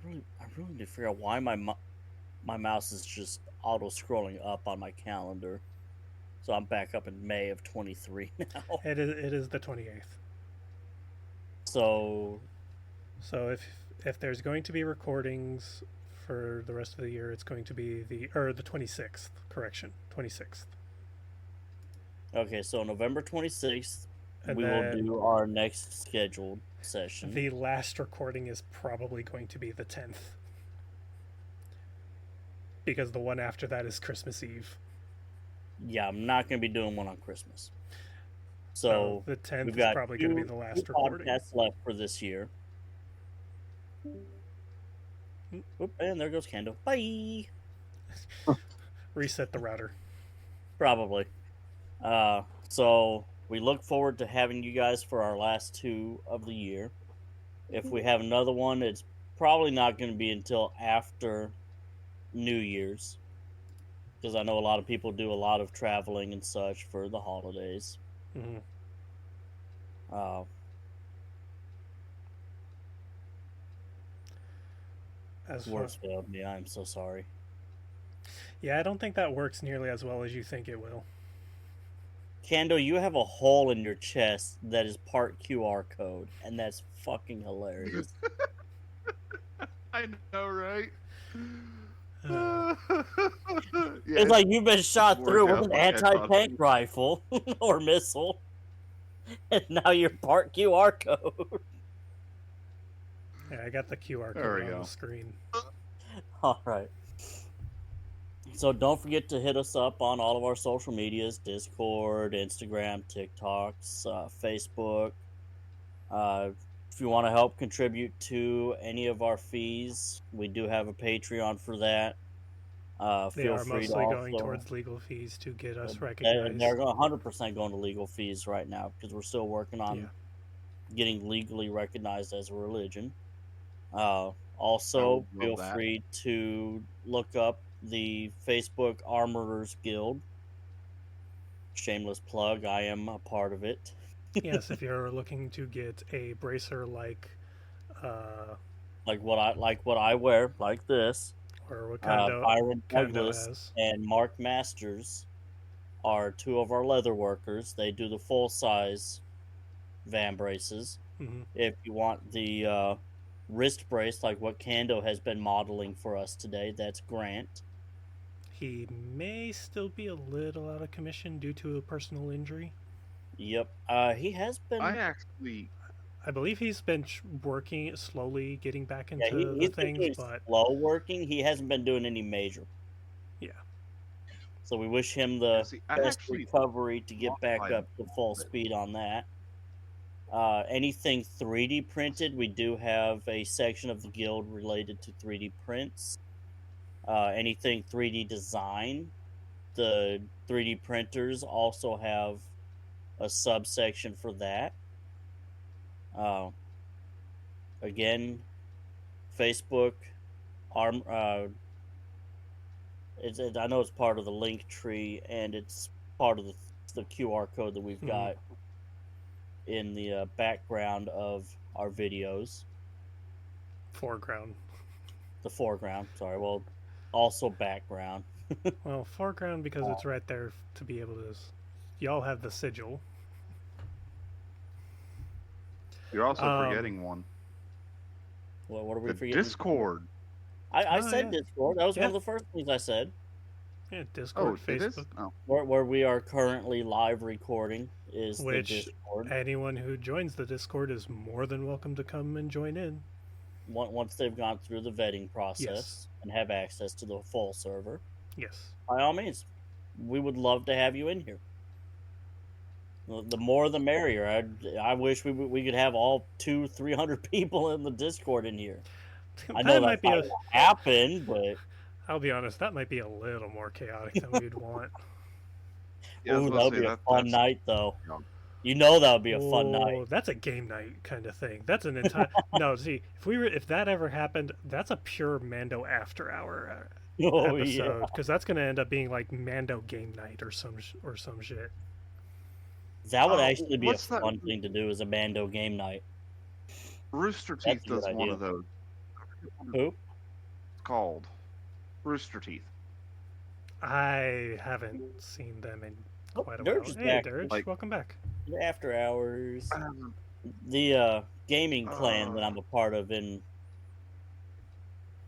I really need to figure out why my mouse is just auto scrolling up on my calendar. So I'm back up in May of 23 now. It is the 28th. So So if there's going to be recordings for the rest of the year, it's going to be the 26th. Correction, 26th. okay, so November 26th, And we will then do our next scheduled session. the last recording is probably going to be the 10th. Because the one after that is Christmas Eve. Yeah, I'm not going to be doing one on Christmas. So So the 10th we've is got probably going to be the last two recording. podcasts left for this year. Oop, and there goes Kando. Bye. Reset the router. Probably. So we look forward to having you guys for our last 2 of the year. If we have another one, it's probably not going to be until after New Year's, because I know a lot of people do a lot of traveling and such for the holidays. Mm-hmm. As far, Words failed me. I'm so sorry. yeah, I don't think that works nearly as well as you think it will. Kando, you have a hole in your chest that is part QR code, and that's fucking hilarious. I know, right? Uh, Yeah, It's like you've been shot work through out with an like I thought. anti-tank rifle or missile, and now you're part QR code. yeah, I got the QR There code we on go. the screen. All right. So don't forget to hit us up on all of our social medias: Discord, Instagram, TikToks, Facebook. If you want to help contribute to any of our fees, we do have a Patreon for that. They Feel are free to mostly going also. towards legal fees to get us They're recognized. 100% going to legal fees right now because we're still working on Yeah. getting legally recognized as a religion. I Also, would feel love that. free to look up the Facebook Armorers Guild. Shameless plug, I am a part of it. Yes, if you're looking to get a bracer like Like what I wear, like this. or what Byron Kando Douglas has. and Mark Masters are two of our leather workers. They do the full size van braces. Mm-hmm. If you want the wrist brace, like what Kando has been modeling for us today, that's Grant. He may still be a little out of commission due to a personal injury. Yep. He has been. I actually, I believe he's been working slowly, getting back into he's the been things, doing but slow working. He hasn't been doing any major. yeah. So we wish him the see, I best actually recovery to get back modified up to full it. speed on that. Anything 3D printed, we do have a section of the guild related to 3D prints. Anything 3D design, the 3D printers also have a subsection for that. Again, Facebook, I know it's part of the link tree, and it's part of the QR code that we've got in the background of our videos. Foreground. The foreground, sorry. Well, also background. Well, foreground because it's right there to be able to. Y'all have the sigil. You're also forgetting one. Well, what are we The forgetting? Discord. I said yeah. Discord. That was one of the first things I said. Yeah, Discord, Oh, it is? Facebook. Oh. Where we are currently live recording is Which the Discord. anyone who joins the Discord is more than welcome to come and join in. Once they've gone through the vetting process and have access to the full server, yes, by all means, we would love to have you in here. The more the merrier. I wish we could have all 200-300 people in the Discord in here. I know that might happen, but I'll be honest, that might be a little more chaotic than we'd want. Yeah, ooh, that would be a fun night, though. You know that would be a fun night. That's a game night kind of thing. That's an entire no. See, if that ever happened, that's a pure Mando after hour episode because that's going to end up being like Mando game night or some shit. That would actually be a fun thing to do as a Mando game night. Rooster Teeth does one of those. Who? It's called Rooster Teeth. I haven't seen them in quite a while. Dirge is Hey, back. Dirge, welcome back. After hours. The gaming clan that I'm a part of in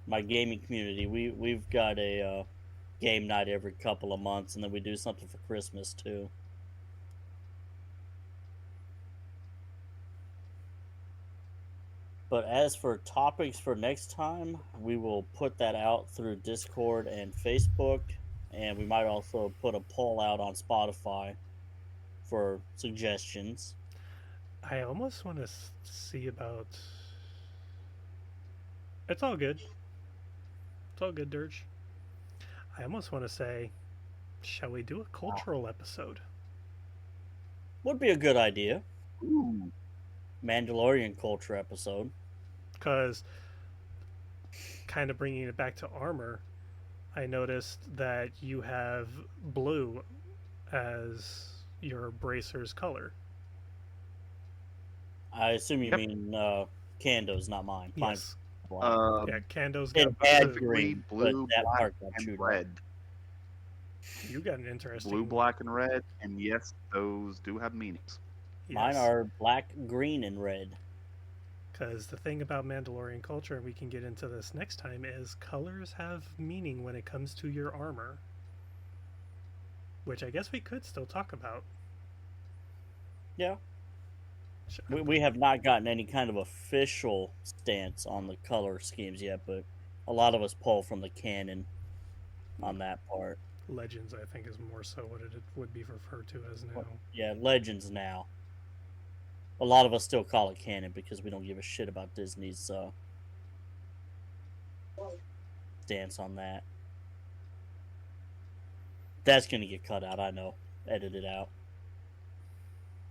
my gaming community, we've got a game night every couple of months, and then we do something for Christmas too. But as for topics for next time, we will put that out through Discord and Facebook, and we might also put a poll out on Spotify for suggestions. I almost want to see about. It's all good. It's all good, Dirge. I almost want to say, shall we do a cultural episode? Would be a good idea. Ooh. Mandalorian culture episode. Because, kind of bringing it back to armor, I noticed that you have blue as your bracer's color. I assume you Yep. mean Kando's, not mine. Mine's Yes. black. Yeah, Kando's It got had blue. Specifically green, but blue, that black, part got and chewed red. You got an Blue, interesting. black, and red, and yes, those do have meanings. Mine Yes. are black, green, and red. Because the thing about Mandalorian culture, and we can get into this next time, is colors have meaning when it comes to your armor. Which I guess we could still talk about. Yeah. Sure. We have not gotten any kind of official stance on the color schemes yet, but a lot of us pull from the canon on that part. Legends, I think, is more so what it would be referred to as now. Yeah, Legends now. A lot of us still call it canon because we don't give a shit about Disney's stance on that. That's gonna get cut out, I know. Edit it out.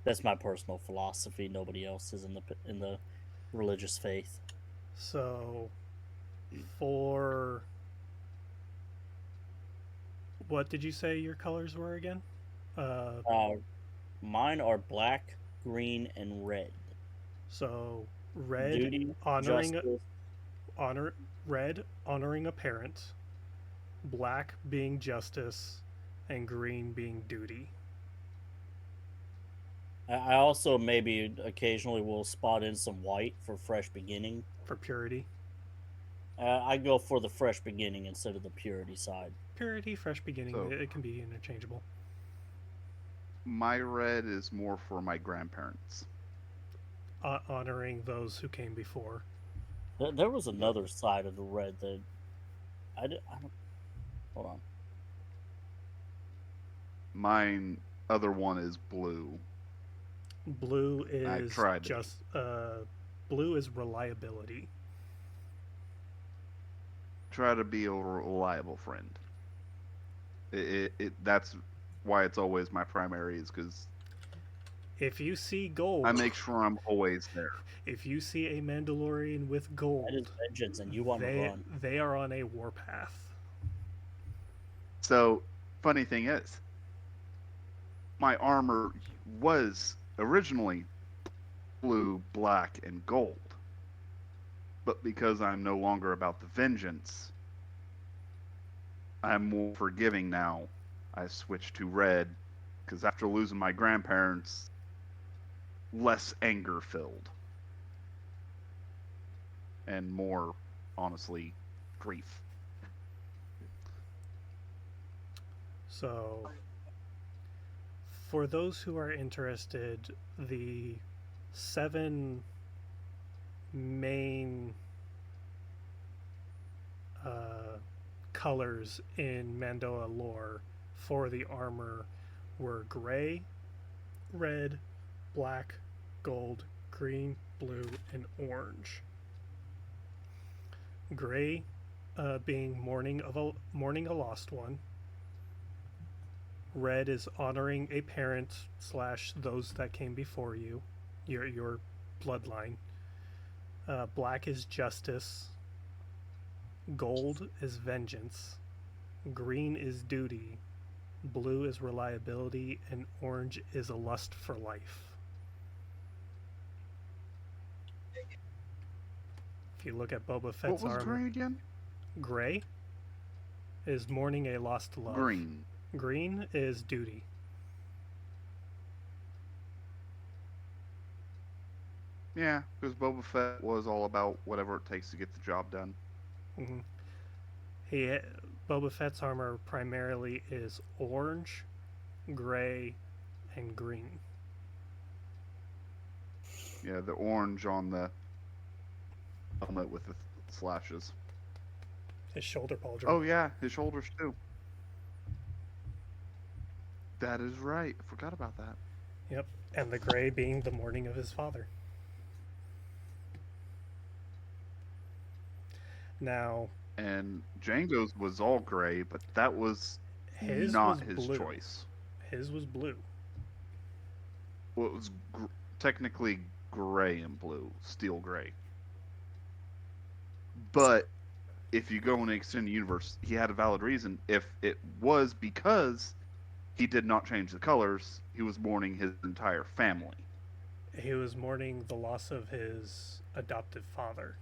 That's my personal philosophy. Nobody else is in the religious faith. So, for what did you say your colors were again? Mine are black, green, and red. So red Duty, honoring justice. red honoring a parent, black being justice, and green being duty. I also maybe occasionally will spot in some white for fresh beginning. For purity. I go for the fresh beginning instead of the purity side. Purity, fresh beginning, So- it can be interchangeable. My red is more for my grandparents. Honoring those who came before. There was another side of the red that I don't. Hold on. Mine other one is blue. Blue I is tried it. just blue is reliability. Try to be a reliable friend. That's why it's always my primary, is because If you see gold, I make sure I'm always there. if you see a Mandalorian with gold, That is vengeance, and you want to run. they are on a warpath. So, funny thing is, my armor was originally blue, black, and gold. But because I'm no longer about the vengeance, I'm more forgiving now. I switched to red, because after losing my grandparents, less anger filled. And more, honestly, grief. So, for those who are interested, the 7 main colors in Mandalore for the armor were gray, red, black, gold, green, blue, and orange. Gray being mourning a lost one. Red is honoring a parent / those that came before you, your bloodline. Black is justice. Gold is vengeance. Green is duty. Blue is reliability, and orange is a lust for life. If you look at Boba Fett's What was armor, gray again? gray is mourning a lost love. Green. Green is duty. Yeah, because Boba Fett was all about whatever it takes to get the job done. Mm-hmm. Boba Fett's armor primarily is orange, gray, and green. Yeah, the orange on the helmet with the slashes. His shoulder pauldron. Oh yeah, his shoulders too. That is right. I forgot about that. Yep, and the gray being the mourning of his father. Now, And Django's was all gray, but that was his not was his blue. choice. His was blue. Well, it was technically gray and blue, steel gray. But if you go in the extended universe, he had a valid reason. If it was because he did not change the colors, he was mourning his entire family. He was mourning the loss of his adoptive father,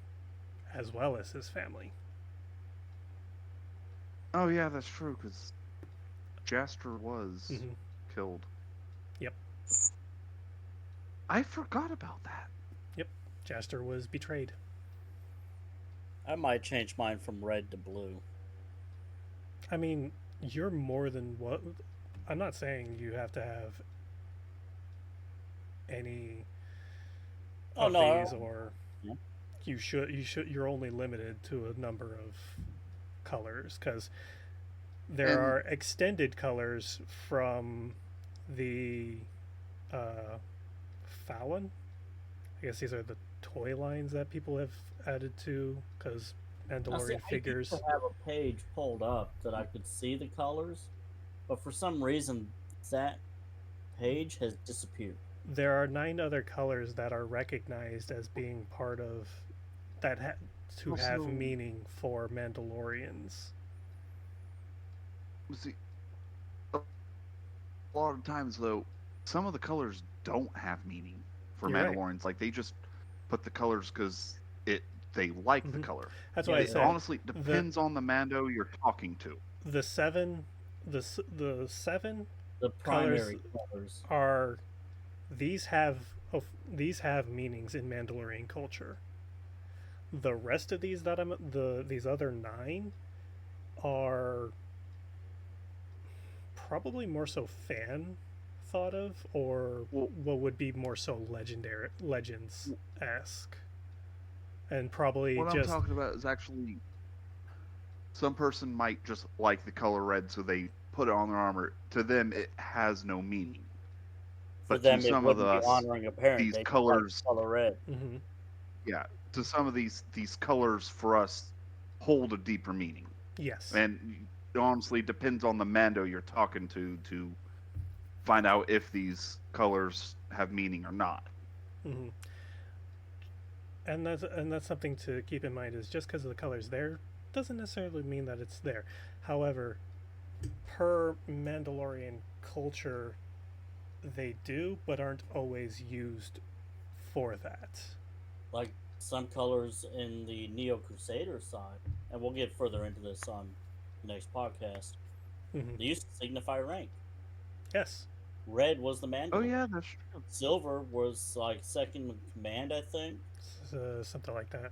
as well as his family. Oh yeah, that's true, because Jaster was Mhm. killed. Yep. I forgot about that. Jaster was betrayed. I might change mine from red to blue. I mean, you're more than what. I'm not saying you have to have any Oh of no, these, or Yeah. you're only limited to a number of colors, because there And- are extended colors from the Fallon. I guess these are the toy lines that people have added to, because Mandalorian figures. I used to have a page pulled up that I could see the colors, but for some reason that page has disappeared. There are 9 other colors that are recognized as being part of that to have Also- meaning for Mandalorians. See, a lot of times though, some of the colors don't have meaning for You're right. Mandalorians. Like they just put the colors because they like the Mhm. color. That's why I It said honestly depends on the Mando you're talking to. the 7 the 7 The primary colors. are these have meanings in Mandalorian culture. The rest of these that these other 9 are probably more so fan thought of, or what would be more so legends esque, and probably What just I'm talking about is actually some person might just like the color red, so they put it on their armor. To them, it has no meaning. For But them, to it some of wouldn't be us, honoring a parent. these They just colors, like color red. mm-hmm. yeah, to some of these colors for us hold a deeper meaning. Yes. And it honestly depends on the Mando you're talking to find out if these colors have meaning or not. Mm-hmm. And that's something to keep in mind, is just because the color's there doesn't necessarily mean that it's there. However, per Mandalorian culture, they do, but aren't always used for that. Like some colors in the Neo Crusader side, and we'll get further into this on the next podcast. Mm-hmm. They used to signify rank. Yes. Red was the Mandalore. Oh yeah, that's true. Silver was like second in command, I think. Something like that.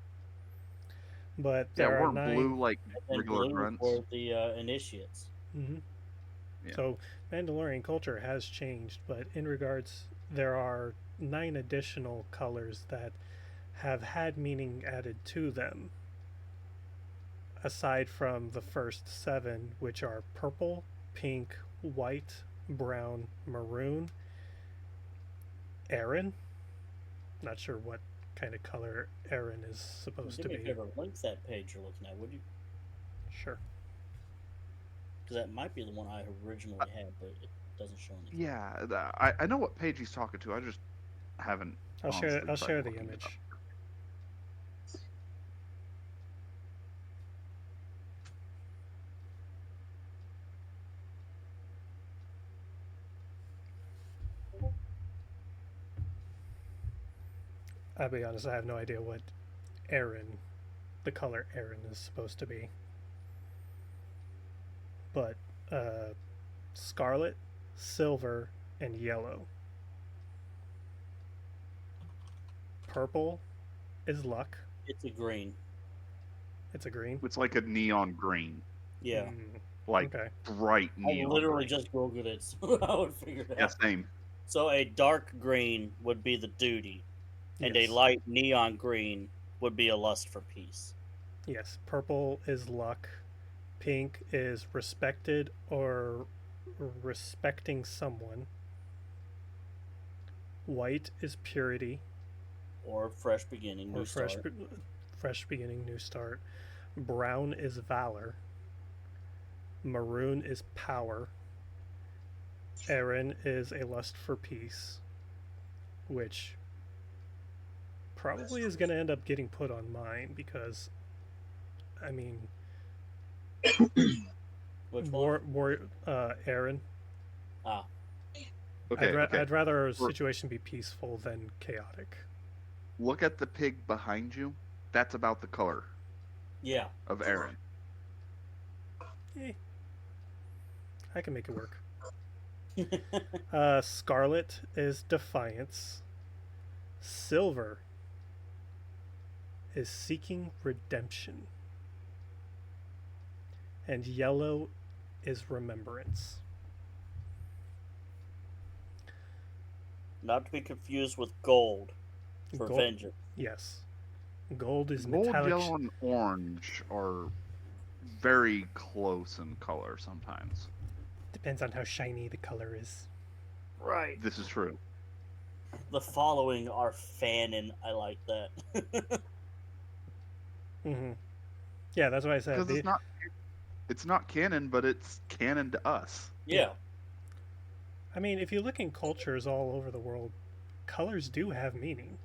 But Yeah, there are weren't 9. blue like And regular blue grunts? were the initiates. Mm-hmm. Yeah. So Mandalorian culture has changed, but in regards, there are 9 additional colors that have had meaning added to them, aside from the first 7, which are purple, pink, white, brown, maroon, Aaron. Not sure what kind of color Aaron is supposed Do to me a be. favor, link that page you're looking at, would you? Sure. Because that might be the one I originally had, but it doesn't show anything. Yeah, I know what page he's talking to. I just haven't. I'll share honestly tried the looking it image. up. I'll be honest, I have no idea what Aaron, the color Aaron, is supposed to be. But scarlet, silver, and yellow. Purple is luck. It's a green. It's a green. It's like a neon green, Yeah. like Okay. bright I neon. literally green. just Googled it, so I would figure it Yeah, out. same. So a dark green would be the duty, and Yes. a light neon green would be a lust for peace. Yes. Purple is luck. Pink is respected or respecting someone. White is purity Or fresh beginning, new or start. fresh beginning, new start. Brown is valor. Maroon is power. Aaron is a lust for peace, which probably is going to end up getting put on mine, because I mean, Which one? Aaron. Ah, Okay, okay. I'd rather our For- situation be peaceful than chaotic. Look at the pig behind you. That's about the color yeah. of Aaron. Eh, I can make it work. Scarlet is defiance. Silver is seeking redemption. And yellow is remembrance. Not to be confused with gold for Gold, vengeance. yes. Gold is Gold, metallic. yellow, and orange are very close in color sometimes. Depends on how shiny the color is. Right. This is true. The following are fanon. I like that. Mm-hmm. Yeah, that's what I said. Because it's not canon, but it's canon to us. Yeah. I mean, if you look in cultures all over the world, colors do have meaning.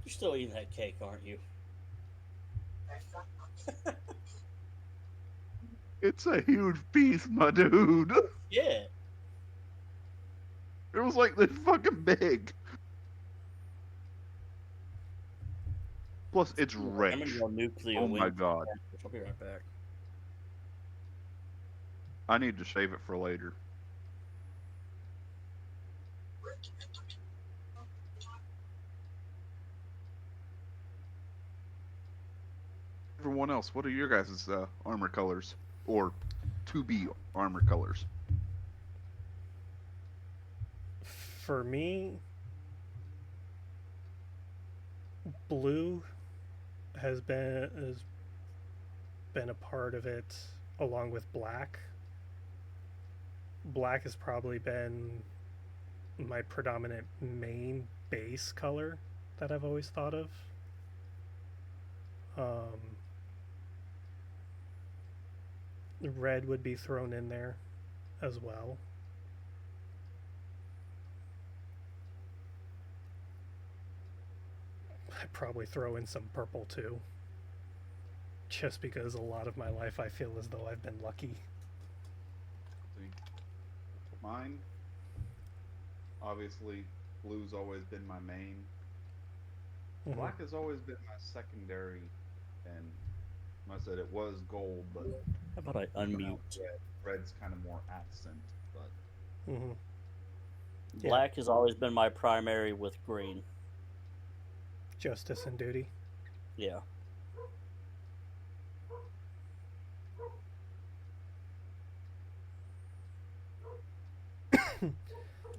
You're still eating that cake, aren't you? It's a huge piece, my dude. Yeah. It was like this fucking big. Plus, it's I'm rich. gonna go nuclear. Oh my wing. god. I'll be right back. I need to save it for later. Everyone else, what are your guys' armor colors? Or to be armor colors? For me, blue has been a part of it along with black. Black has probably been my predominant main base color that I've always thought of. Red would be thrown in there as well. I'd probably throw in some purple too. Just because a lot of my life I feel as though I've been lucky. Mine, obviously, blue's always been my main. Mhm. Black has always been my secondary, and I said it was gold, but How about I unmute? red's kind of more accent. But Mhm. Black has always been my primary with green. Justice and duty. Yeah.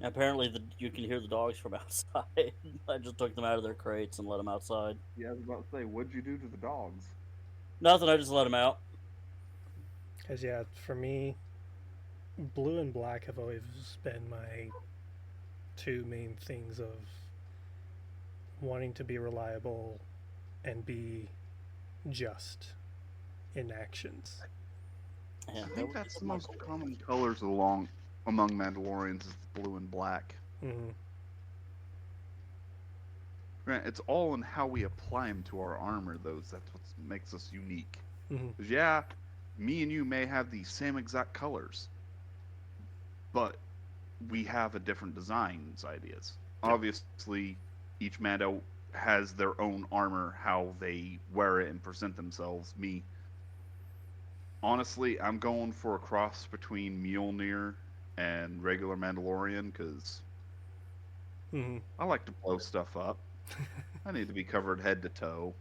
Apparently, you can hear the dogs from outside. I just took them out of their crates and let them outside. yeah, I was about to say, what'd you do to the dogs? Nothing. I just let them out. Because yeah, for me, blue and black have always been my two main things of wanting to be reliable and be just in actions. Yeah, I think that's the most common colors among Mandalorians is blue and black. Mm-hmm. Right, it's all in how we apply them to our armor, though. That's what makes us unique. Mm-hmm. Because yeah, me and you may have the same exact colors, but we have a different designs ideas. Yeah. Obviously, each Mando has their own armor, how they wear it and present themselves. Me, honestly, I'm going for a cross between Mjolnir and regular Mandalorian because Mm-hmm. I like to blow stuff up. I need to be covered head to toe.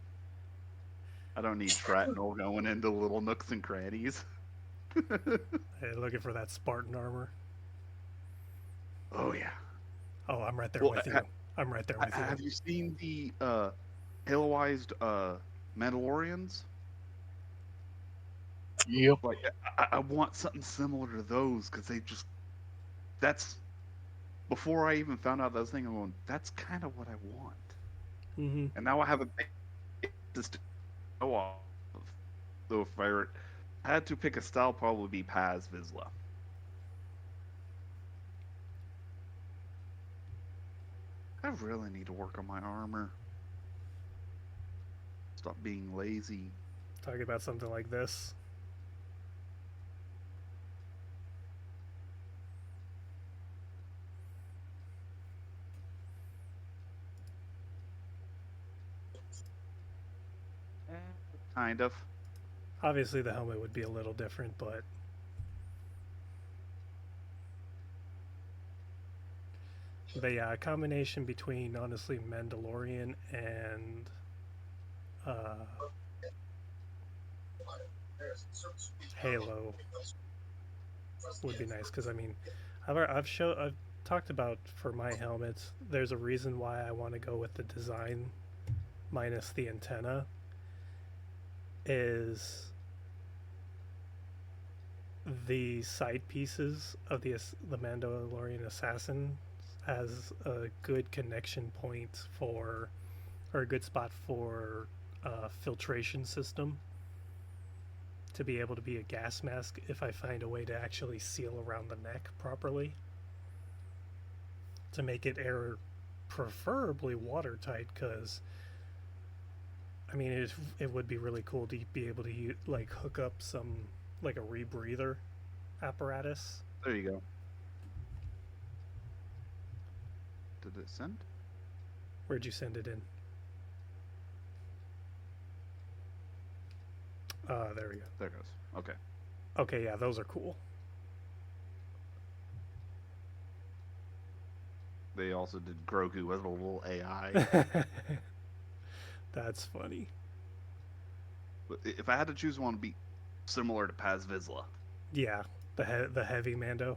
I don't need shrapnel going into little nooks and crannies. Hey, looking for that Spartan armor. Oh yeah. Oh, I'm right there Well, with you. I'm right there with you. Have you seen the haloized Mandalorians? Yep. Like, I want something similar to those because that's before I even found out that thing. I'm going, that's kind of what I want. Mm-hmm. And now I have a basis to go off of. So if I had to pick a style, probably be Paz Vizsla. I really need to work on my armor. Stop being lazy. Talking about something like this. Kind of. Obviously, the helmet would be a little different, but yeah, a combination between honestly Mandalorian and Halo would be nice, because I mean, I've talked about for my helmets. There's a reason why I want to go with the design minus the antenna. Is the side pieces of the Mandalorian assassin has a good connection point for, or a good spot for filtration system to be able to be a gas mask if I find a way to actually seal around the neck properly to make it air preferably watertight, because I mean it would be really cool to be able to like hook up some like a rebreather apparatus. There you go. Did it send? Where'd you send it in? There we go. There it goes. Okay. Okay, yeah, those are cool. They also did Grogu as a little AI. That's funny. But if I had to choose one, to be similar to Paz Vizsla. Yeah, the heavy Mando.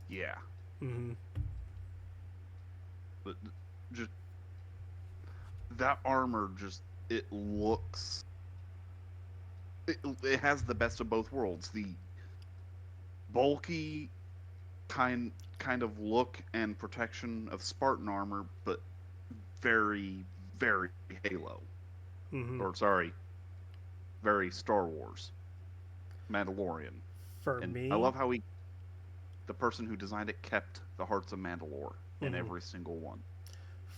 Yeah. Mm-hmm. But just that armor, just it looks. It has the best of both worlds. The bulky kind of look and protection of Spartan armor, but very, very Halo. Mm-hmm. Or sorry, very Star Wars. Mandalorian. For me, I love how the person who designed it kept the hearts of Mandalore in every single one.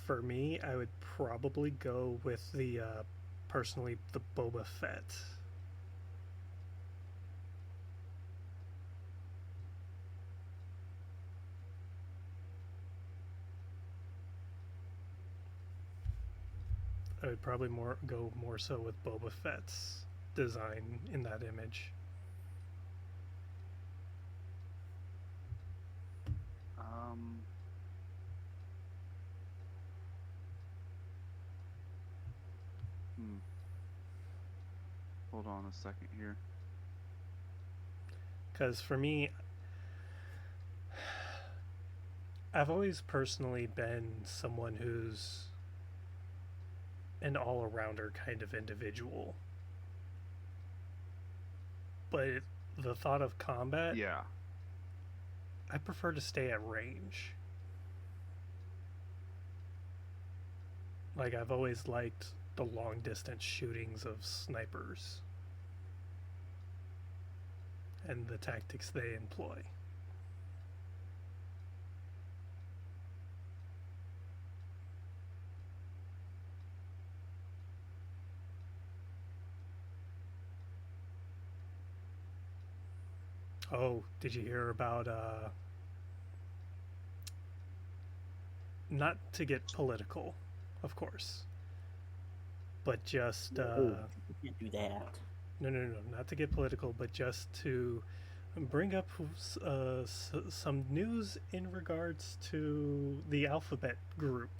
For me, I would probably go with the personally the Boba Fett. I would probably go more so with Boba Fett's design in that image. Hold on a second here. Because for me, I've always personally been someone who's an all-arounder kind of individual. But the thought of combat, Yeah. I prefer to stay at range. Like, I've always liked the long-distance shootings of snipers and the tactics they employ. Oh, did you hear about not to get political, of course, but just you can't do that. No, not to get political, but just to bring up some news in regards to the Alphabet Group.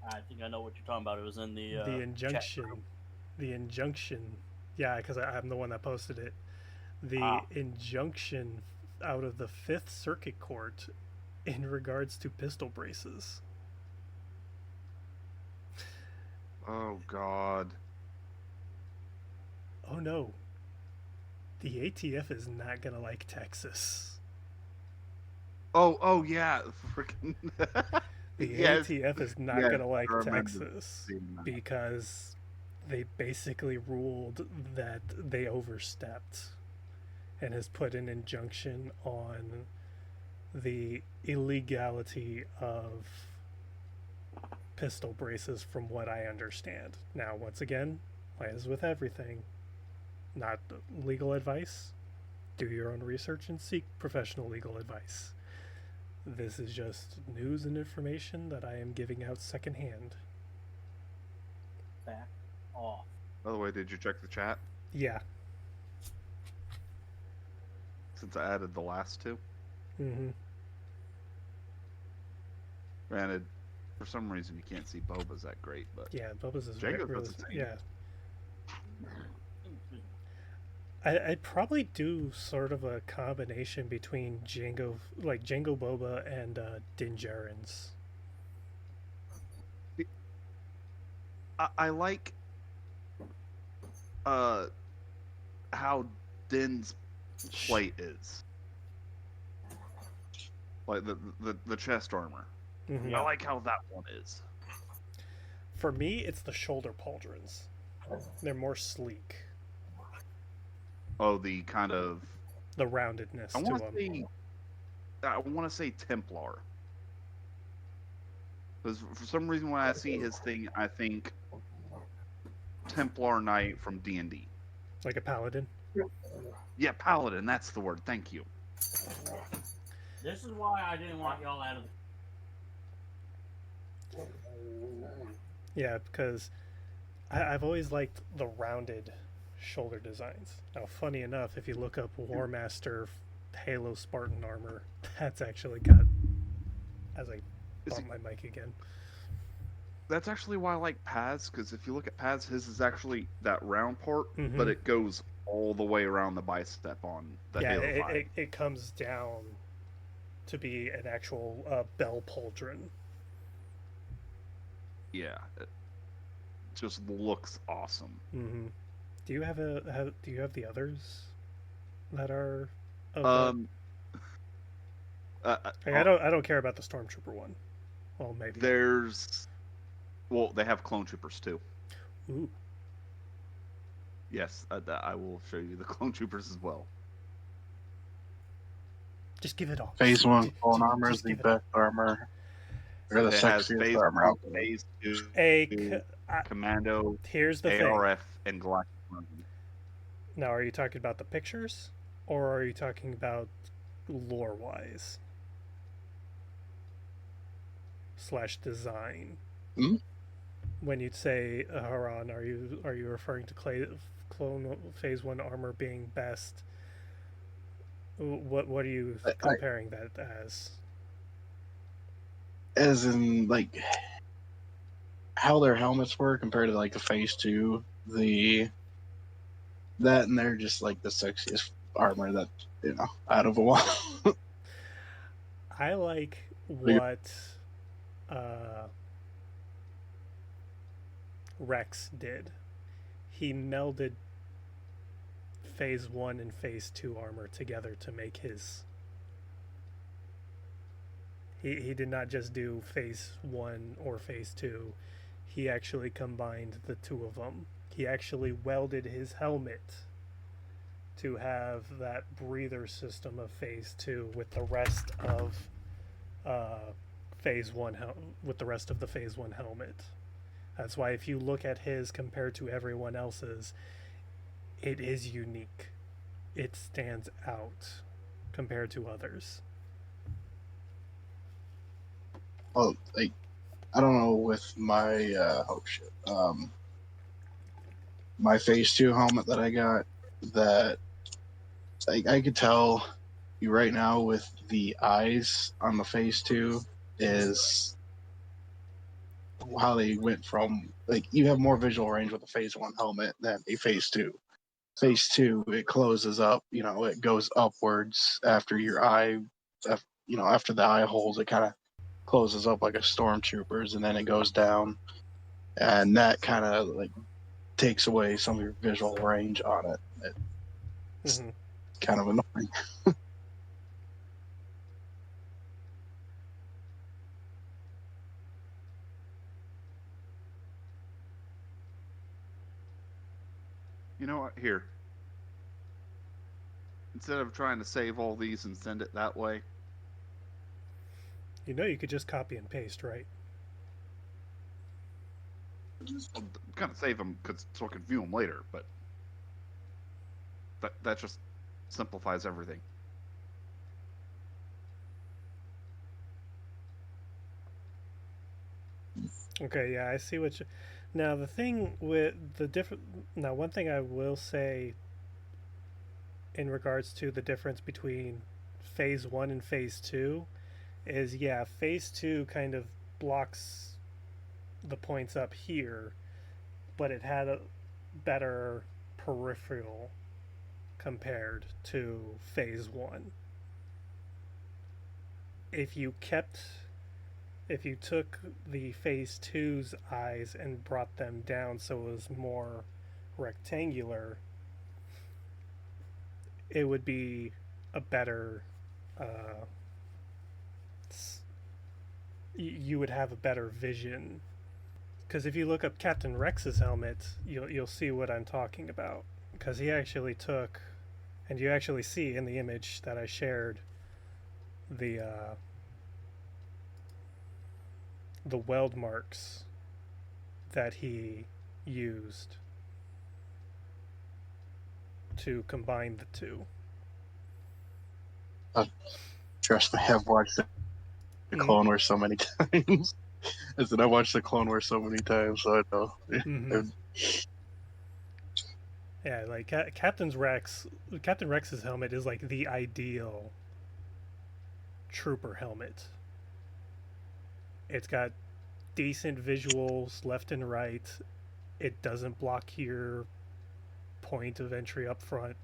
I think I know what you're talking about. It was in the injunction. chat group. The injunction. Yeah, because I'm the one that posted it. The injunction out of the Fifth Circuit Court in regards to pistol braces. Oh, God. Oh, no. The ATF is not going to like Texas. Oh, yeah. Freaking. The Yes. ATF is not Yes, going to like I remember Texas seeing that. because they basically ruled that they overstepped and has put an injunction on the illegality of pistol braces from what I understand. Now, once again, as with everything, not legal advice. Do your own research and seek professional legal advice. This is just news and information that I am giving out secondhand. Back off. By the way, did you check the chat? Yeah. Since I added the last two. Mm-hmm. Granted, for some reason you can't see Boba's that great, but Yeah, Bubba's is Jango really, does the same. yeah. I'd probably do sort of a combination between Jango Boba and Din Djarin's. I like how Din's plate is. Like the chest armor. Mm-hmm. I like how that one is. For me, it's the shoulder pauldrons. They're more sleek. Oh, the kind of The roundedness I to want them. to say Templar. Because for some reason when I see his thing, I think Templar Knight from D&D. Like a paladin. Yeah, Paladin, that's the word. Thank you. This is why I didn't want y'all out of the... Yeah, because I've always liked the rounded shoulder designs. Now, funny enough, if you look up War Master Halo Spartan armor, that's actually got, as I bump my mic again. That's actually why I like Paz, because if you look at Paz, his is actually that round part, Mhm. but it goes all the way around the bicep on the Yeah, Halo 5. it comes down to be an actual bell pauldron. Yeah, it just looks awesome. Mm-hmm. Do you have do you have the others that are? I don't care about the Stormtrooper one. Well, maybe they have clone troopers too. Ooh. Yes, I will show you the clone troopers as well. Just give it all. Phase 1 Just- clone just armor is the give it all. best armor. Or the It has sexiest phase armor 1, out there. phase 2, Hey, Commando, here's the thing. ARF, and Galactic Army. Now, are you talking about the pictures, or are you talking about lore-wise / design? Hmm? When you say Haran, are you referring to clone phase 1 armor being best? What are you comparing that as? As in, like, how their helmets were compared to, like, the phase 2, that and they're just, like, the sexiest armor that, out of them all. I like what Rex did. He melded phase 1 and phase 2 armor together to make his. He did not just do phase 1 or phase 2. He actually combined the two of them. He actually welded his helmet to have that breather system of phase 2 with the rest of phase 1 with the rest of the phase 1 helmet. That's why if you look at his compared to everyone else's, it is unique. It stands out compared to others. Well, like, I don't know with my my phase 2 helmet that I got, that I could tell you right now with the eyes on the phase 2 is how they went from, like, you have more visual range with a phase 1 helmet than a phase 2. Phase 2, it closes up, it goes upwards after your eye, after the eye holes, it kind of closes up like a stormtrooper's, and then it goes down, and that kind of like takes away some of your visual range on it. It's kind of annoying. You know what? Here. Instead of trying to save all these and send it that way. You could just copy and paste, right? kind of save them so I can view them later, but that just simplifies everything. Okay, yeah, I see what you. Now the thing with the different. Now one thing I will say. In regards to the difference between phase 1 and phase 2 is, yeah, phase 2 kind of blocks the points up here, but it had a better peripheral compared to phase 1. If you took the phase 2's eyes and brought them down so it was more rectangular, it would be a better you would have a better vision, because if you look up Captain Rex's helmet, you'll see what I'm talking about, because he actually took, and you actually see in the image that I shared, the weld marks that he used to combine the two. Trust me, I've watched the Clone Wars so many times. I said I watched the Clone Wars so many times, so I know. Mm-hmm. Yeah, like Captain Rex's helmet is like the ideal trooper helmet. It's got decent visuals left and right. It doesn't block your point of entry up front.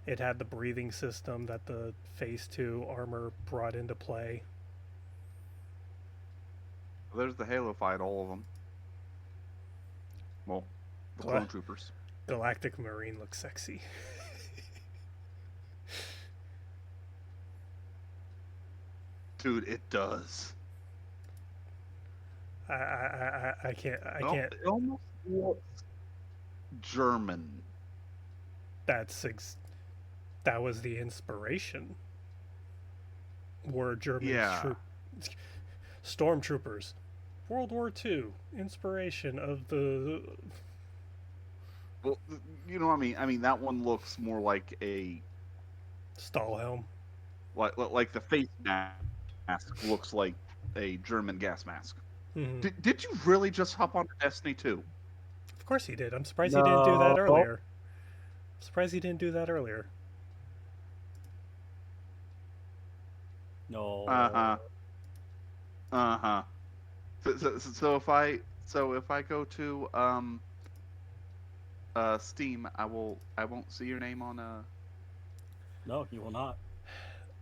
It had the breathing system that the Phase 2 armor brought into play. There's the Halo fight, all of them. Well, the clone troopers. Galactic Marine looks sexy. Dude, it does. I can't. It almost looks German. That was the inspiration. Were German stormtroopers. World War II, inspiration of the. Well, you know what I mean. I mean, that one looks more like a Stahlhelm. Like the face mask looks like a German gas mask. Mm-hmm. Did you really just hop on Destiny 2? Of course he did. I'm surprised he didn't do that earlier. No. So if I go to Steam, I won't see your name on No, you will not.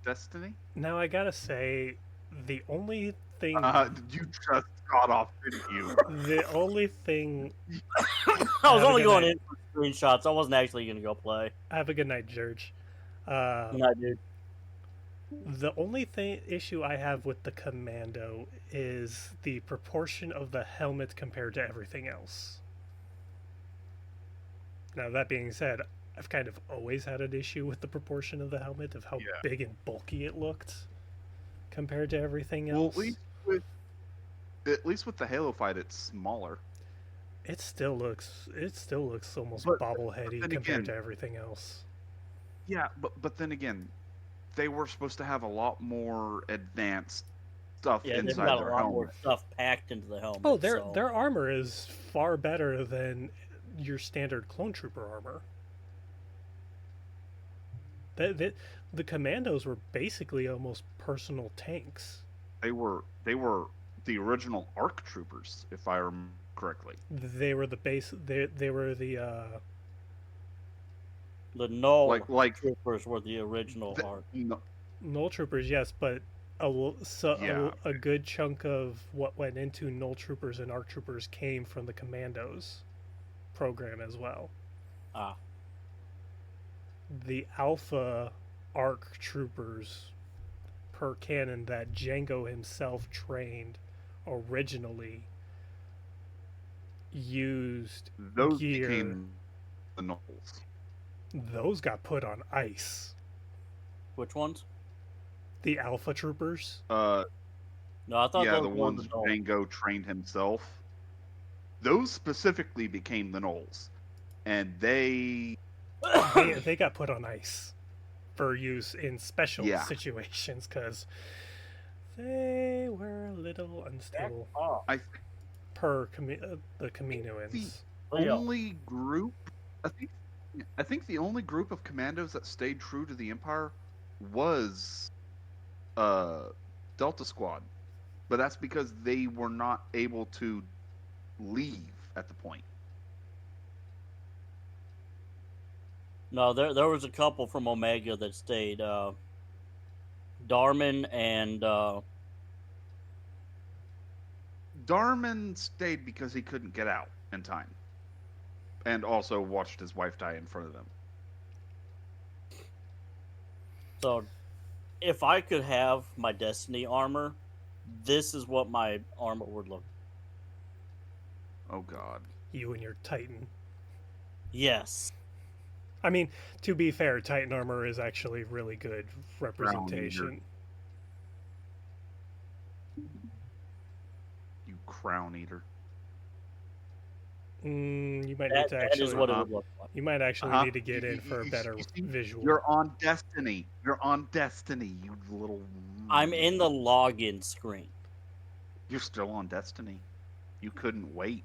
Destiny. Now I gotta say, the only thing you just got off, didn't you? The only thing I was only going in for screenshots. I wasn't actually going to go play. Have a good night, George. Good night, dude. The only issue I have with the Commando is the proportion of the helmet compared to everything else. Now, that being said, I've kind of always had an issue with the proportion of the helmet, of how big and bulky it looked compared to everything else. Well, at least with the Halo fight, it's smaller. It still looks almost bobbleheady compared to everything else. Yeah, but then again, they were supposed to have a lot more advanced stuff inside their helmet. Yeah, they've got a lot more stuff packed into the helmet. Oh, their armor is far better than your standard clone trooper armor. The Commandos were basically almost personal tanks. They were the original ARC troopers, if I remember correctly. They were the base. They were the Null troopers were the original ARC. Null troopers, yes, but a good chunk of what went into Null troopers and ARC troopers came from the Commandos program as well. The Alpha ARC troopers per canon that Jango himself trained originally used those gear. Became the Nulls. Those got put on ice. Which ones? The Alpha troopers. No, I thought the ones Jango trained himself. those specifically became the Gnolls, and they got put on ice for use in special situations because they were a little unstable. I per the Kaminoans. The only group, I think the only group of commandos that stayed true to the Empire was Delta Squad, but that's because they were not able to leave at the point. No, there was a couple from Omega that stayed. Darman and Darman stayed because he couldn't get out in time, and also watched his wife die in front of them. So, if I could have my Destiny armor, this is what my armor would look. Oh God! You and your Titan. Yes. I mean, to be fair, Titan armor is actually really good representation. You crown eater. You might need to actually. That is what it would look like. You might actually need to get in for a better visual. You're on Destiny. You're on Destiny, you little. I'm in the login screen. You're still on Destiny. You couldn't wait.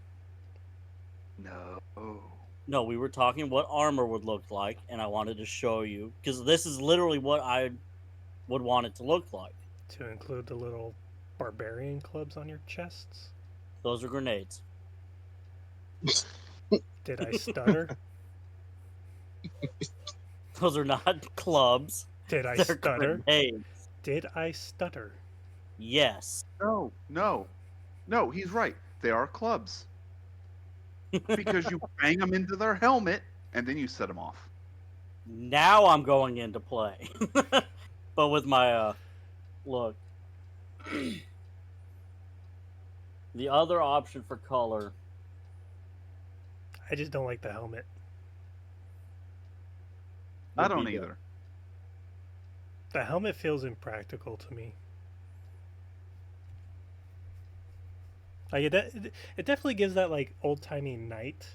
No, we were talking what armor would look like, and I wanted to show you because this is literally what I would want it to look like. To include the little barbarian clubs on your chests. Those are grenades. Did I stutter? Those are not clubs. Did I They're stutter? Grenades. Did I stutter? Yes. No, he's right. They are clubs. Because you bang them into their helmet, and then you set them off. Now I'm going into play. But with my, look. The other option for color. I just don't like the helmet. I don't either. The helmet feels impractical to me. Like it definitely gives that like old-timey knight.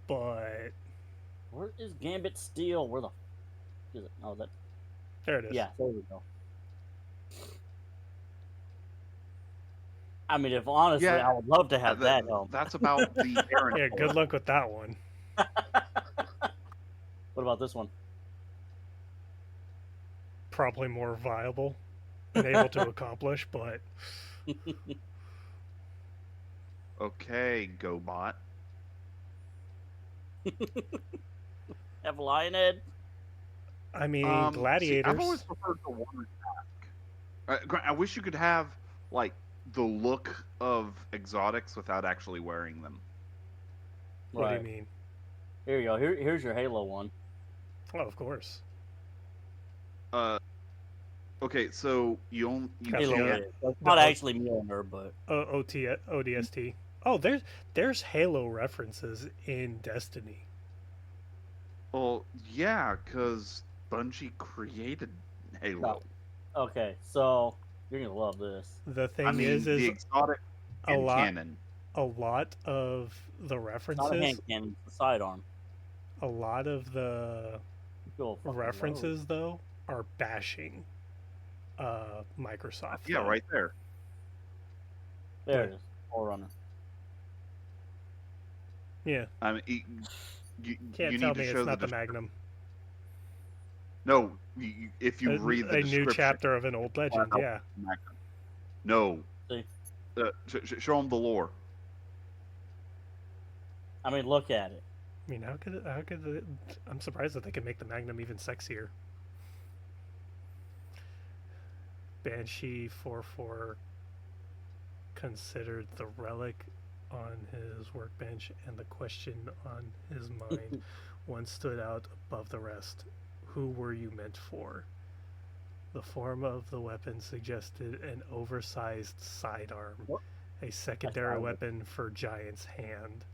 But Where is Gambit Steel? Where the is it? Oh, that. There it is. Yeah, there we go. I mean, if honestly, I would love to have that helmet. That's about the Aaron. Yeah, good luck with that one. What about this one? Probably more viable and able to accomplish, but Okay, GoBot. Have Lionhead? I mean, gladiators. See, I've always preferred the one attack. I wish you could have like the look of exotics without actually wearing them. What do you mean? Here you go. Here's your Halo one. Oh, of course. Okay, so you Halo can't. is. It's not actually Mjolnir, but ODST. Oh, there's Halo references in Destiny. Well, yeah, because Bungie created Halo. Okay, so you're gonna love this. The thing I mean, is the exotic canon. A lot of the references. It's not a hand cannon, it's a sidearm. A lot of the references, though, are bashing Microsoft. Yeah, though. right there. There it is. Forerunner. Yeah. I mean, you Can't need tell to me show it's not the description. Magnum. No, if you read the a description. new chapter of an old legend. Yeah. No. See? Show them the lore. I mean, look at it. I mean, I'm surprised that they can make the Magnum even sexier. Banshee 44 considered the relic on his workbench, and the question on his mind one stood out above the rest. Who were you meant for? The form of the weapon suggested an oversized sidearm, a secondary weapon for Giant's hand.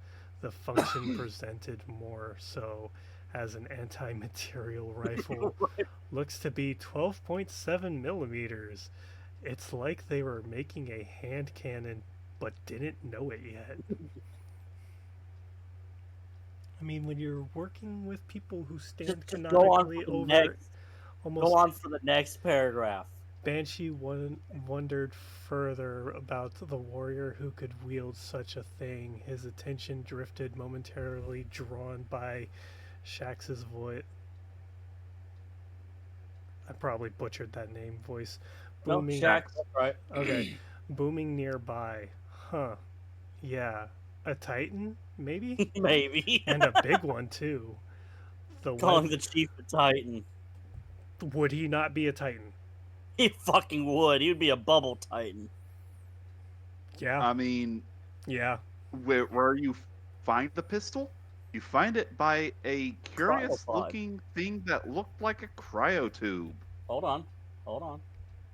The function presented more so as an anti-material rifle. Looks to be 12.7 millimeters. It's like they were making a hand cannon but didn't know it yet. I mean, when you're working with people who stand Just go on canonically for the over next. almost Go on for the next paragraph. Banshee wondered further about the warrior who could wield such a thing. His attention drifted momentarily, drawn by Shax's voice. I probably butchered that name. Voice booming. No, Shaq, that's right. Okay, booming nearby. Huh? Yeah, a Titan, maybe, Maybe. and a big one too. The Calling the chief a Titan. Would he not be a Titan? He fucking would. He would be a bubble Titan. Yeah. I mean, yeah. Where you find the pistol? You find it by a curious-looking thing that looked like a cryotube. Hold on. Hold on.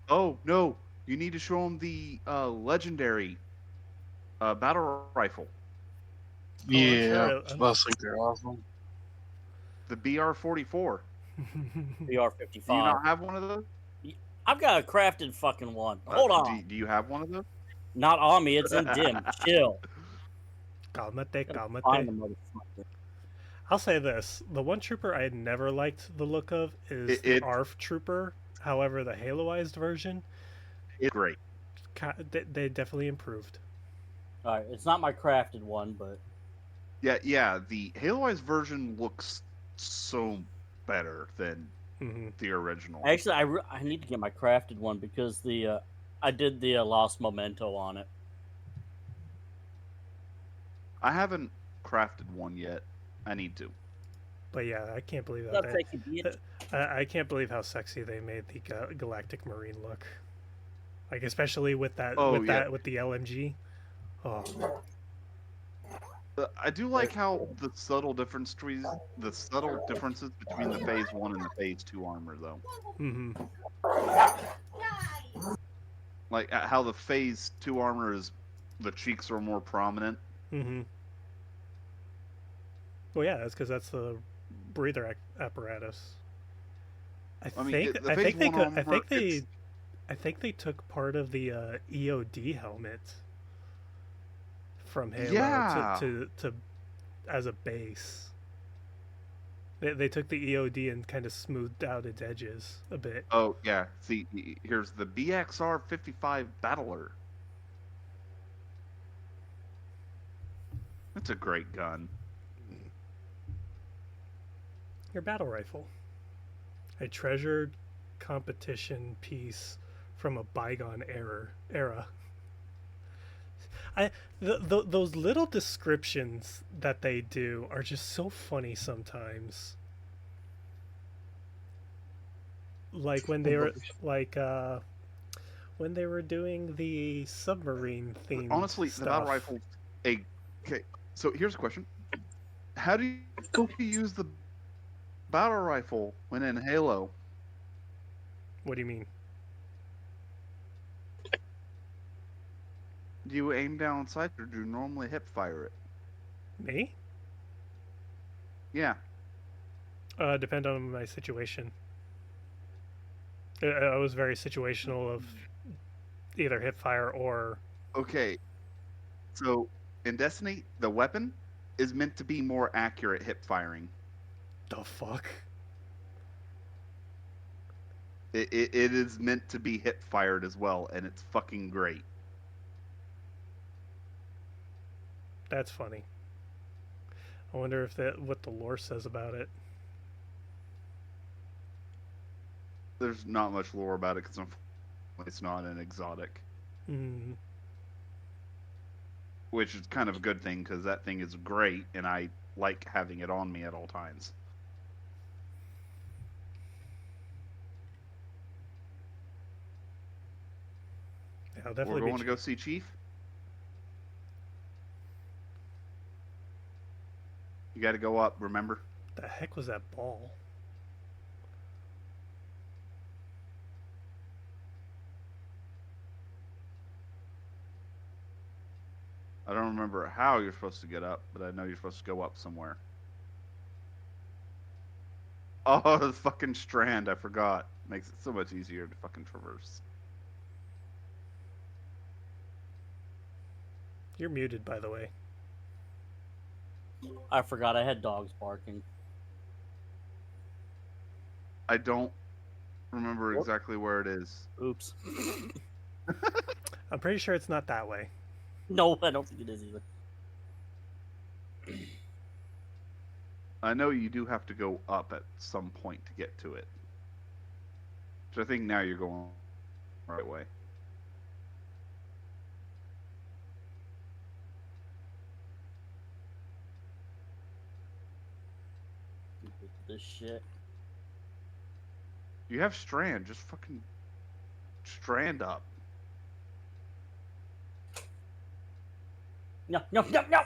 Oh, no. You need to show him the legendary battle rifle. Yeah, I think they're awesome. The BR-44. BR-55. Do you not have one of those? I've got a crafted fucking one. Hold on. Do you have one of those? Not on me. It's in dim. Chill. Calmate, calmate. Find the motherfucker. I'll say this. The one trooper I had never liked the look of is the ARF trooper. However, the Haloized version... It's great. They definitely improved. Alright, it's not my crafted one, but... Yeah, the Haloized version looks so better than the original. Actually, I need to get my crafted one because I did the Lost Memento on it. I haven't crafted one yet. I need to. But yeah, I can't believe that. I can't believe how sexy they made the Galactic Marine look. Like especially with that with the LMG. Oh. I do like how the subtle differences between the Phase 1 and the Phase 2 armor, though. Like how the Phase 2 armor is, the cheeks are more prominent. Well, yeah, that's because that's the breather apparatus. I think they took part of the EOD helmet from Halo to as a base. They took the EOD and kind of smoothed out its edges a bit. Oh yeah, see, here's the BXR-55 Battler. That's a great gun. Your battle rifle. A treasured competition piece from a bygone era. Those little descriptions that they do are just so funny sometimes. Like when they were when they were doing the submarine theme. Honestly, stuff. The battle rifle. Okay, so here's a question: how do you use the battle rifle when in Halo? What do you mean? Do you aim down sight or do you normally hip fire it? Me? Yeah. Depend on my situation. I was very situational of either hip fire or... Okay. So, in Destiny, the weapon is meant to be more accurate hip firing. The fuck? It is meant to be hip fired as well, and it's fucking great. That's funny. I wonder if what the lore says about it. There's not much lore about it because it's not an exotic. Which is kind of a good thing because that thing is great, and I like having it on me at all times. Yeah, I'll definitely We're going to go see Chief. You got to go up, remember? The heck was that ball? I don't remember how you're supposed to get up, but I know you're supposed to go up somewhere. Oh, the fucking strand, I forgot. Makes it so much easier to fucking traverse. You're muted, by the way. I forgot I had dogs barking. I don't remember exactly where it is. Oops. I'm pretty sure it's not that way. No, I don't think it is either. I know you do have to go up at some point to get to it. So I think now you're going the right way. This shit. You have strand. Just fucking strand up. No, no, no, no!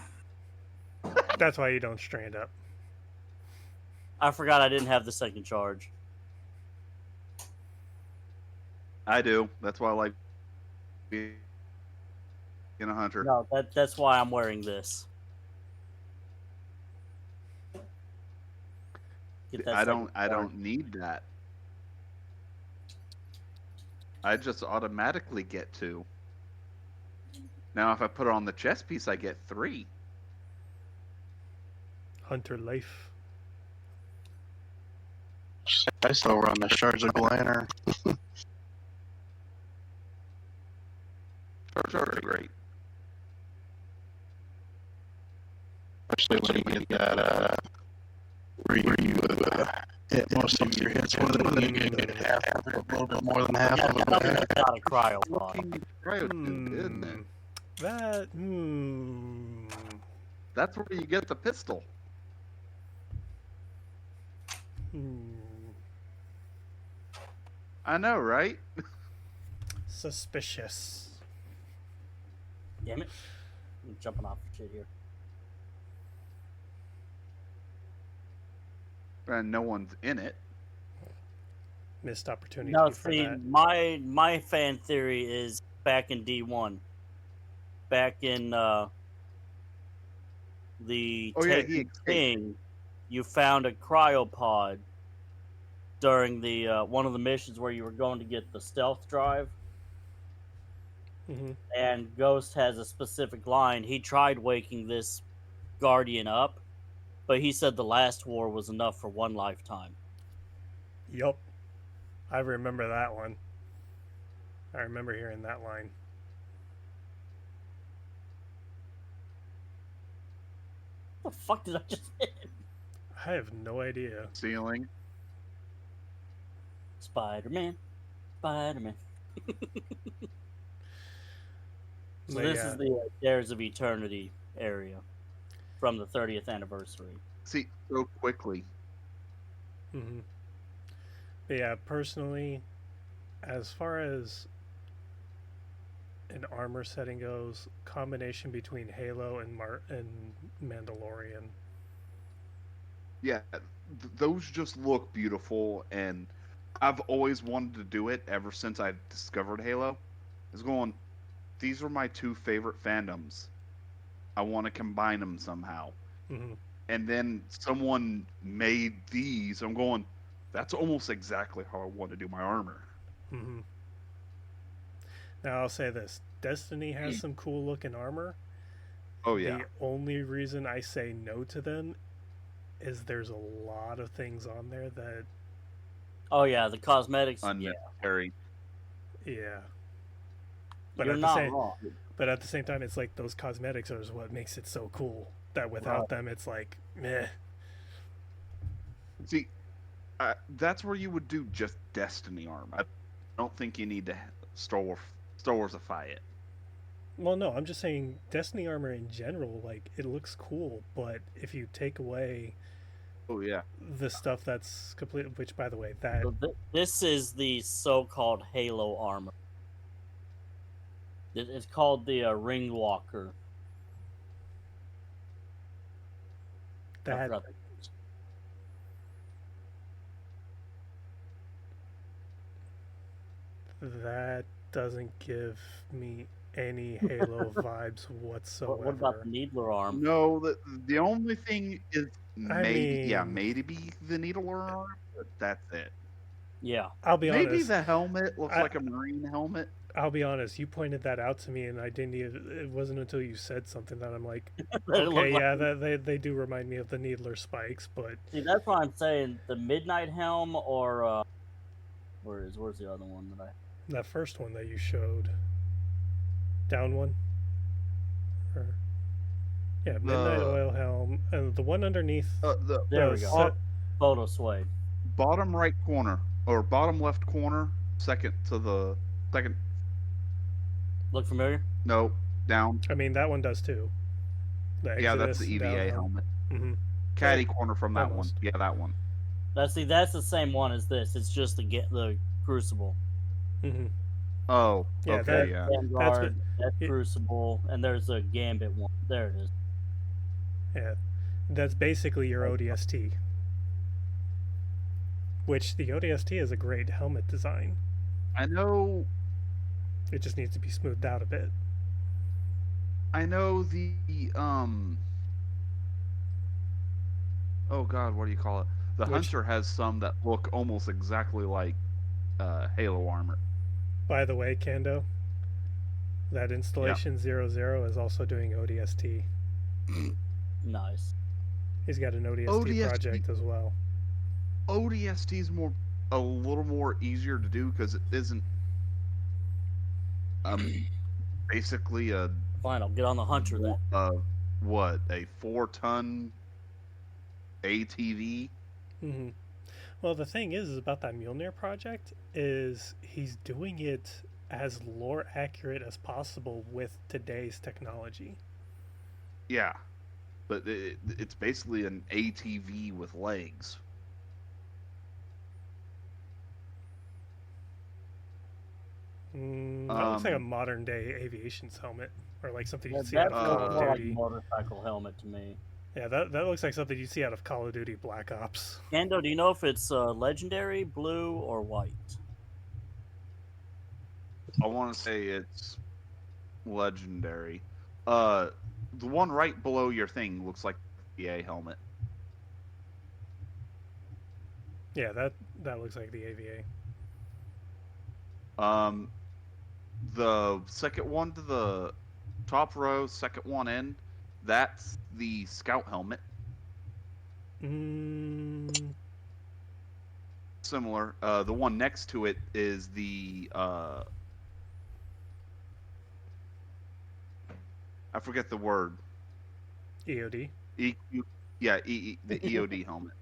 That's why you don't strand up. I forgot I didn't have the second charge. I do. That's why I like being a hunter. No, that's why I'm wearing this. Get that I second charge. don't need that. I just automatically get 2. Now if I put it on the chest piece, I get 3. Hunter life. I still run the shards of Glanner. Shards are great. Especially when you get that, where you hit most of your hits with it, and you get half of it, a little bit more than half of it. It's not a cryo pod. Fucking cryo tube, isn't it? That. That's where you get the pistol. I know, right? Suspicious. Damn it. I'm jumping off shit here. And no one's in it. Missed opportunity No, for see, that. my fan theory is back in D1. Back in the He Taken escaped. King, you found a cryopod during the one of the missions where you were going to get the stealth drive. Mm-hmm. And Ghost has a specific line. He tried waking this Guardian up, but he said the last war was enough for one lifetime. Yup. I remember that one. I remember hearing that line. What the fuck did I just hit? I have no idea. Ceiling. Spider-Man. Spider-Man. So But this yeah. is the Dares of Eternity area from the 30th anniversary. See, so quickly. Mm-hmm. But yeah, personally, as far as an armor setting goes, combination between Halo and Mandalorian. Yeah, those just look beautiful, and I've always wanted to do it ever since I discovered Halo. Is going, these are my 2 favorite fandoms. I want to combine them somehow. Mm-hmm. And then someone made these. I'm going, that's almost exactly how I want to do my armor. Mm-hmm. Now I'll say this: Destiny has some cool looking armor. Oh yeah. The only reason I say no to them is there's a lot of things on there that. Oh yeah, the cosmetics. Unnecessary. Yeah. But You're at not the same, wrong. But at the same time, it's like those cosmetics are what makes it so cool. That without them, it's like meh. See, that's where you would do just Destiny armor. I don't think you need to Star Warsify it. Well, no, I'm just saying Destiny armor in general, like it looks cool, but if you take away Oh yeah. the stuff that's complete, which by the way, that So this is the so-called Halo armor. It's called the Ring Walker. I that forgot that doesn't give me any Halo vibes whatsoever. What about the Needler arm? No, the only thing is I maybe mean- maybe the needle armor, but that's it. Yeah. I'll be Maybe honest. the helmet looks I- like a marine helmet. I'll be honest. You pointed that out to me, and I didn't even. It wasn't until you said something that I'm like, That it looked okay, like- yeah, that they do remind me of the Needler spikes, but See, that's what I'm saying. The Midnight Helm or where's the other one that I? that first one that you showed, down one, or yeah, Midnight The- Oil Helm, and the one underneath. The There the we go. se- Photo Suede. bottom right corner or bottom left corner, second to the second. Look familiar? No, down. I mean, that one does too. The Yeah, that's the Exodus down EVA helm. helmet. Mm-hmm. Caddy corner from that almost. one. Yeah, that one. That's the same one as this. It's just the Crucible. Mm-hmm. Oh, Yeah, okay, that- yeah. Vanguard, that's it- Crucible, and there's a Gambit one. There it is. Yeah, that's basically your ODST. Which the ODST is a great helmet design. I know. It just needs to be smoothed out a bit. I know the Oh God, what do you call it? The Which- Hunter has some that look almost exactly like Halo armor. By the way, Kando, that installation 00 is also doing ODST. Nice. He's got an ODST, ODST. project as well. ODST is a little more easier to do because it isn't basically a Fine, I'll get on the Hunter then. what, a 4-ton ATV. Mm-hmm. Well, the thing is about that Mjolnir project is he's doing it as lore accurate as possible with today's technology. Yeah, but it's basically an ATV with legs. That looks like a modern day aviation's helmet, or like something Yeah, you'd see out that's of Call more of like Duty. a motorcycle helmet to me. Yeah, that looks like something you'd see out of Call of Duty Black Ops. Kando, do you know if it's legendary, blue, or white? I want to say it's legendary. The one right below your thing looks like the VA helmet. Yeah, that looks like the AVA. The second one to the top row, second one in, that's the scout helmet. Similar. The one next to it is the I forget the word. EOD. The EOD helmet.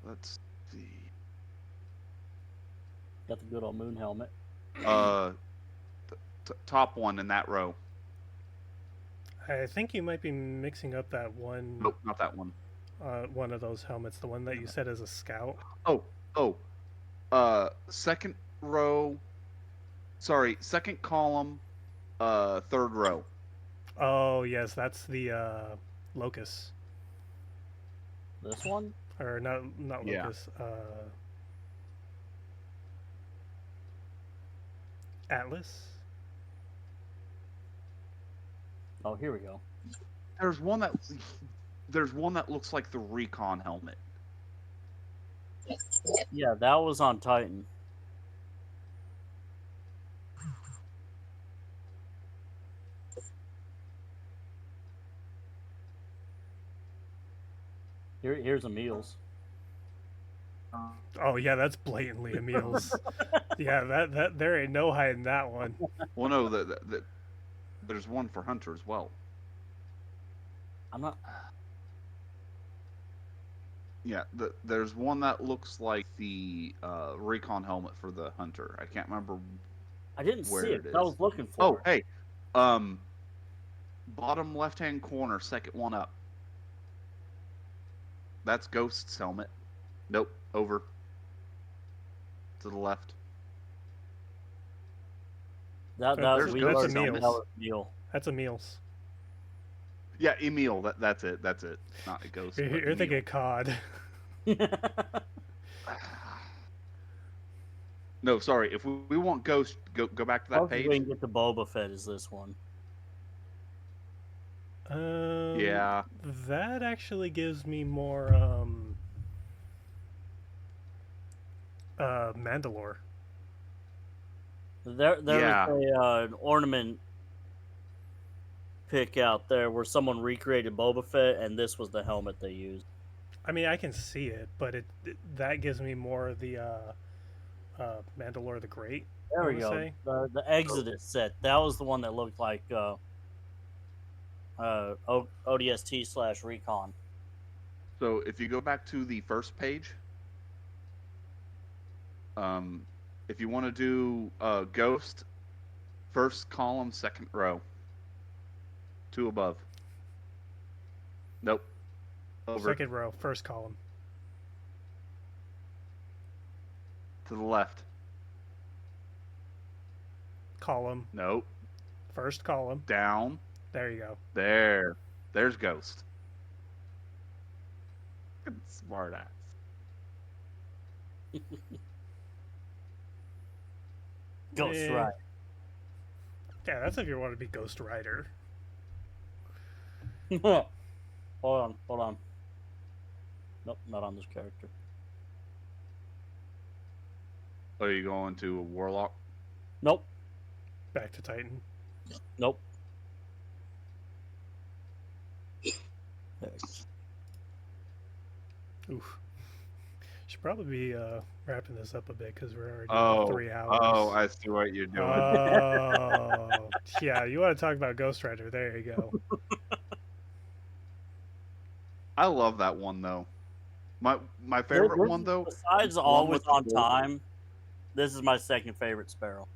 Let's see. Got the good old moon helmet. Top one in that row. I think you might be mixing up that one. Nope, not that one. One of those helmets, the one that you said is a scout. Second row. Sorry, second column, third row. Oh yes, that's the Locust, This one? or not Yeah. Locust. Atlas. Oh, here we go. There's one that looks like the recon helmet. Yeah, that was on Titan. Here's Emil's. Oh yeah, that's blatantly Emil's. Yeah, that there ain't no hiding that one. Well, no, there's one for Hunter as well. I'm not. Yeah, there's one that looks like the recon helmet for the Hunter. I can't remember. I didn't Where see it. it I is. was looking for Oh, it. hey, bottom left-hand corner, second one up. That's Ghost's helmet. Nope, over to the left. That There's was Ghost that's helmet. Emil's. That was Emil. That's Emil's. Yeah, Emil. That's it. Not a Ghost. You're but thinking Emil. COD. No, sorry. If we want Ghost, go back to that Hopefully we page. can get the Boba Fett is this one. Yeah. That actually gives me more Mandalore. There Yeah. was an ornament pick out there where someone recreated Boba Fett, and this was the helmet they used. I mean, I can see it, but that gives me more of the Mandalore the Great. There I we wanna go. say. The Exodus set. That was the one that looked like ODST/Recon. So if you go back to the first page, if you want to do Ghost, first column, second row, 2 above. Nope. Over Second row, first column. to the left. Column. Nope. First column. Down. There you go. There's Ghost. Smart ass. Ghost Eh. Rider. Yeah, that's if you want to be Ghost Rider. Hold on. Nope, not on this character. Are you going to a Warlock? Nope. Back to Titan. Nope. Oof. Should probably be wrapping this up a bit because we're already at 3 hours. Oh, I see what you're doing. Oh, yeah. You want to talk about Ghost Rider? There you go. I love that one though. My favorite one though. Besides one Always with the on bull. Time, this is my second favorite Sparrow.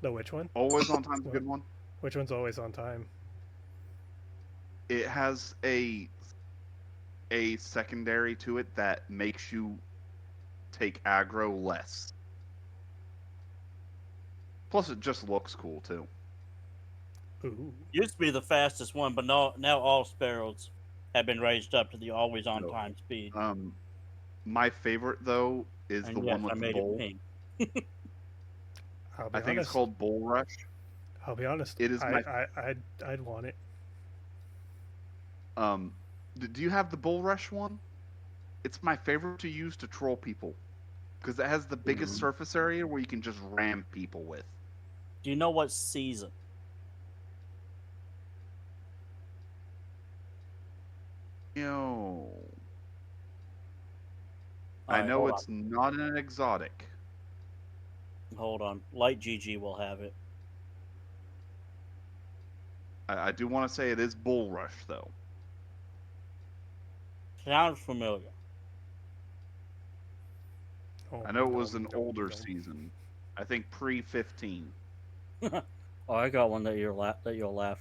The which one? Always on Time's a good one. Which one's Always on Time? It has a secondary to it that makes you take aggro less. Plus, it just looks cool too. Ooh. Used to be the fastest one, but now all Sparrows have been raised up to the Always on No. Time speed. My favorite though is And the yes, one with I the made bull. it pink. I'll be I think honest. it's called Bull Rush. I'll be honest. It is my- I'd want it. Do you have the Bull Rush one? It's my favorite to use to troll people because it has the biggest surface area where you can just ram people with. Do you know what season? Yo. All I right, know hold it's not an exotic. Hold on. Light GG will have it. I do want to say it is Bull Rush though. Sounds familiar. Oh, I know it was no, an no, older no. season. I think pre-15. Oh, I got one that you'll laugh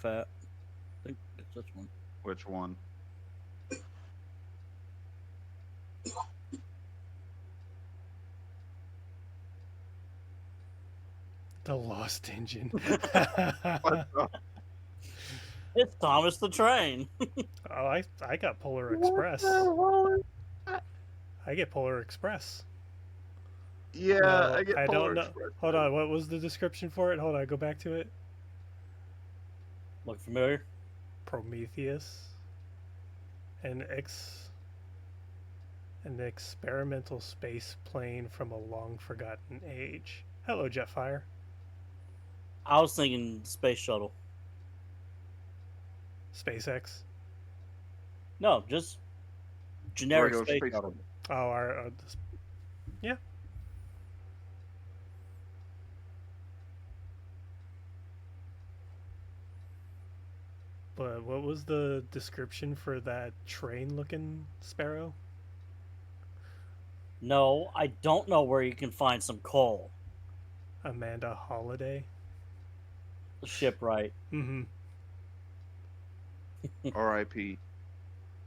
at. I think it's this one. Which one? The Lost Engine. It's Thomas the Train. Oh, I got Polar Express. I get Polar Express. Yeah, No, I get I Polar don't know. Express. Hold on, what was the description for it? Hold on, go back to it. Look familiar? Prometheus. An experimental space plane from a long forgotten age. Hello, Jetfire. I was thinking Space Shuttle. SpaceX. No, just generic Regular Space Space Shuttle. Oh, yeah. But what was the description for that train-looking sparrow? No, I don't know where you can find some coal. Amanda Holiday. Shipwright. Mm-hmm. R.I.P.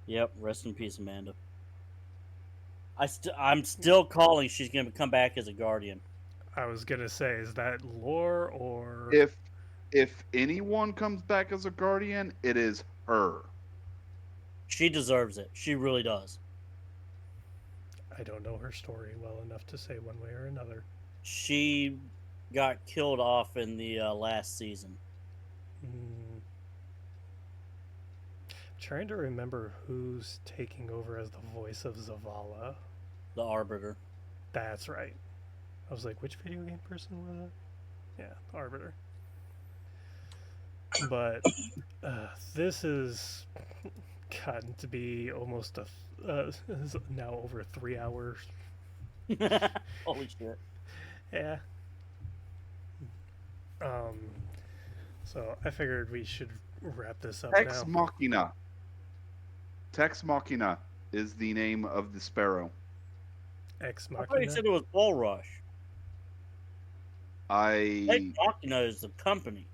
Yep, rest in peace, Amanda. I'm still calling she's going to come back as a Guardian. I was gonna say, is that lore or If anyone comes back as a Guardian, it is her. She deserves it. She really does. I don't know her story well enough to say one way or another. She got killed off in the last season. Mm. trying to remember who's taking over as the voice of Zavala. The Arbiter. That's right. I was like, which video game person was it? Yeah, the Arbiter. But this has gotten to be almost now over 3 hours. Holy shit. Yeah. So I figured we should wrap this up Ex now. Machina. Tex Machina is the name of the sparrow. Ex I thought you Machina. said it was Bull Rush. Ex I Machina is the company.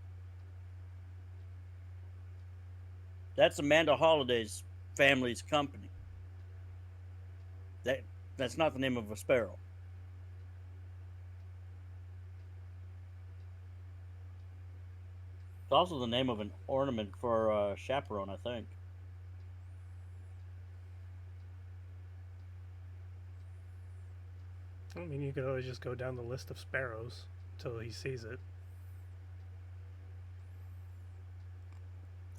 That's Amanda Holliday's family's company. That's not the name of a sparrow. It's also the name of an ornament for chaperone, I think. I mean, you could always just go down the list of sparrows till he sees it.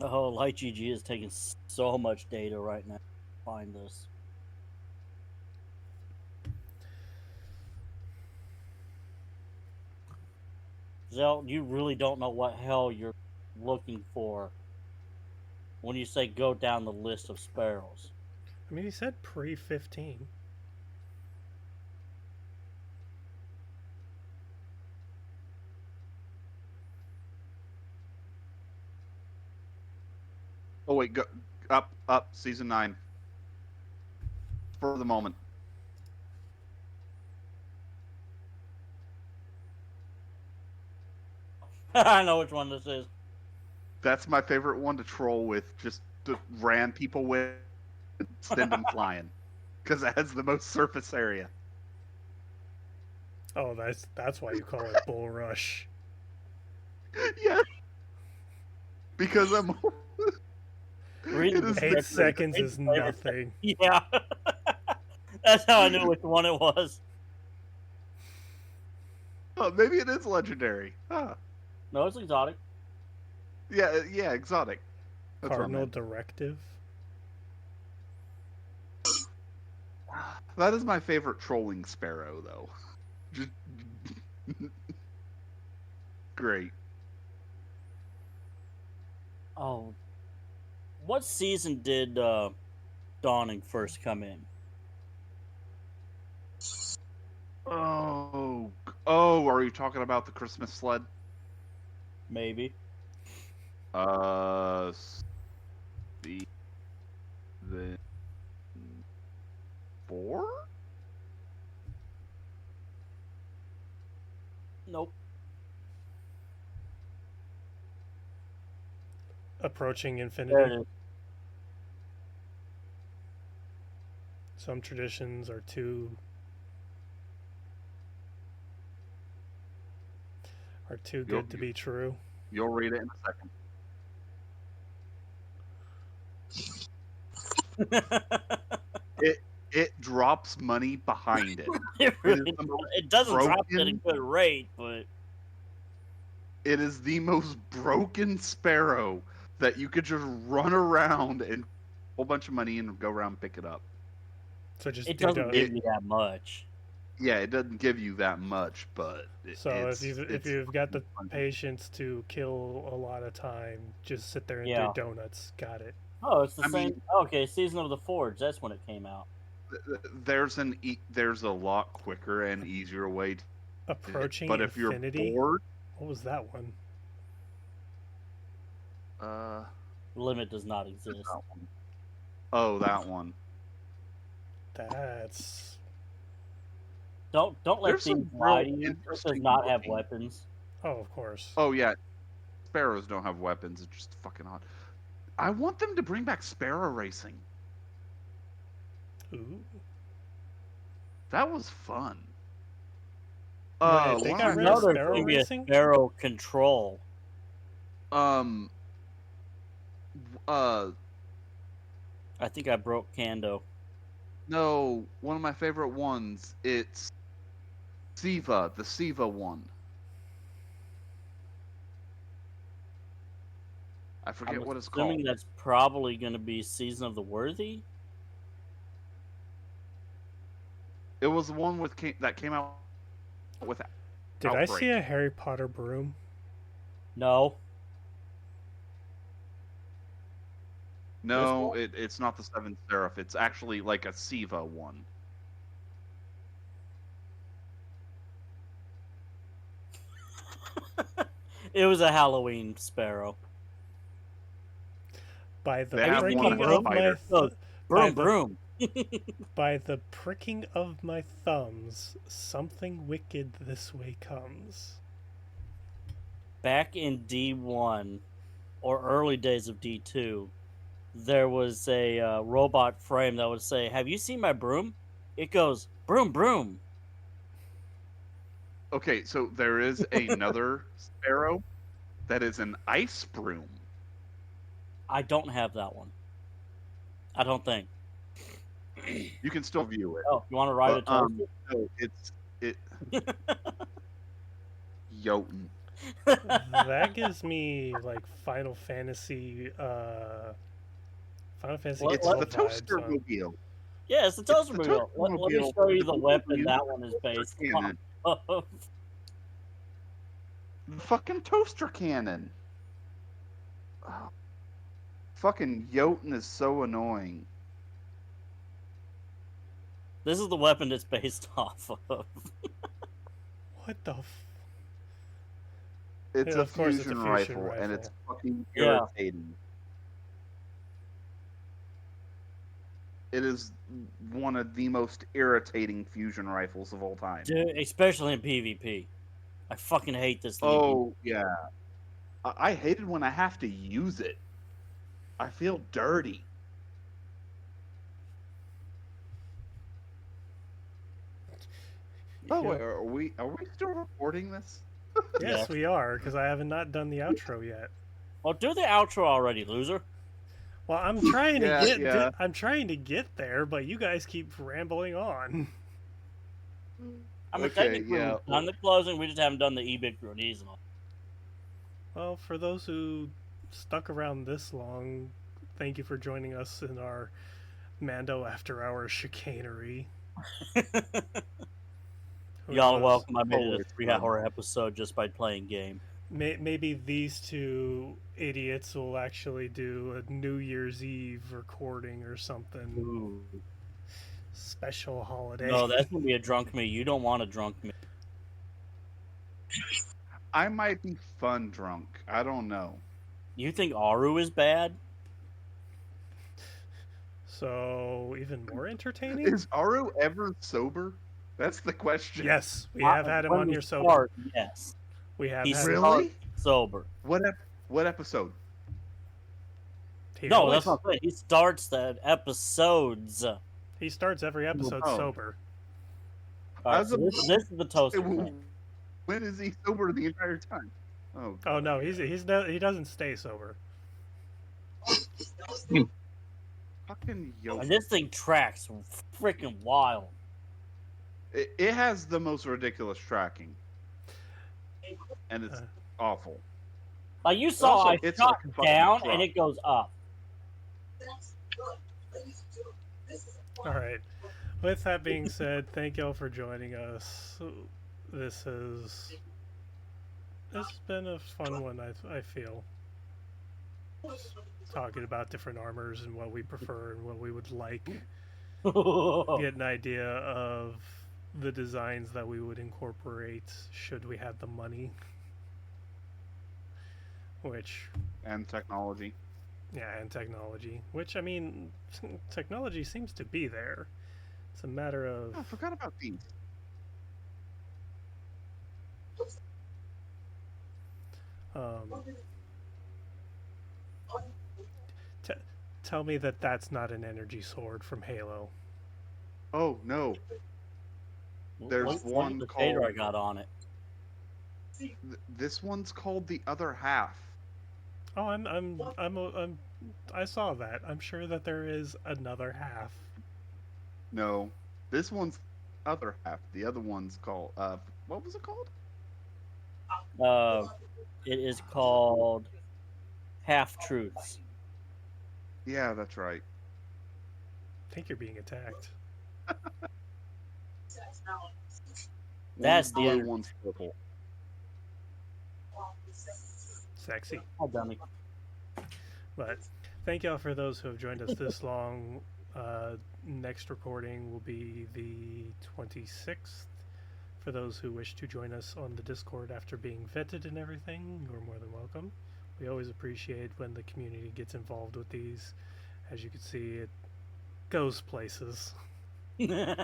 Oh, Light GG is taking so much data right now to find this. Zell, you really don't know what hell you're looking for when you say go down the list of sparrows. I mean, he said pre-15. Oh wait, go up season 9. For the moment. I know which one this is. That's my favorite one to troll with. Just to ram people with, send them flying, because it has the most surface area. Oh, that's why you call it Bull Rush. Yeah. Because I'm. Reading It is 8 the- seconds is nothing. Yeah. That's how I knew which one it was. Oh, maybe it is legendary. Huh. No, it's exotic. Yeah, exotic. That's what I Cardinal meant. Directive. That is my favorite trolling sparrow, though. Just great. Oh. What season did Dawning first come in? Oh, are you talking about the Christmas sled? Maybe. The 4? Nope. Approaching There infinity. it is. Some traditions are too good to be true. You'll read it in a second. It drops money behind it. It doesn't drop at a broken- good rate, but It is the most broken sparrow that you could just run around and a whole bunch of money and go around and pick it up. So just it dig doesn't up. give you that much. Yeah, it doesn't give you that much, but So if you've got the patience to kill a lot of time, just sit there and Yeah. do donuts. Got it. Oh, it's the I same. mean- Okay, Season of the Forge. That's when it came out. there's a lot quicker and easier way to, Approaching but if you're infinity. bored, What was that one? Limit does not exist. that one. Oh, that one. That's Don't let There's some things lie to real you. It does interesting not have looking- weapons. oh, of course. Oh yeah, sparrows don't have weapons. It's just fucking odd. I want them to bring back sparrow racing. Ooh. That was fun. Wait, they one got of rid my- of Another Sparrow thing is Racing? Sparrow Control. um, I think I broke Kando. no, one of my favorite ones. It's Siva, the Siva one. I forget I'm what it's assuming called. that's probably going to be Season of the Worthy. It was the one that came out with Did I see Outbreak. a Harry Potter broom? No. No, it's not the Seventh Seraph. It's actually like a Siva one. It was a Halloween sparrow. By the They have one pricking as a of my spider. by Broom, the broom. by the pricking of my thumbs, something wicked this way comes. Back in D1 or early days of D2, there was a robot frame that would say, "Have you seen my broom?" It goes, "Broom, broom." Okay, so there is another sparrow that is an ice broom. I don't have that one. I don't think. You can still view it. Oh, you want to ride a But, toaster? no, it Jotun. That gives me like Final Fantasy What- It's 12 the vibes. toaster Huh? mobile. Yeah, it's the It's toaster the mobile. toaster Let me mobile show with you the the people weapon use that the one is toaster based cannon. off. The fucking toaster cannon. Oh, fucking Jotun is so annoying. This is the weapon it's based off of. What the? It's Yeah, a of course it's a fusion fusion rifle, and it's rifle. fucking Yeah. irritating. It is one of the most irritating fusion rifles of all time. Dude, especially in PvP. I fucking hate this thing. Oh, yeah. I hate it when I have to use it. I feel dirty. By the way, Yep. are we still recording this? Yes, Yes. we are, because I have not done the outro yet. Well, do the outro already, loser. Well, I'm trying Yeah, to get yeah. I'm trying to get there, but you guys keep rambling on. I mean, Okay, technically, yeah. we've done the closing. We just haven't done the EBIT Grenades. Well, for those who stuck around this long, thank you for joining us in our Mando After Hours chicanery. Who Y'all are knows? welcome. I made it a Always 3-hour episode just by playing game. Maybe these two idiots will actually do a New Year's Eve recording or something. Ooh. Special holiday. No, that's gonna be a drunk me. You don't want a drunk me. I might be fun drunk. I don't know. You think Aru is bad? So, even more entertaining? Is Aru ever sober? That's the question. Yes, we have had him When on we here sober. start, yes. We have He's had Really? start sober. What episode? He No, always- that's not right. He starts the episodes. He starts every episode Oh. sober. All right, As so a- this is the toaster. When is he sober the entire time? Oh, Oh no, he doesn't stay sober. fucking yo! And this thing tracks freaking wild. It has the most ridiculous tracking, and it's awful. Like you saw, Also, I it's shot like a fucking down truck. and it goes up. All right. With that being said, thank y'all for joining us. This has been a fun one. I feel talking about different armors and what we prefer and what we would like. Get an idea of the designs that we would incorporate should we have the money. Which, And technology. yeah, and technology. Which, I mean, technology seems to be there. It's a matter of... Oh, I forgot about these. Tell me that that's not an energy sword from Halo. Oh no, There's What's one the shader I called- got on it. this one's called the other half. Oh, I saw that. I'm sure that there is another half. No, this one's other half. The other one's called what was it called? It is called half truths. Yeah, that's right. I think you're being attacked. That's One's the blue, energy. one's purple. Sexy. Oh, dummy. But thank y'all for those who have joined us this long. Next recording will be the 26th. For those who wish to join us on the Discord after being vetted and everything, you're more than welcome. We always appreciate when the community gets involved with these. As you can see, it goes places. Yeah.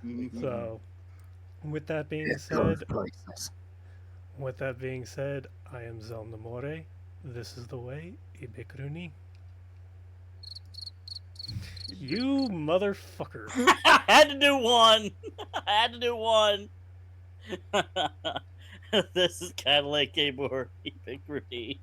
Mhm. So, with that being It said, goes places. I am Zelnamore. This is the way, Ibikruni. You motherfucker. I had to do one. I had to do one. This is Cadillac Gabor Ubiquity.